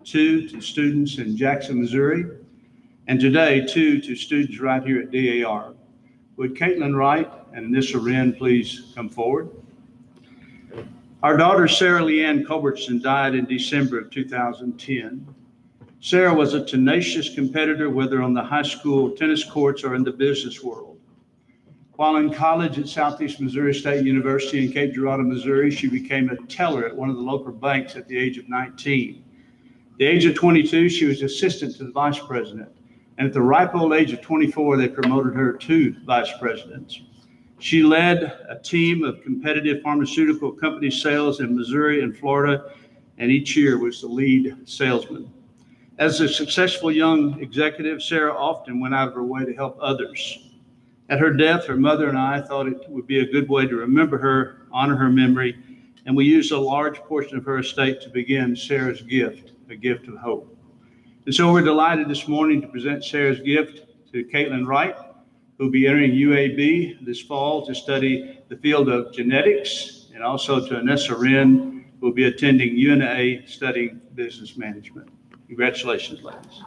2 to students in Jackson, Missouri, and today 2 to students right here at DAR. Would Caitlin Wright and Anissa Wren please come forward? Our daughter, Sarah Leanne Culbertson, died in December of 2010. Sarah was a tenacious competitor, whether on the high school tennis courts or in the business world. While in college at Southeast Missouri State University in Cape Girardeau, Missouri, she became a teller at one of the local banks at the age of 19. At the age of 22, she was assistant to the vice president. And at the ripe old age of 24, they promoted her to vice president. She led a team of competitive pharmaceutical company sales in Missouri and Florida, and each year was the lead salesman. As a successful young executive, Sarah often went out of her way to help others. At her death, her mother and I thought it would be a good way to remember her, honor her memory, and we used a large portion of her estate to begin Sarah's gift, a gift of hope. And so we're delighted this morning to present Sarah's gift to Caitlin Wright, who will be entering UAB this fall to study the field of genetics, and also to Anessa Wren, who will be attending UNA studying business management. Congratulations, ladies.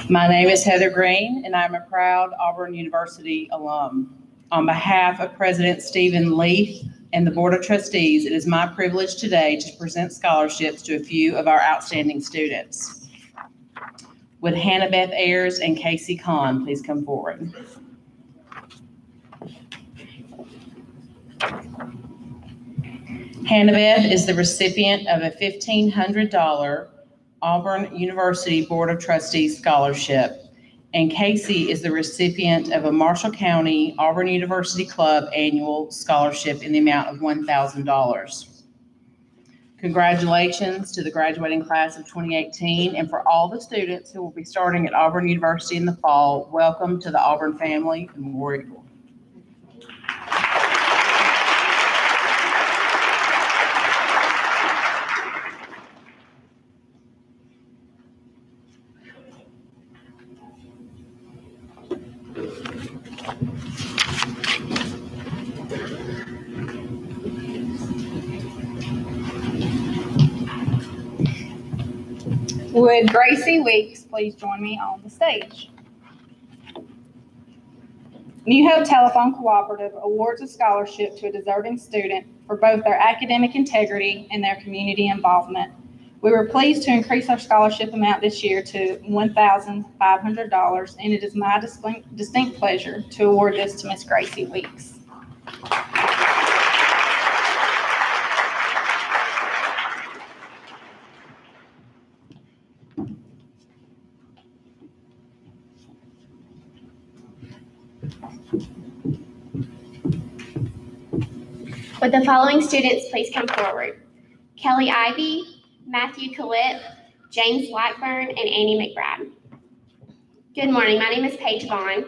My name is Heather Green, and I'm a proud Auburn University alum. On behalf of President Stephen Leaf and the Board of Trustees, it is my privilege today to present scholarships to a few of our outstanding students. Would Hannah Beth Ayers and Casey Kahn please come forward? Hannah Beth is the recipient of a $1,500 Auburn University Board of Trustees scholarship, and Casey is the recipient of a Marshall County Auburn University Club annual scholarship in the amount of $1,000. Congratulations to the graduating class of 2018, and for all the students who will be starting at Auburn University in the fall, welcome to the Auburn family and War Eagle. Would Gracie Weeks please join me on the stage? New Hope Telephone Cooperative awards a scholarship to a deserving student for both their academic integrity and their community involvement. We were pleased to increase our scholarship amount this year to $1,500, and it is my distinct pleasure to award this to Miss Gracie Weeks. Would the following students please come forward? Kelly Ivy, Matthew Collip, James Blackburn, and Annie McBride. Good morning, my name is Paige Vaughn.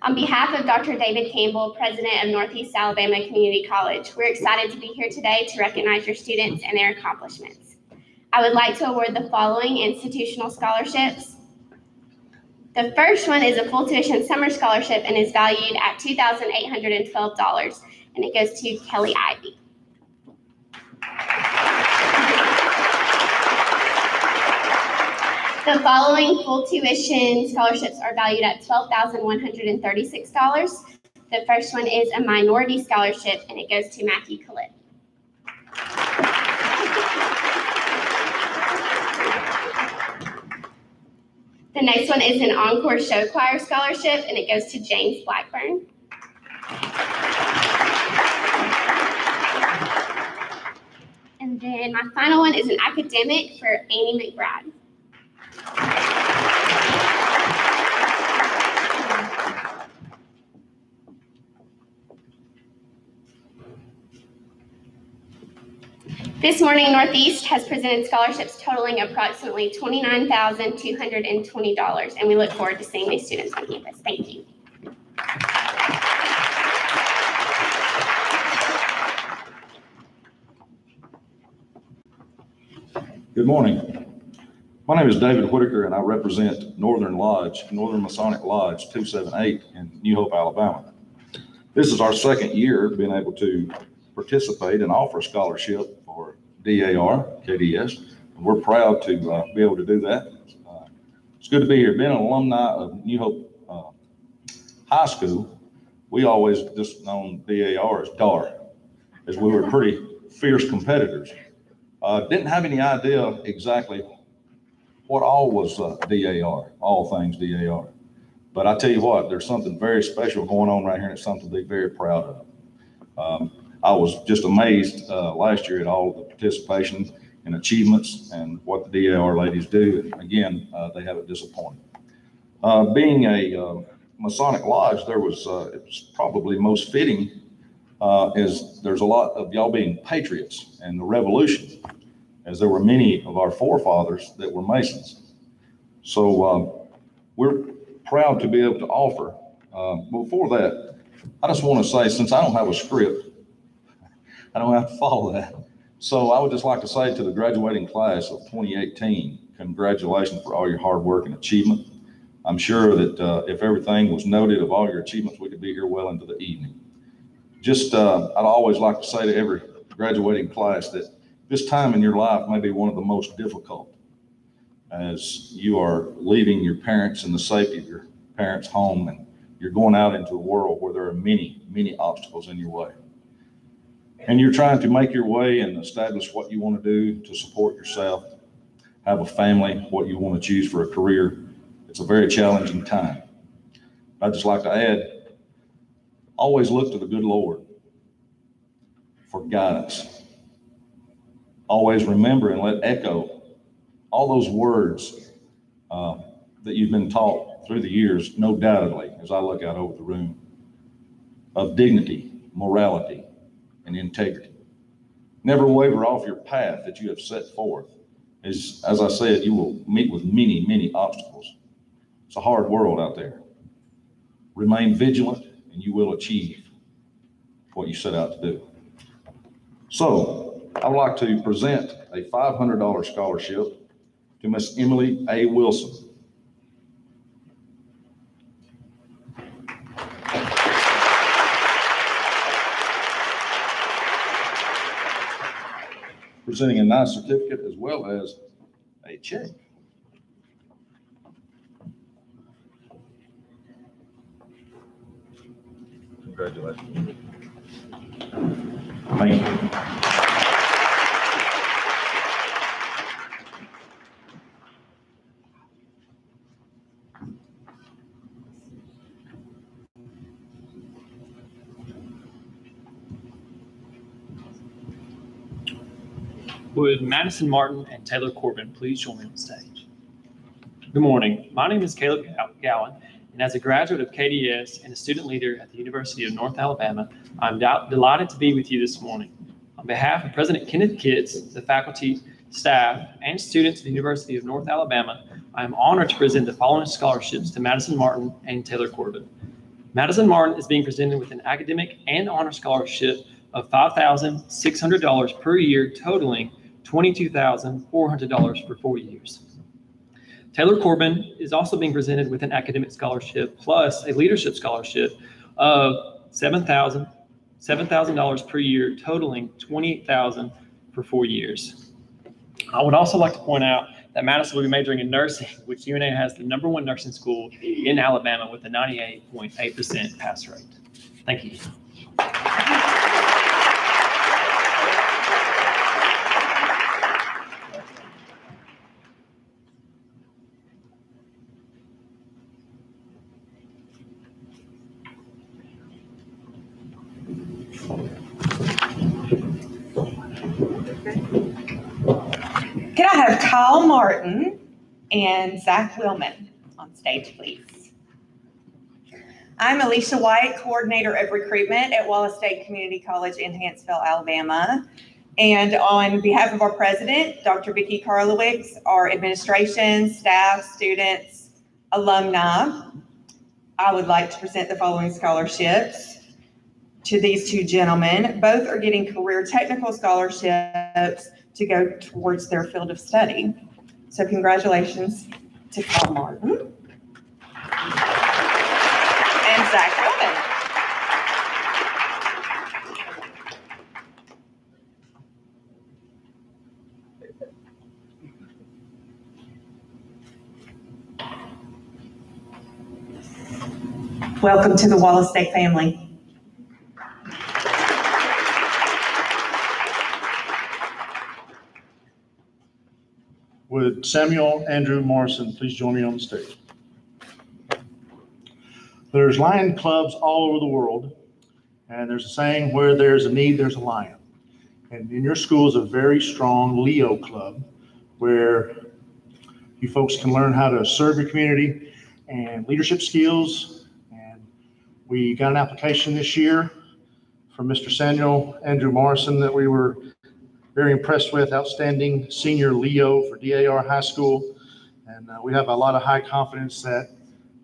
On behalf of Dr. David Campbell, President of Northeast Alabama Community College, we're excited to be here today to recognize your students and their accomplishments. I would like to award the following institutional scholarships. The first one is a full tuition summer scholarship and is valued at $2,812, and it goes to Kelly Ivy. The following full tuition scholarships are valued at $12,136. The first one is a minority scholarship, and it goes to Matthew Collip. The next one is an encore show choir scholarship, and it goes to James Blackburn. And then my final one is an academic for Annie McBride. This morning, Northeast has presented scholarships totaling approximately $29,220, and we look forward to seeing these students on campus. Thank you. Good morning. My name is David Whitaker, and I represent Northern Masonic Lodge 278 in New Hope, Alabama. This is our second year being able to participate and offer a scholarship for DAR, KDS, and we're proud to be able to do that. It's good to be here. Being an alumni of New Hope High School, we always just known DAR as DAR, as we were pretty fierce competitors. Didn't have any idea exactly what all was DAR, all things DAR. But I tell you what, there's something very special going on right here, and it's something to be very proud of. I was just amazed last year at all of the participation and achievements and what the DAR ladies do. And again, they haven't disappointed. Being a Masonic Lodge, it was probably most fitting is there's a lot of y'all being patriots and the Revolution, as there were many of our forefathers that were Masons. So we're proud to be able to offer. Before that, I just want to say, since I don't have a script, I don't have to follow that. So I would just like to say to the graduating class of 2018, congratulations for all your hard work and achievement. I'm sure that if everything was noted of all your achievements, we could be here well into the evening. Just, I'd always like to say to every graduating class that this time in your life may be one of the most difficult, as you are leaving your parents and the safety of your parents' home, and you're going out into a world where there are many, many obstacles in your way. And you're trying to make your way and establish what you want to do to support yourself, have a family, what you want to choose for a career. It's a very challenging time. I'd just like to add, always look to the good Lord for guidance. Always remember and let echo all those words that you've been taught through the years, no doubtedly, as I look out over the room, of dignity, morality, and integrity. Never waver off your path that you have set forth. As I said, you will meet with many, many obstacles. It's a hard world out there. Remain vigilant and you will achieve what you set out to do. So I would like to present a $500 scholarship to Miss Emily A. Wilson. Presenting a nice certificate as well as a check. Congratulations. Thank you. Would Madison Martin and Taylor Corbin please join me on stage? Good morning. My name is Caleb Gowan, and as a graduate of KDS and a student leader at the University of North Alabama, I'm delighted to be with you this morning. On behalf of President Kenneth Kitts, the faculty, staff, and students at the University of North Alabama, I am honored to present the following scholarships to Madison Martin and Taylor Corbin. Madison Martin is being presented with an academic and honor scholarship of $5,600 per year, totaling $22,400 for 4 years. Taylor Corbin is also being presented with an academic scholarship plus a leadership scholarship of $7,000 per year, totaling $28,000 for 4 years. I would also like to point out that Madison will be majoring in nursing, which UNA has the #1 nursing school in Alabama with a 98.8% pass rate. Thank you. Can I have Kyle Martin and Zach Willman on stage, please? I'm Alicia White, Coordinator of Recruitment at Wallace State Community College in Hanceville, Alabama. And on behalf of our president, Dr. Vicki Karlowicz, our administration, staff, students, alumni, I would like to present the following scholarships to these two gentlemen. Both are getting career technical scholarships to go towards their field of study. So congratulations to Kyle Martin and Zach Wilman. Welcome to the Wallace State family. Would Samuel Andrew Morrison please join me on the stage? There's lion clubs all over the world, and there's a saying, where there's a need, there's a lion. And in your school is a very strong Leo club where you folks can learn how to serve your community and leadership skills. And we got an application this year from Mr. Samuel Andrew Morrison that we were very impressed with, outstanding senior Leo for DAR High School. And we have a lot of high confidence that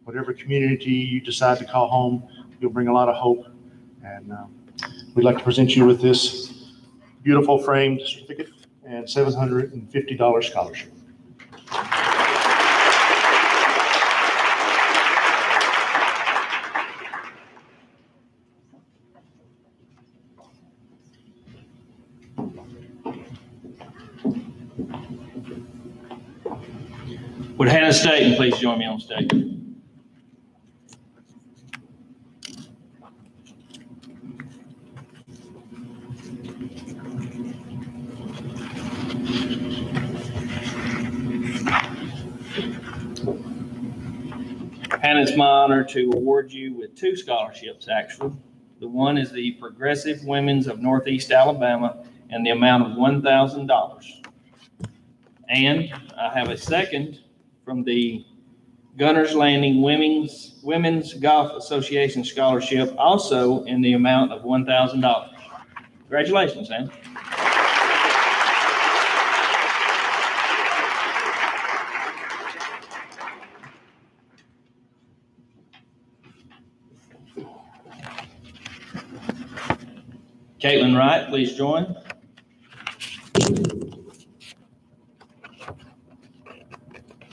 whatever community you decide to call home, you'll bring a lot of hope. And we'd like to present you with this beautiful framed certificate and $750 scholarship. Would Hannah Staten please join me on stage? Hannah, it's my honor to award you with 2 scholarships, actually. The one is the Progressive Women's of Northeast Alabama and the amount of $1,000. And I have a second from the Gunners Landing Women's Golf Association Scholarship, also in the amount of $1,000. Congratulations, Hannah. Caitlin Wright, please join.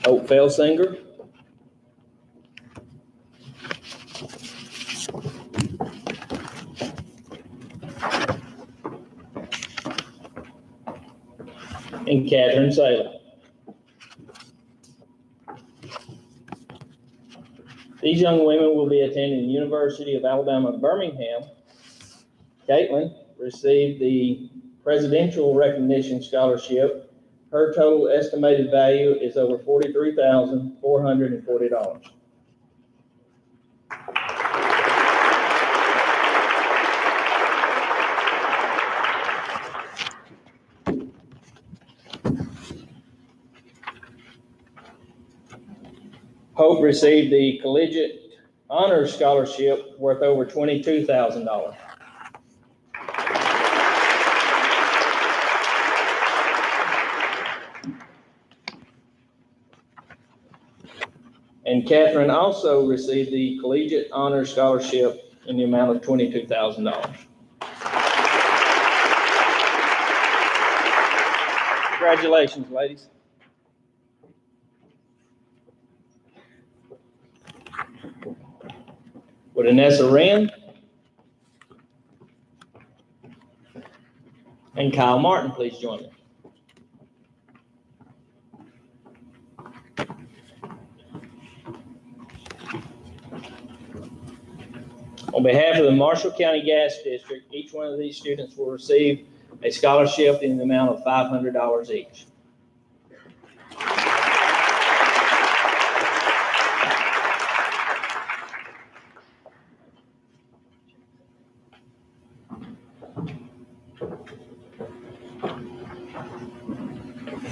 Hope Felsinger. And Catherine Saylor. These young women will be attending the University of Alabama at Birmingham. Caitlin received the Presidential Recognition Scholarship. Her total estimated value is over $43,440. Hope received the Collegiate Honors Scholarship worth over $22,000. And Catherine also received the Collegiate Honors Scholarship in the amount of $22,000. Congratulations, ladies. Would Anessa Rand and Kyle Martin please join me? On behalf of the Marshall County Gas District, each one of these students will receive a scholarship in the amount of $500 each.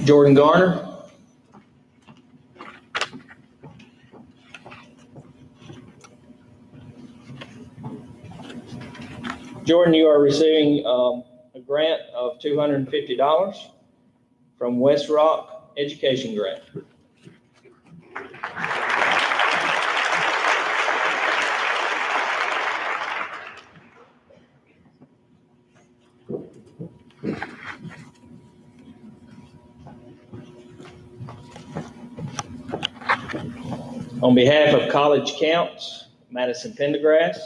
Jordan Garner. Jordan, you are receiving a grant of $250 from West Rock Education Grant. On behalf of College Counts, Madison Pendergrass,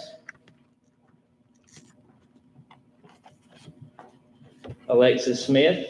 Alexis Smith,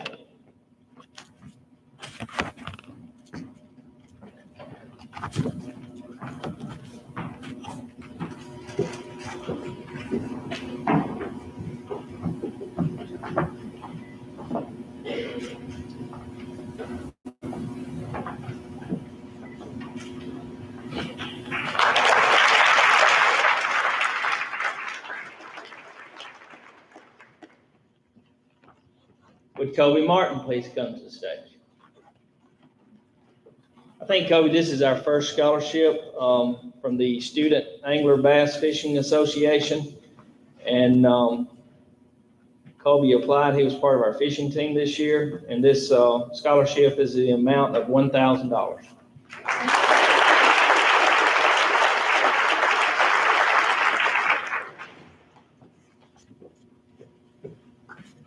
would Kobe Martin please come to the stage? I think, Kobe, this is our first scholarship from the Student Angler Bass Fishing Association. And Kobe applied. He was part of our fishing team this year. And this scholarship is the amount of $1,000.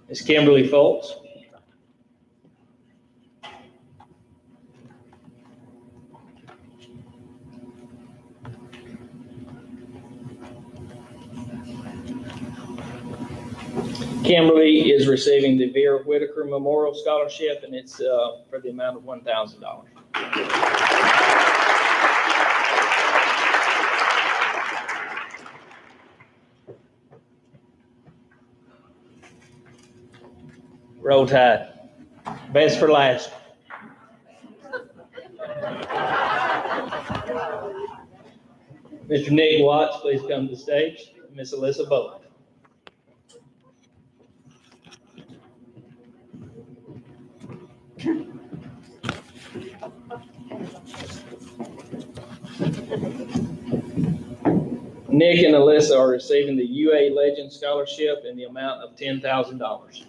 Ms. Kimberly Foltz. Kimberly is receiving the Vera Whitaker Memorial Scholarship, and it's for the amount of $1,000. Roll Tide. Best for last. Mr. Nick Watts, please come to the stage. Miss Alyssa Bowen. Nick and Alyssa are receiving the UA Legend Scholarship in the amount of $10,000.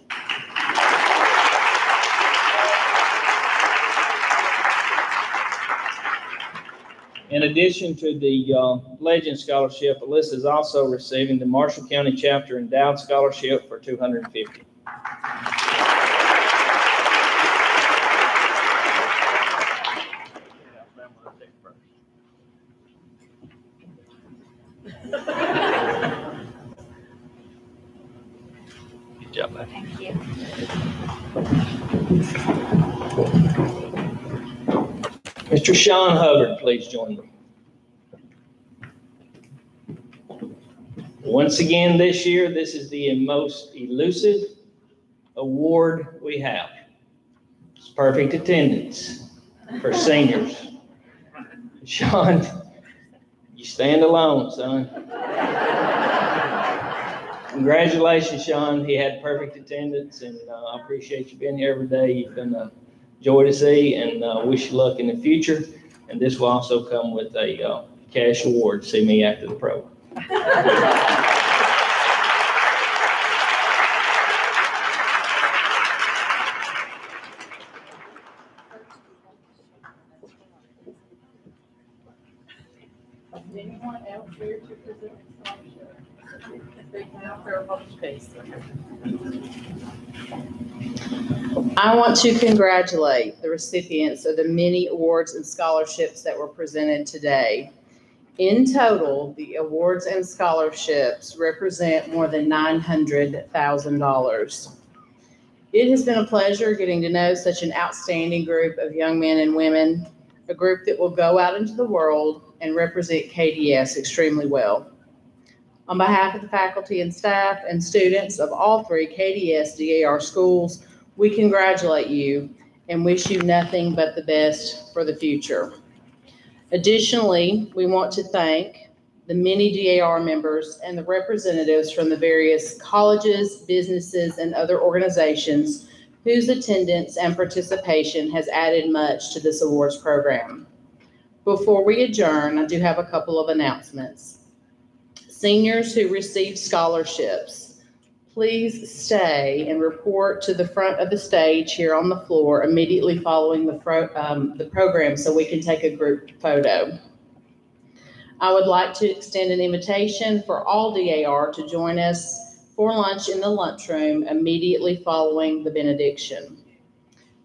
In addition to the Legend Scholarship, Alyssa is also receiving the Marshall County Chapter Endowed Scholarship for $250. Good job, buddy. Thank you. Mr. Sean Hubbard, please join me. Once again this year, this is the most elusive award we have. It's perfect attendance for seniors. Sean, you stand alone, son. Congratulations, Sean. He had perfect attendance, and I appreciate you being here every day. You've been a joy to see, and wish you luck in the future. And this will also come with a cash award. See me after the program. Anyone else here to present a scholarship? They have their published case. I want to congratulate the recipients of the many awards and scholarships that were presented today. In total, the awards and scholarships represent more than $900,000. It has been a pleasure getting to know such an outstanding group of young men and women, a group that will go out into the world and represent KDS extremely well. On behalf of the faculty and staff and students of all three KDS DAR schools, we congratulate you and wish you nothing but the best for the future. Additionally, we want to thank the many DAR members and the representatives from the various colleges, businesses, and other organizations whose attendance and participation has added much to this awards program. Before we adjourn, I do have a couple of announcements. Seniors who receive scholarships, please stay and report to the front of the stage here on the floor immediately following the program so we can take a group photo. I would like to extend an invitation for all DAR to join us for lunch in the lunchroom immediately following the benediction.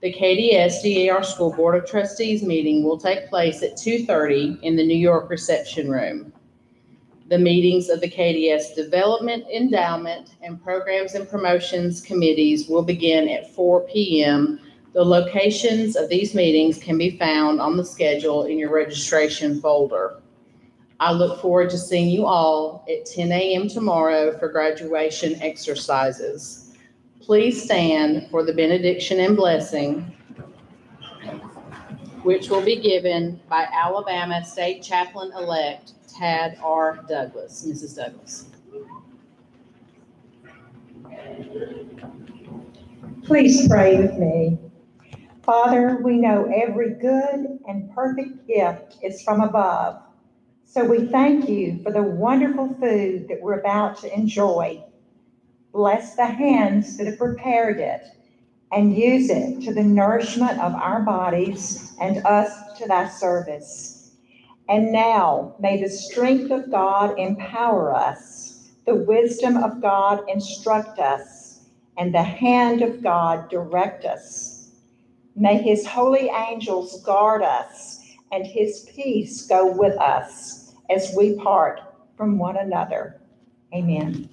The KDS DAR School Board of Trustees meeting will take place at 2:30 in the New York reception room. The meetings of the KDS Development, Endowment, and Programs and Promotions Committees will begin at 4 p.m. The locations of these meetings can be found on the schedule in your registration folder. I look forward to seeing you all at 10 a.m. tomorrow for graduation exercises. Please stand for the benediction and blessing, which will be given by Alabama State Chaplain-elect Tad R. Douglas. Mrs. Douglas. Please pray with me. Father, we know every good and perfect gift is from above. So we thank you for the wonderful food that we're about to enjoy. Bless the hands that have prepared it and use it to the nourishment of our bodies and us to thy service. And now may the strength of God empower us, the wisdom of God instruct us, and the hand of God direct us. May his holy angels guard us and his peace go with us as we part from one another. Amen.